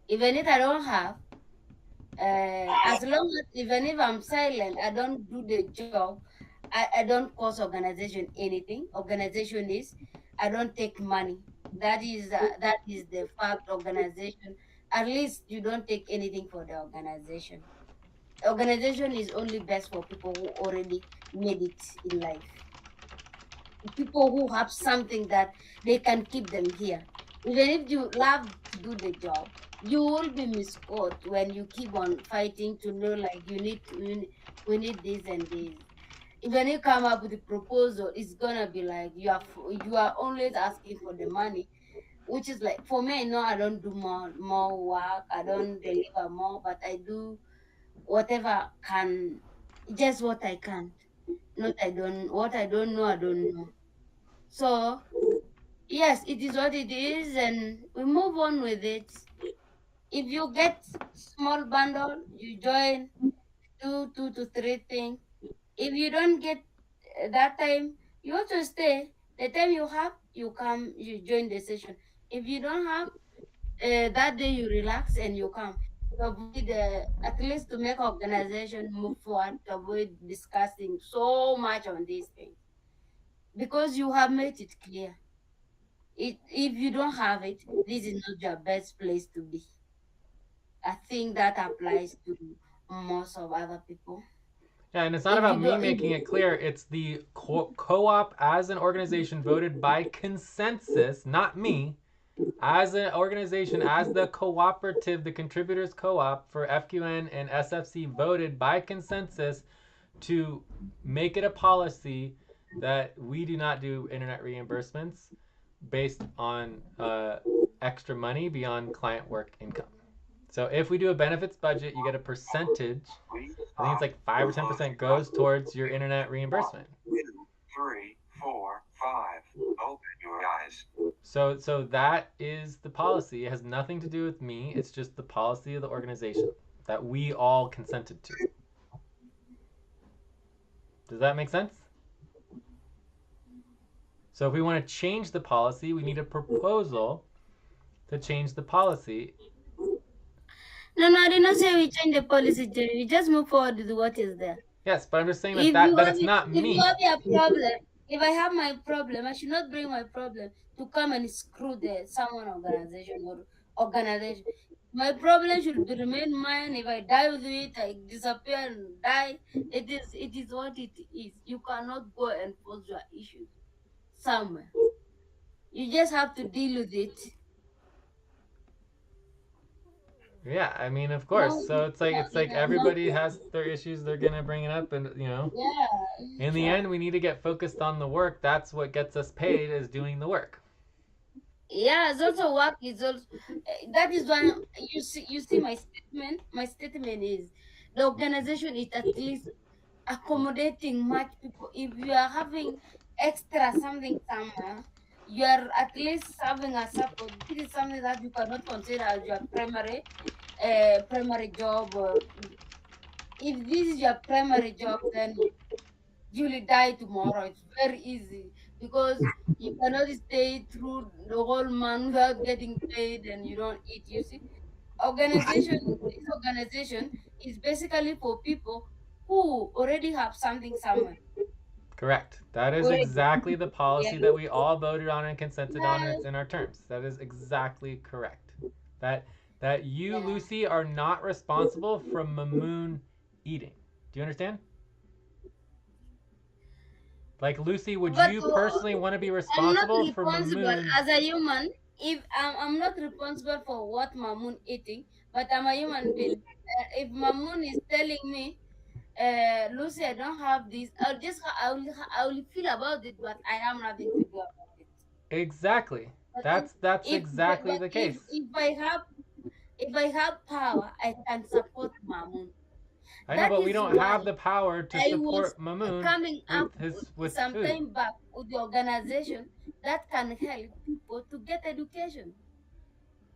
even if I don't have. As long as, even if I'm silent, I don't do the job. I don't cost organization anything. Organization is, I don't take money. That is the fact. Organization, at least you don't take anything for the organization. Organization is only best for people who already made it in life, people who have something that they can keep them here. Even if you love to do the job, you will be misquoted when you keep on fighting to know, like, we need this and this. Even you come up with a proposal, it's gonna be like you are always asking for the money, which is like, for me, no, I don't do more work, I don't deliver more, but I do whatever can, just what I can. Not I don't what I don't know, I don't know. So yes, it is what it is, and we move on with it. If you get small bundle, you join two to three things. If you don't get that time, you also stay. The time you have, you come, you join the session. If you don't have, that day you relax and you come. To avoid, at least to make organization move forward, to avoid discussing so much on these things, because you have made it clear. If you don't have it, this is not your best place to be. I think that applies to most of other people. Yeah, and it's not If about you me don't, if making it clear. It's the co-op as an organization voted by consensus, not me, as an organization, as the cooperative, the contributors co-op for FQN and SFC voted by consensus to make it a policy that we do not do internet reimbursements based on extra money beyond client work income. So if we do a benefits budget, you get a percentage. I think it's like 5 or 10% goes towards your internet reimbursement. 1, 2, 3, 4, 5. Open your eyes. So that is the policy. It has nothing to do with me. It's just the policy of the organization that we all consented to. Does that make sense? So if we want to change the policy, we need a proposal to change the policy. no, I did not say we change the policy, Jerry. We just move forward with what is there. Yes, but I'm just saying If you that have it's not if you me. have a problem, if I have my problem, I should not bring my problem to come and screw the someone organization or organization. My problem should be remain mine. If I die with it, I disappear and die. It is what it is. You cannot go and force your issues somewhere. You just have to deal with it. Yeah, I mean, of course. No, So it's like yeah, no, everybody has their issues. They're gonna bring it up, and yeah, in the sure. end, we need to get focused on the work. That's what gets us paid is doing the work. Yeah, it's also work is also, that is why you see my statement. My statement is, the organization is at least accommodating much people. If you are having extra something somewhere, you are at least having a support. This is something that you cannot consider as your primary job. Or if this is your primary job, then you will die tomorrow. It's very easy, because you cannot stay through the whole month without getting paid and you don't eat. You see, this organization is basically for people who already have something somewhere. Correct. That is Already. exactly the Yeah. policy that we all voted on and consented on, and Yeah. it's in our terms. That is exactly correct. That that you, Yeah. Lucy, are not responsible for Mamoon eating. Do you understand? Like, Lucy, would But you personally want to be I'm not responsible for responsible Mamoon? as a human. If I'm not responsible for what Mamoon eating, but I'm a human being. If Mamoon is telling me, Lucy, I don't have this, I will feel about it, but I have nothing to do about it. Exactly. But That's if exactly but the if case. if I have power, I can support Mamoon. I know, That but we is don't why have the power to I was support Mamoon coming up with some food. time back with the organization that can help people to get education.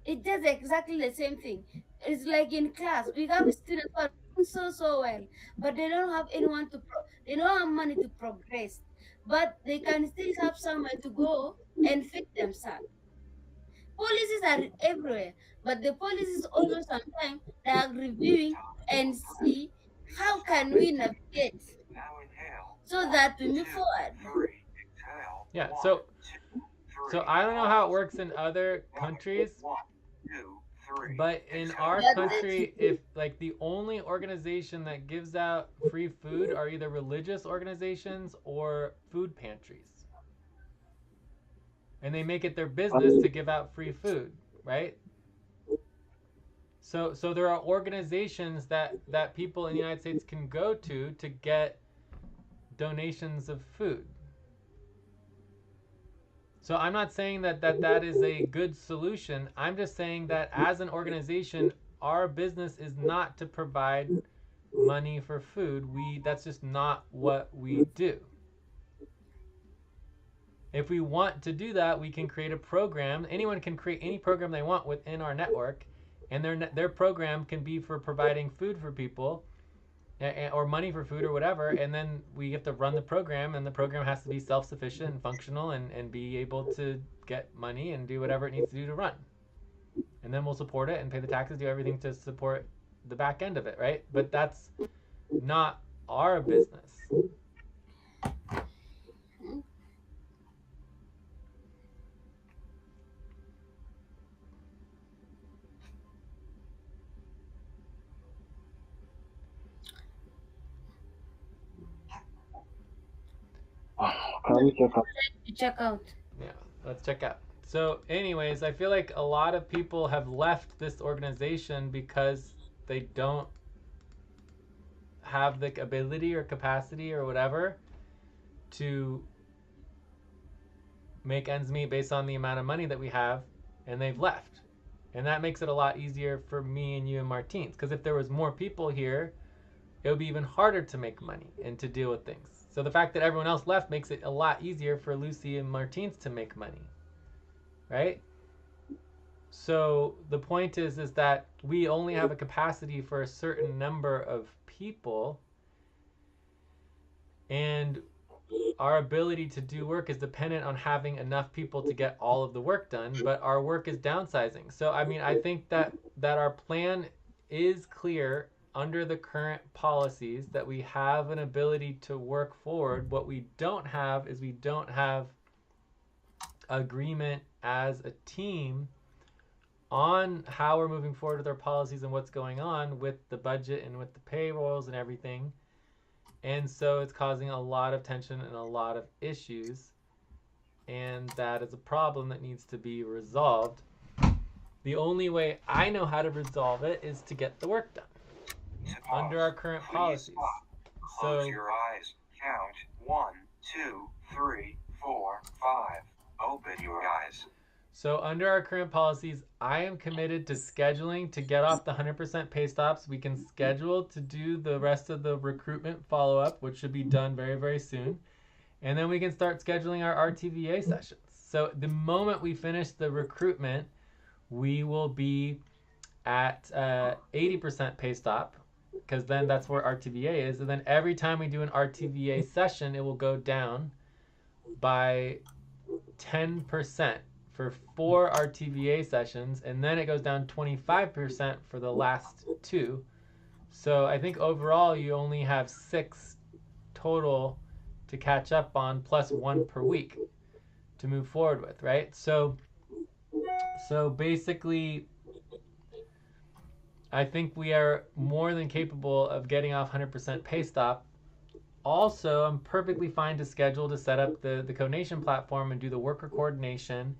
It does exactly the same thing. It's like in class, we have students who are doing so well, but they don't have anyone they don't have money to progress, but they can still have somewhere to go and feed themselves. Policies are everywhere, but the policies also sometimes they are reviewing and see how can we navigate Now inhale. so that we move forward. 3. Exhale. Yeah, 1, so 2, 3. I don't know how it works in other countries, 1, 2, 3. but in Exhale. our But country, if like the only organization that gives out free food are either religious organizations or food pantries. And they make it their business to give out free food, right? So there are organizations that people in the United States can go to get donations of food. So I'm not saying that is a good solution. I'm just saying that as an organization, our business is not to provide money for food. That's just not what we do. If we want to do that, we can create a program. Anyone can create any program they want within our network, and their program can be for providing food for people or money for food or whatever, and then we have to run the program, and the program has to be self-sufficient and functional and be able to get money and do whatever it needs to do to run. And then we'll support it and pay the taxes, do everything to support the back end of it, right? But that's not our business. Can we check out? check out. Yeah, let's check out. So anyways, I feel like a lot of people have left this organization because they don't have the ability or capacity or whatever to make ends meet based on the amount of money that we have, and they've left. And that makes it a lot easier for me and you and Martins, because if there was more people here, it would be even harder to make money and to deal with things. So the fact that everyone else left makes it a lot easier for Lucy and Martins to make money, right? So the point is that we only have a capacity for a certain number of people, and our ability to do work is dependent on having enough people to get all of the work done, but our work is downsizing. So I mean, I think that our plan is clear under the current policies, that we have an ability to work forward. What we don't have is we don't have agreement as a team on how we're moving forward with our policies and what's going on with the budget and with the payrolls and everything. And so it's causing a lot of tension and a lot of issues, and that is a problem that needs to be resolved. The only way I know how to resolve it is to get the work done under our current policies. Close your eyes. Count 1, 2, 3, 4, 5. Open your eyes. So under our current policies, I am committed to scheduling to get off the 100% pay stops. We can schedule to do the rest of the recruitment follow-up, which should be done very, very soon. And then we can start scheduling our RTVA sessions. So the moment we finish the recruitment, we will be at 80% pay stop, because then that's where RTVA is. And then every time we do an RTVA session, it will go down by 10% for 4 RTVA sessions, and then it goes down 25% for the last 2. So I think overall you only have 6 total to catch up on, plus 1 per week to move forward with, right? So basically, I think we are more than capable of getting off 100% pay stop. Also, I'm perfectly fine to schedule to set up the Conation platform and do the worker coordination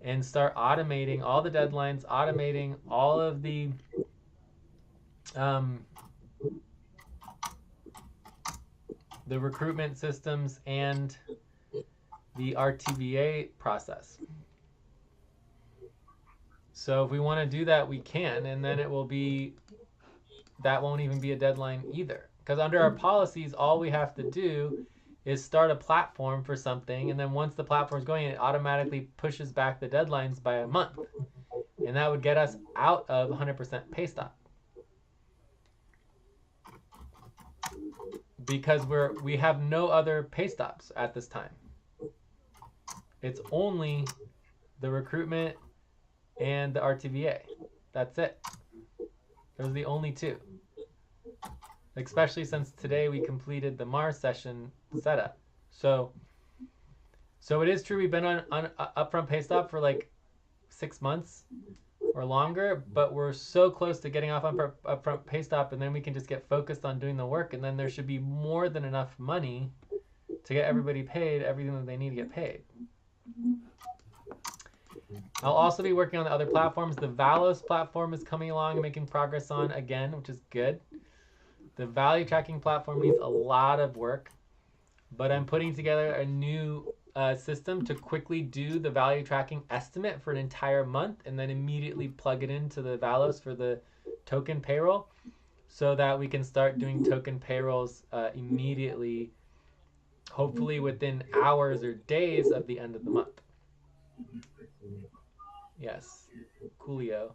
and start automating all the deadlines, automating all of the recruitment systems and the RTVA process. So if we want to do that, we can, and then it will be that won't even be a deadline either. Because under our policies, all we have to do is start a platform for something, and then once the platform's going, it automatically pushes back the deadlines by a month. And that would get us out of 100% pay stop. Because we have no other pay stops at this time. It's only the recruitment and the RTVA. That's it. Those are the only two. Especially since today we completed the Mars session setup. So it is true we've been on upfront pay stop for like 6 months or longer, but we're so close to getting off on upfront pay stop, and then we can just get focused on doing the work, and then there should be more than enough money to get everybody paid everything that they need to get paid. I'll also be working on the other platforms. The Valos platform is coming along and making progress on again, which is good. The value tracking platform needs a lot of work, but I'm putting together a new system to quickly do the value tracking estimate for an entire month and then immediately plug it into the Valos for the token payroll so that we can start doing token payrolls immediately, hopefully within hours or days of the end of the month. Yes, coolio.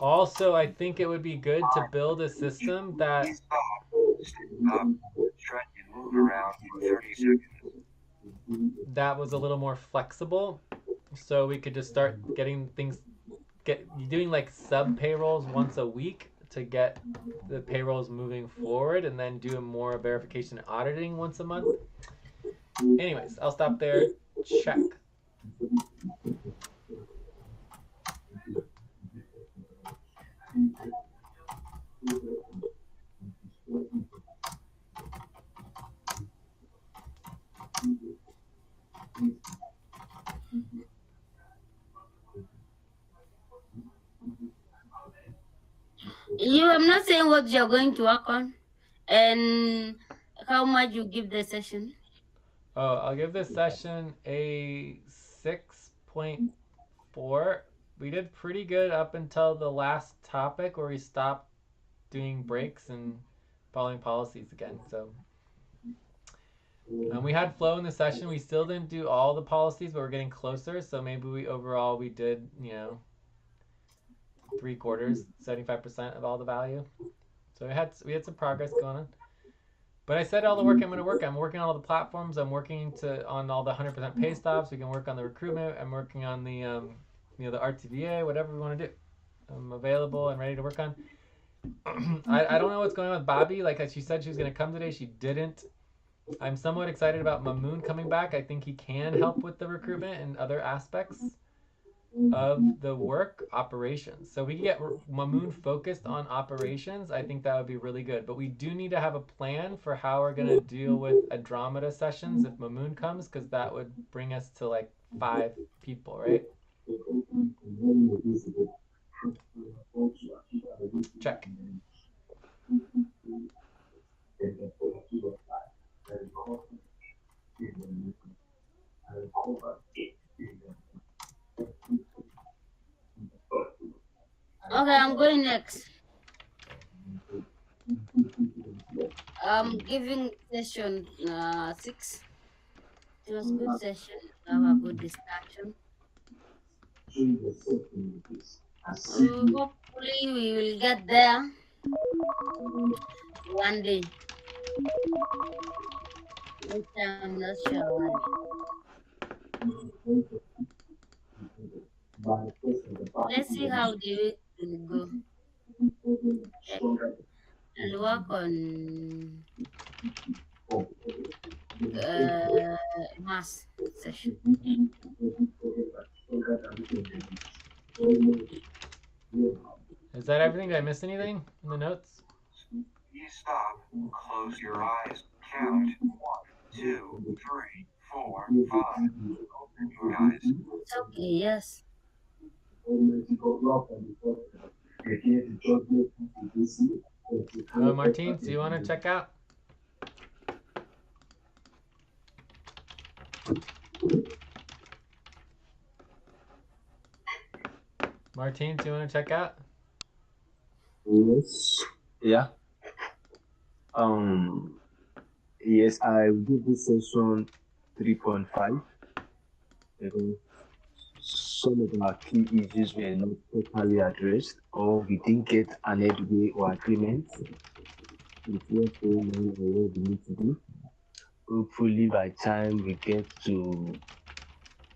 Also, I think it would be good to build a system that... Stop, stretch, and move around for 30 seconds. That was a little more flexible, so we could just start getting things, doing like sub payrolls once a week to get the payrolls moving forward, and then do more verification and auditing once a month. Anyways, I'll stop there. Check. I'm not saying what you're going to work on and how much you give the session. Oh, I'll give this session a 6.4. We did pretty good up until the last topic where we stopped doing breaks and following policies again. So we had flow in the session. We still didn't do all the policies, but we're getting closer. So maybe we did, 3/4, 75% of all the value. So we had some progress going on. But I said all the work I'm going to work on. I'm working on all the platforms. I'm working on all the 100% pay stops. We can work on the recruitment. I'm working on the the RTVA, whatever we want to do. I'm available and ready to work on. I don't know what's going on with Bobby. Like she said she was going to come today. She didn't. I'm somewhat excited about Mamoon coming back. I think he can help with the recruitment and other aspects of the work operations. So we can get Mamoon focused on operations. I think that would be really good. But we do need to have a plan for how we're going to deal with Andromeda sessions if Mamoon comes, because that would bring us to like 5 people, right? Check. Okay, I'm going next. I'm giving session 6. It was a good session. Have a good discussion. Hopefully we will get there one day. Which I'm not sure when. Let's see how the week will go. Okay. I'll work on mass session. Is that everything? Did I miss anything in the notes? You stop, close your eyes, count 1, 2, 3, 4, 5. Open your eyes. It's okay, yes. Martine, do you want to check out? Martine, do you want to check out? Yes. Yeah. Um. Yes, I will give this session 3.5 because some of our key issues were not properly addressed or we didn't get an headway or agreement with what's going on or what we need to do. Hopefully, by the time we get to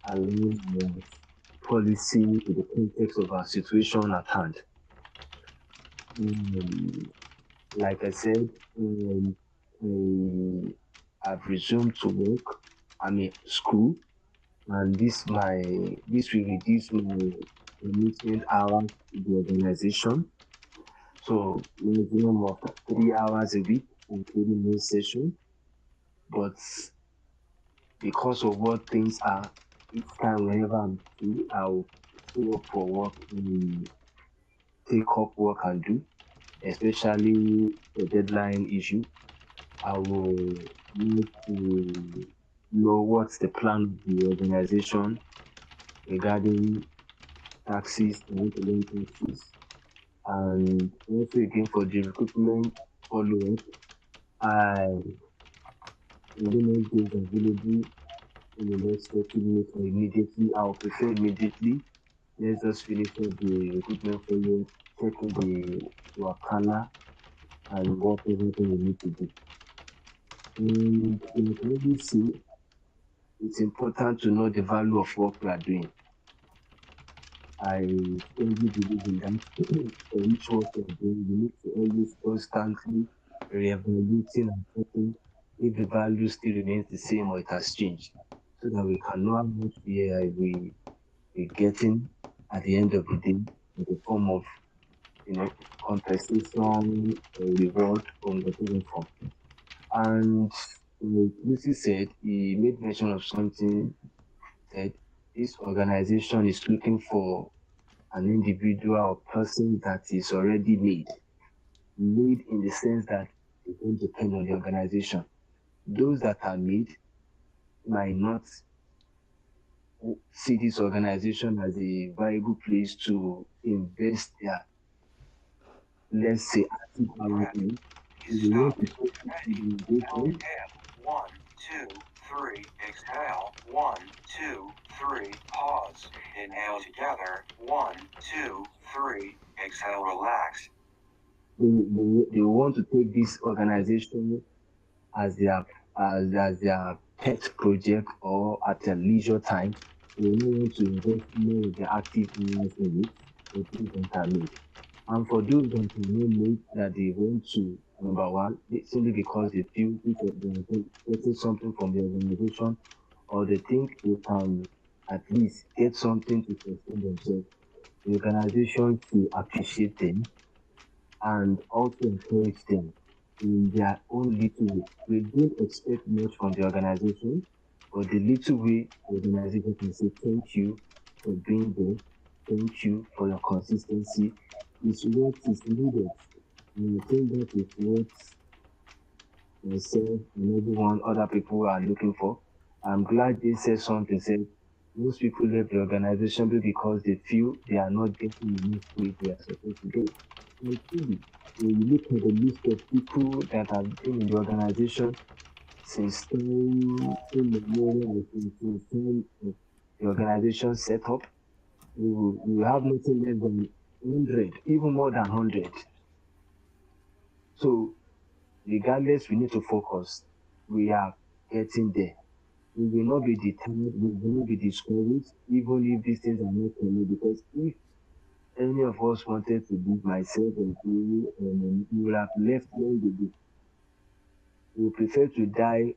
align our policy with the context of our situation at hand. Um, like I said, I've resumed to work. I'm in school, and this will reduce my commitment hours to the organization. So maximum of 3 hours a week, including main session. But because of what things are, each time whenever I'm free, I'll show up for work and take up work and do, especially the deadline issue. I will need to know what's the plan of the organization regarding taxes and taxes. And also again for the recruitment follow-up, I don't know if there's available in the next 30 minutes or immediately. I'll prefer immediately. Let's just finish up the recruitment follow-up, checking the Wakala and what everything we need to do. And like I always say, it's important to know the value of what we are doing. I strongly believe in that. For each work we are doing, we need to always constantly reevaluating and checking if the value still remains the same or it has changed, so that we can know how much we're getting at the end of the day in the form of compensation or reward or whatever form. And Lucy said he made mention of something that this organization is looking for an individual or person that is already made in the sense that they don't depend on the organization. Those that are made might not see this organization as a viable place to invest their, let's say, active hours in. So they want Stop to and take get this ready. Now organization. inhale. 1, 2, 3. Exhale. 1, 2, 3. Pause. Inhale together. 1, 2, 3. Exhale. Relax. They want to take this organization as their pet project or at their leisure time. They don't want to invest more of their active hours in it for those that are made. And for those that are not made that they want to, number one, simply because they feel if they are getting something from the organization or they think they can at least get something to sustain themselves, the organization should appreciate them and also encourage them in their own little way. We don't expect much from the organization, but the little way the organization can say thank you for being there, thank you for your consistency is what is needed. And I think that is what myself and everyone other people are looking for. I'm glad they said something, said most people leave the organization because they feel they are not getting enough pay they are supposed to get. And truly, when you look at the list of people that have been in the organization since time immemorial, since time of the organization set up, you have nothing less than 100, even more than 100. So regardless, we need to focus. We are getting there. We will not be deterred, we will not be discouraged, even if these things are not coming. Because if any of us wanted to leave myself and you, we would have left long ago. We would prefer to die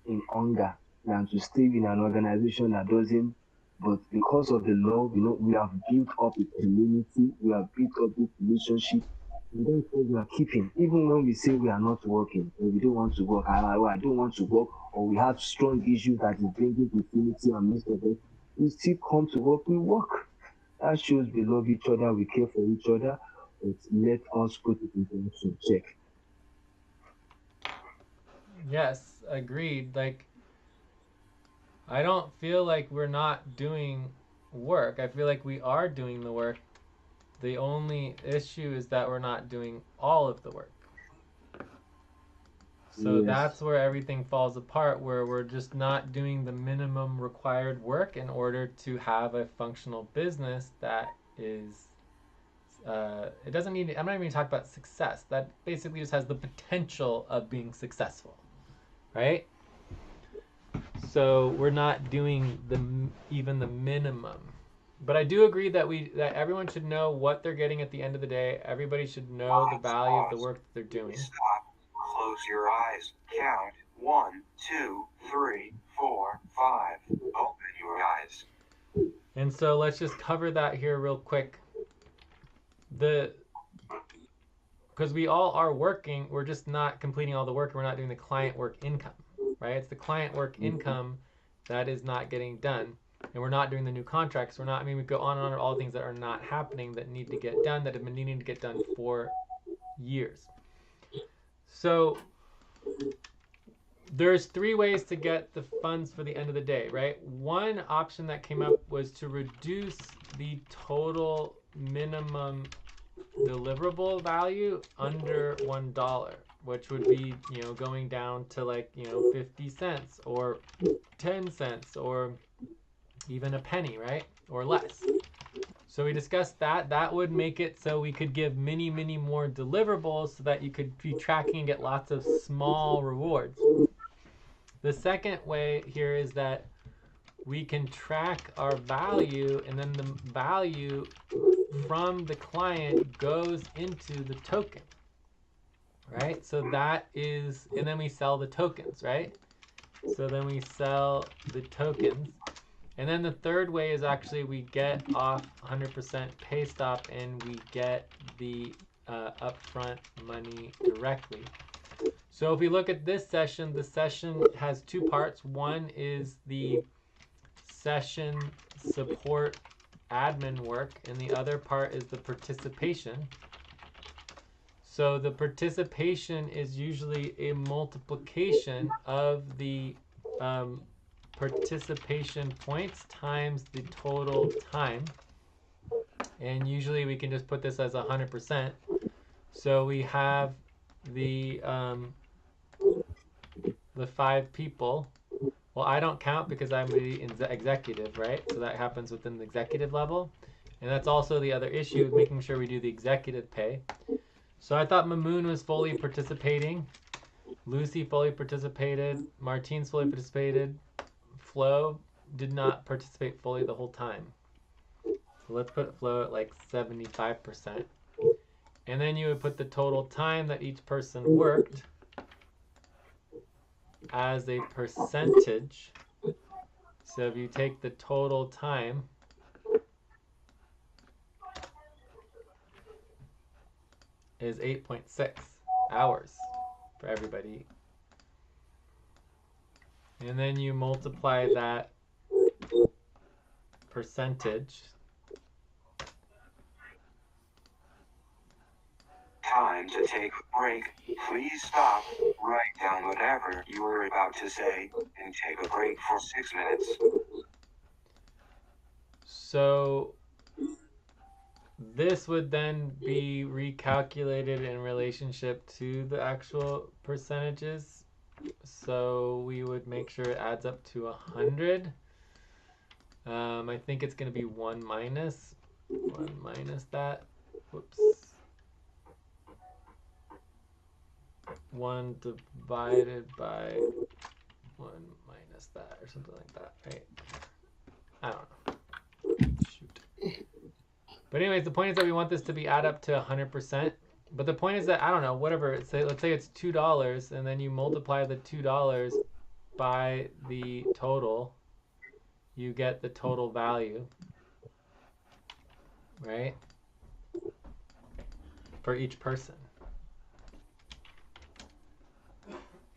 in hunger than to stay in an organization that doesn't. But because of the law, we have built up a community, we have built up this relationship, and that's what we are keeping. Even when we say we are not working, or we don't want to work, I don't want to work, or we have strong issues that is bringing disunity and most of it, we still come to work, we work. That shows we love each other, we care for each other, but let us put it into action. Check. Yes, agreed. Like, I don't feel like we're not doing work. I feel like we are doing the work. The only issue is that we're not doing all of the work. So Yes. that's where everything falls apart, where we're just not doing the minimum required work in order to have a functional business that is, it doesn't need, I'm not even talking about success. That basically just has the potential of being successful, right? So we're not doing even the minimum. But I do agree that that everyone should know what they're getting at the end of the day. Everybody should know the value of the work that they're doing. Stop. Close your eyes. Count 1, 2, 3, 4, 5. Open your eyes. And so let's just cover that here real quick. Because we all are working, we're just not completing all the work. We're not doing the client work income, right? It's the client work income that is not getting done. And we're not doing the new contracts. We're not, I mean, we go on and on all the things that are not happening that need to get done, that have been needing to get done for years. So there's 3 ways to get the funds for the end of the day, right? One option that came up was to reduce the total minimum deliverable value under $1, which would be, going down to like, 50 cents or 10 cents or even a penny, right? Or less. So we discussed that. That would make it so we could give many, many more deliverables so that you could be tracking and get lots of small rewards. The second way here is that we can track our value, and then the value from the client goes into the token, right? So that is, and then we sell the tokens, right? So then we sell the tokens. And then the third way is actually we get off 100% pay stop and we get the upfront money directly. So if we look at this session, the session has 2 parts. One is the session support admin work, and the other part is the participation. So the participation is usually a multiplication of the participation points times the total time. And usually we can just put this as 100%. So we have the 5 people. Well, I don't count because I'm the executive, right? So that happens within the executive level. And that's also the other issue of making sure we do the executive pay. So I thought Mamoon was fully participating. Lucy fully participated. Martine's fully participated. Flo did not participate fully the whole time. So let's put Flo at like 75%. And then you would put the total time that each person worked as a percentage. So if you take the total time is 8.6 hours for everybody. And then you multiply that percentage. Time to take a break. Please stop, write down whatever you were about to say, and take a break for 6 minutes. So this would then be recalculated in relationship to the actual percentages. So we would make sure it adds up to 100. I think it's going to be 1 minus that. Whoops. 1 divided by 1 minus that, or something like that, right? I don't know. Shoot. But anyways, the point is that we want this to be add up to 100%. But the point is that, I don't know, whatever, let's say it's $2, and then you multiply the $2 by the total, you get the total value, right? For each person.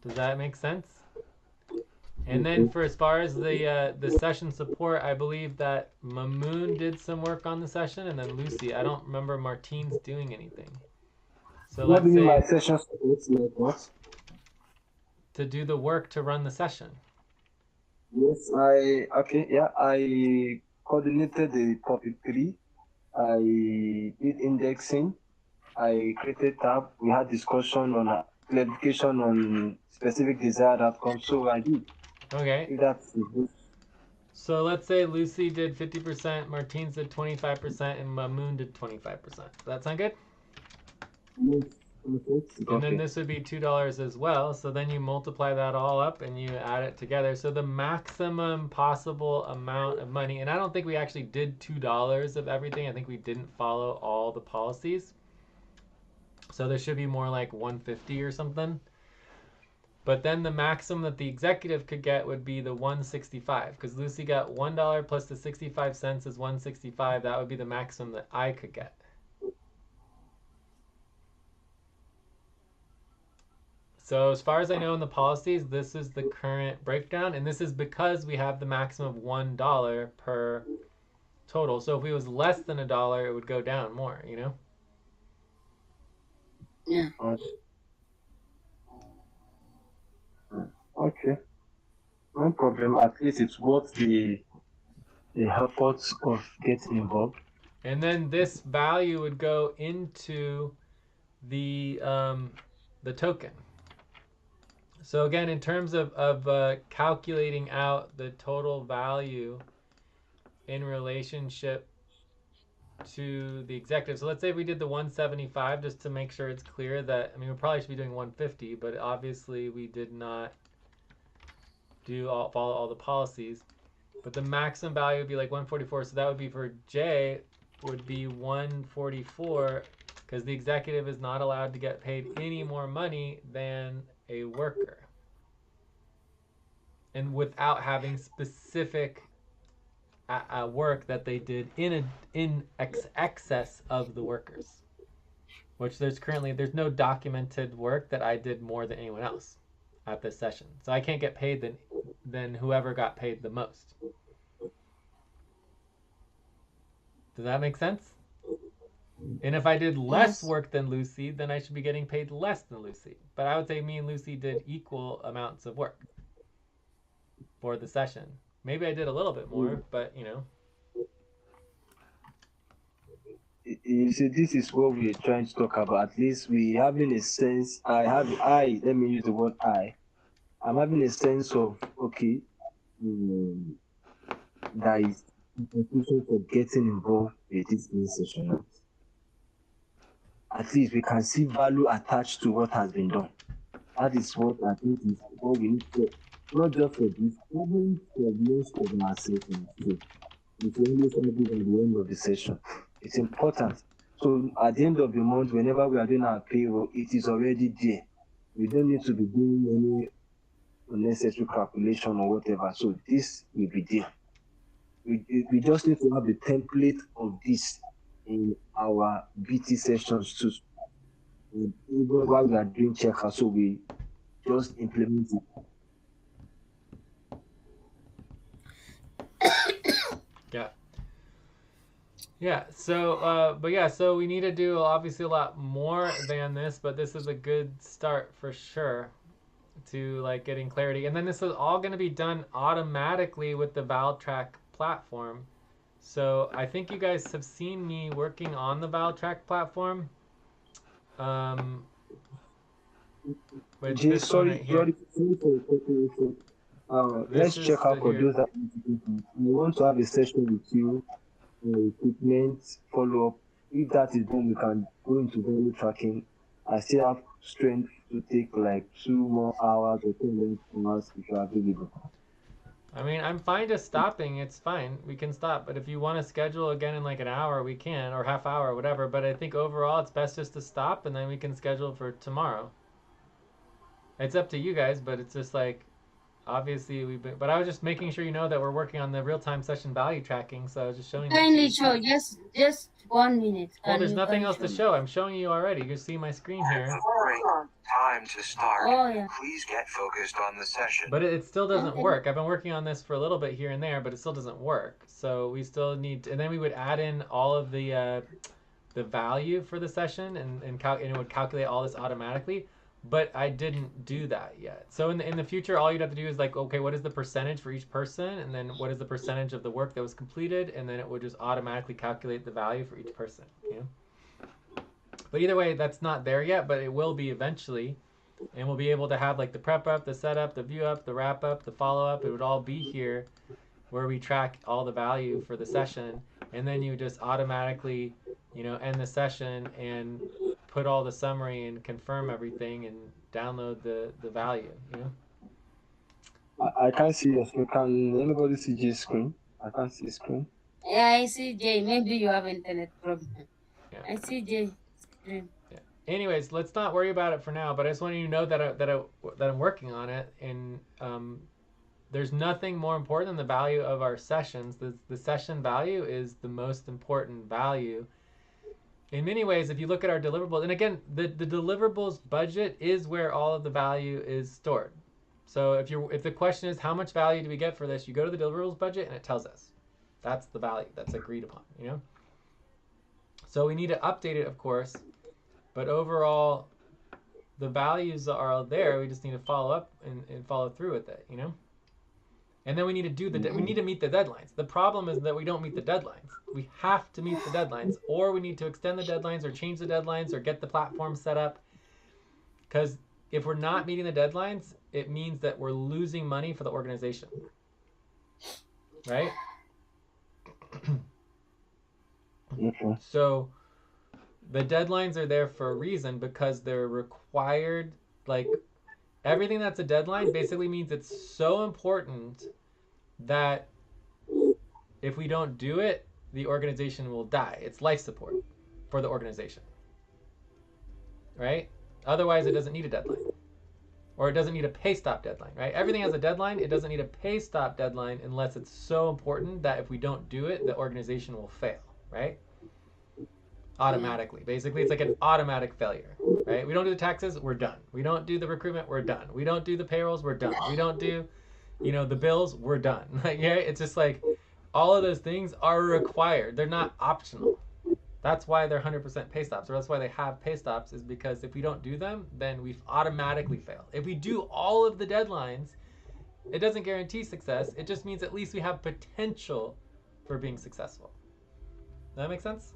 Does that make sense? And then for as far as the session support, I believe that Mamoon did some work on the session, and then Lucy. I don't remember Martine's doing anything. So What do let's you mean say by session support? Like what? to do the work to run the session. Yes, I coordinated the topic 3 I did indexing. I created tab. We had discussion on clarification on specific desired outcomes. So I did. Okay. If that's good. So let's say Lucy did 50%, Martine did 25%, and Mamoon did 25%. Does that sound good? Yes, perfect. And then Okay. this would be $2 as well. So then you multiply that all up and you add it together. So the maximum possible amount of money, and I don't think we actually did $2 of everything. I think we didn't follow all the policies. So there should be more like 150 or something. But then the maximum that the executive could get would be the 165, because Lucy got $1 plus the 65 cents is 165. That would be the maximum that I could get. So as far as I know in the policies, this is the current breakdown, and this is because we have the maximum of $1 per total. So if it was less than $1, it would go down more, you know? Yeah. Okay. No problem. At least it's worth the efforts of getting involved. And then this value would go into the token. So again, in terms of calculating out the total value in relationship to the executive. So let's say we did the 175 just to make sure it's clear that, I mean, we probably should be doing 150, but obviously we did not follow all the policies. But the maximum value would be like 144. So that would be for J would be 144 because the executive is not allowed to get paid any more money than a worker. And without having specific work that they did in excess of the workers, which there's no documented work that I did more than anyone else at this session. So I can't get paid than whoever got paid the most. Does that make sense? And if I did less work than Lucy, then I should be getting paid less than Lucy. But I would say me and Lucy did equal amounts of work for the session. Maybe I did a little bit more, but you know. You see, this is what we're trying to talk about. At least we having a sense. Let me use the word I. I'm having a sense of okay, there is potential for getting involved with this session. At least we can see value attached to what has been done. That is what I think is what we need to, not just for this, even for most of our sessions. So it's only something at the end of the session. It's important. So at the end of the month, whenever we are doing our payroll, it is already there. We don't need to be doing any unnecessary calculation or whatever. So this will be there. We just need to have the template of this in our BT sessions too. Even while we are doing checker, so we just implement it. Yeah. So, so we need to do obviously a lot more than this, but this is a good start for sure to like getting clarity. And then this is all going to be done automatically with the ValTrack platform. So I think you guys have seen me working on the ValTrack platform. Let's check out for those that we want to have a session with you, equipment follow up. If that is done, we can go into value tracking. I still have strength to take like 2 more hours or 10 hours if you are available. I mean, I'm fine just stopping. It's fine. We can stop. But if you want to schedule again in like an hour, we can, or half hour, or whatever. But I think overall it's best just to stop and then we can schedule for tomorrow. It's up to you guys, but it's just like, obviously but I was just making sure you know that we're working on the real-time session value tracking, so I was just showing you. Kindly show, just 1 minute. Well, there's nothing else to show. I'm showing you already. You see my screen here. Time to start. Oh, yeah. Please get focused on the session. But it still doesn't work. I've been working on this for a little bit here and there, but it still doesn't work. So we still need and then we would add in all of the value for the session and it would calculate all this automatically. but I didn't do that yet. So in the future, all you'd have to do is like, okay, what is the percentage for each person, and then what is the percentage of the work that was completed, and then it would just automatically calculate the value for each person. You know. But either way, that's not there yet, but it will be eventually, and we'll be able to have like the prep up, the setup, the view up, the wrap up, the follow up. It would all be here, where we track all the value for the session, and then you just automatically, end the session and put all the summary and confirm everything and download the value. I can't see your screen. Can anybody see J's screen? I can't see screen. Yeah, I see Jay. Maybe you have internet problem. Yeah. I see Jay screen. Yeah. Anyways, let's not worry about it for now. But I just want you to know that I'm working on it, and there's nothing more important than the value of our sessions. The session value is the most important value. In many ways, if you look at our deliverables, and again, the deliverables budget is where all of the value is stored. So if the question is how much value do we get for this, you go to the deliverables budget and it tells us. That's the value that's agreed upon, So we need to update it, of course, but overall, the values are there. We just need to follow up and follow through with it, And then we need to we need to meet the deadlines. The problem is that we don't meet the deadlines. We have to meet the deadlines, or we need to extend the deadlines or change the deadlines or get the platform set up. Because if we're not meeting the deadlines, it means that we're losing money for the organization. Right? Okay. So the deadlines are there for a reason, because they're required. Like, everything that's a deadline basically means it's so important that if we don't do it, the organization will die. It's life support for the organization. Right? Otherwise, it doesn't need a deadline. Or it doesn't need a pay stop deadline, right? Everything has a deadline. It doesn't need a pay stop deadline unless it's so important that if we don't do it, the organization will fail, right? Automatically. Basically, it's like an automatic failure, right? We don't do the taxes, we're done. We don't do the recruitment, we're done. We don't do the payrolls, we're done. We don't do, the bills, we're done. It's just like all of those things are required. They're not optional. That's why they're 100% pay stops, or that's why they have pay stops, is because if we don't do them, then we automatically fail. If we do all of the deadlines, it doesn't guarantee success. It just means at least we have potential for being successful. Does that make sense?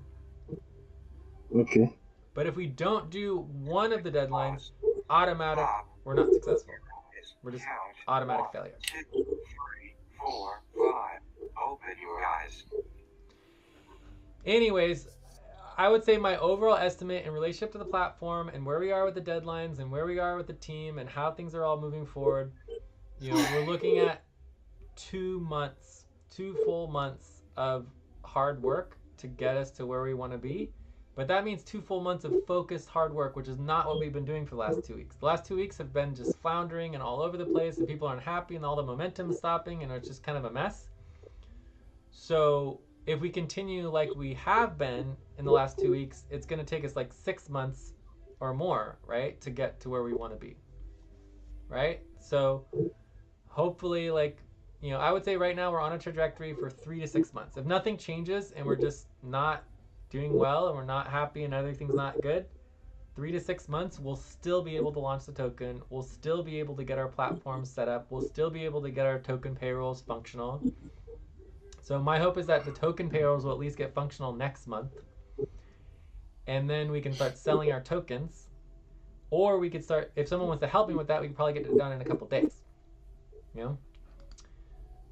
Okay. But if we don't do one of the deadlines, we're not successful. We're just automatic failure. 2, 3, 4, 5. Open your eyes. Anyways, I would say my overall estimate in relationship to the platform and where we are with the deadlines and where we are with the team and how things are all moving forward, we're looking at 2 full months of hard work to get us to where we want to be. But that means 2 full months of focused hard work, which is not what we've been doing for the last 2 weeks. The last 2 weeks have been just floundering and all over the place, and people aren't happy, and all the momentum is stopping, and it's just kind of a mess. So if we continue like we have been in the last 2 weeks, it's going to take us like 6 months or more, right, to get to where we want to be, right? So hopefully, I would say right now we're on a trajectory for 3 to 6 months. If nothing changes and we're just not doing well and we're not happy and everything's not good, 3 to 6 months, we'll still be able to launch the token. We'll still be able to get our platform set up. We'll still be able to get our token payrolls functional. So my hope is that the token payrolls will at least get functional next month. And then we can start selling our tokens. Or we could start, if someone wants to help me with that, we could probably get it done in a couple days.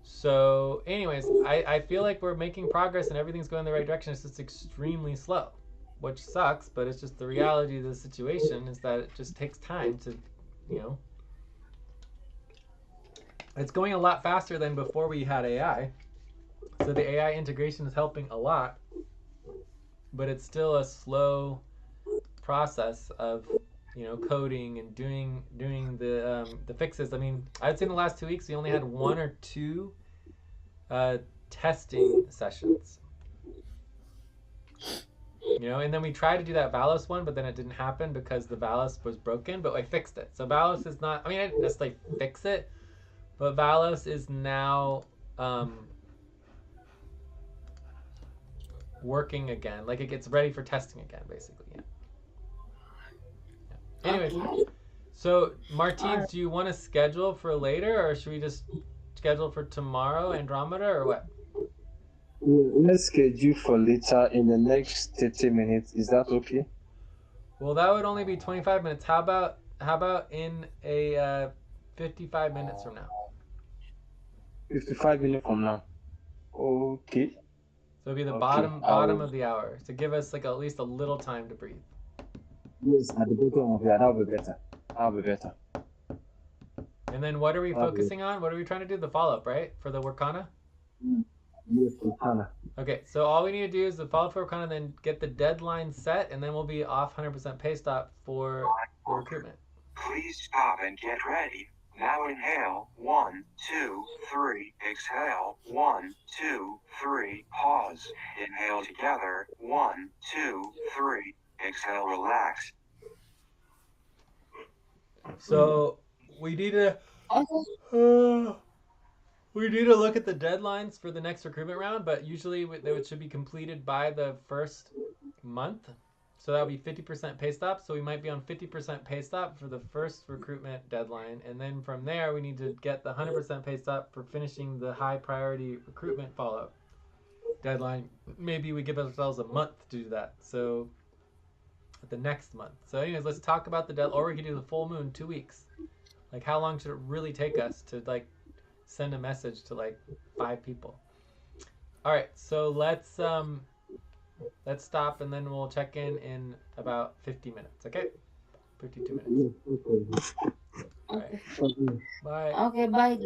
So anyways, I feel like we're making progress and everything's going in the right direction. It's just extremely slow, which sucks, but it's just the reality of the situation is that it just takes time to, it's going a lot faster than before we had AI. So the AI integration is helping a lot, but it's still a slow process of, coding and doing the fixes. I mean, I'd say in the last 2 weeks we only had 1 or 2 testing sessions. And then we tried to do that Valos one, but then it didn't happen because the Valos was broken, but I fixed it. So Valos is not, I didn't necessarily fix it, but Valos is now working again. Like, it gets ready for testing again, basically. Yeah. Anyways, So, Martins, do you want to schedule for later, or should we just schedule for tomorrow, Andromeda, or what? Yeah, let's schedule for later in the next 30 minutes. Is that okay? Well, that would only be 25 minutes. How about in a 55 minutes from now? 55 minutes from now. Okay. So it'll be the Okay. bottom of the hour to give us like at least a little time to breathe. Yes, at the bottom of that. That'll be better. That'll be better. And then what are we That'll be focusing on? What are we trying to do? The follow-up, right? For the Workana? Yes, Workana. Okay, so all we need to do is the follow-up for Workana, then get the deadline set, and then we'll be off 100% pay stop for the recruitment. Please stop and get ready. Now inhale. 1, 2, 3. Exhale. 1, 2, 3. Pause. Inhale together. 1, 2, 3. Exhale, relax. So we need to we need to look at the deadlines for the next recruitment round, but usually they should be completed by the first month. So that'll be 50% pay stop. So we might be on 50% pay stop for the first recruitment deadline. And then from there, we need to get the 100% pay stop for finishing the high priority recruitment follow-up deadline. Maybe we give ourselves a month to do that. So the next month. So anyways, let's talk about the deadline. Or we could do the full moon, 2 weeks. Like how long should it really take us to like send a message to like 5 people? All right, so let's stop and then we'll check in about 50 minutes. Okay, 52 minutes. All right. Bye. Okay, bye.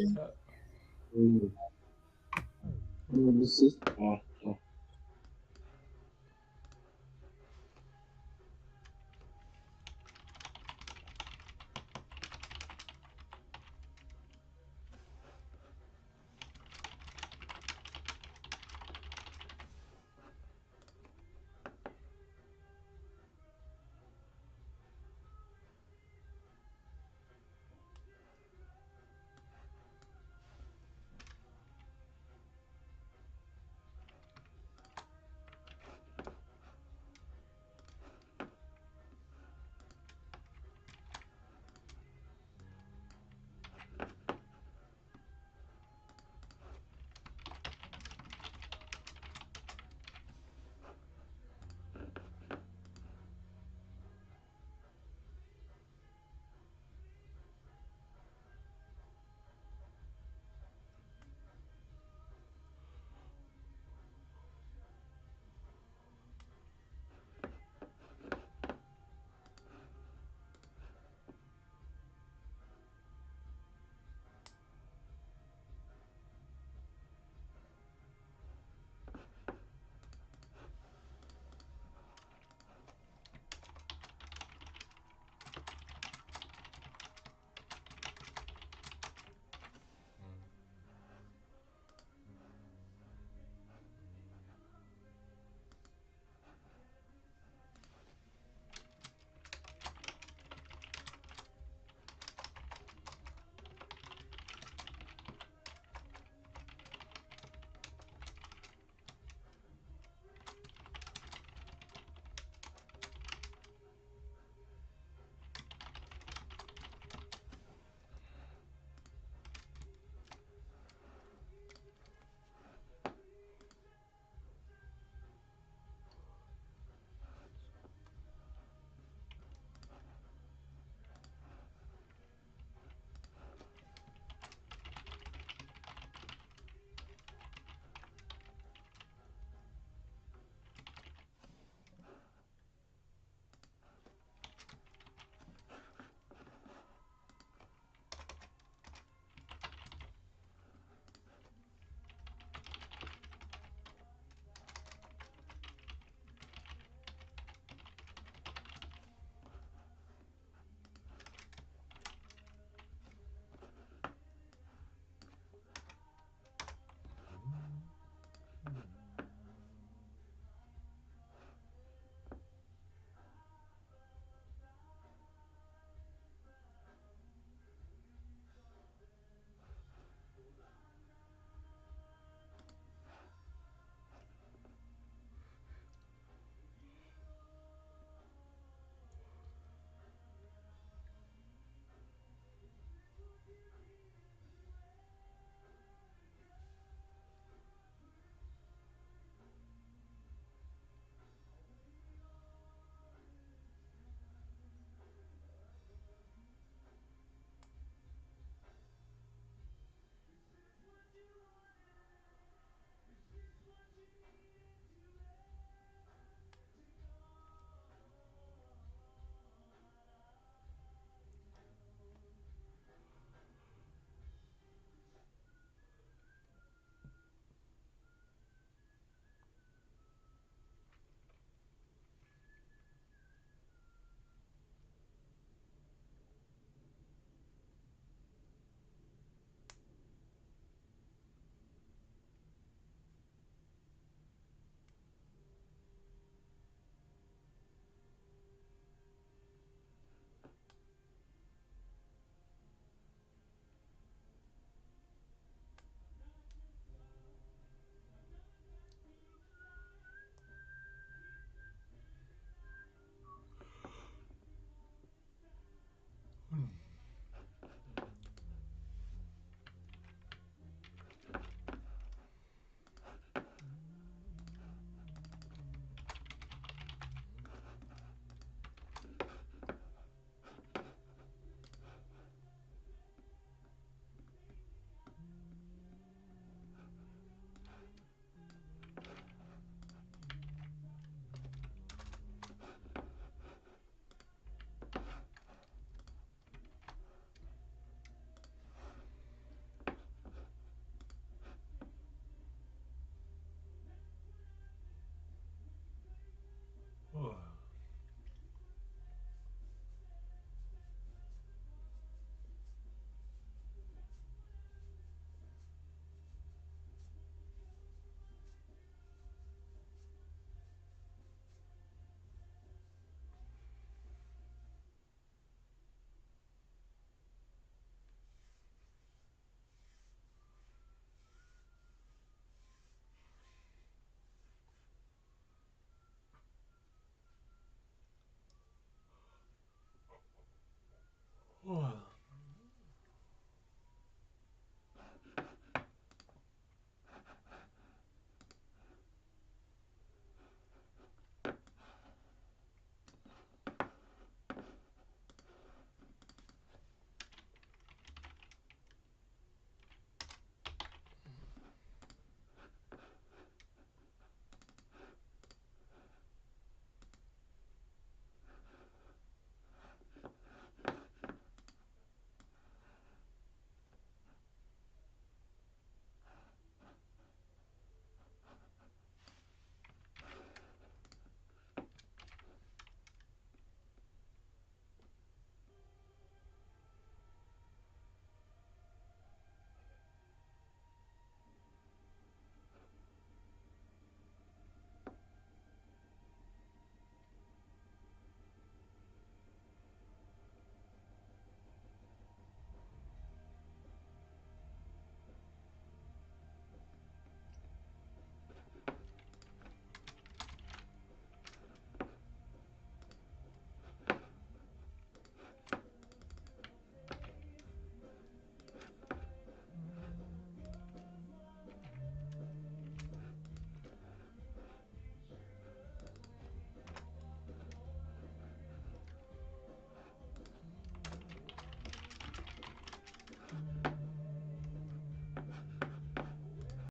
Wow.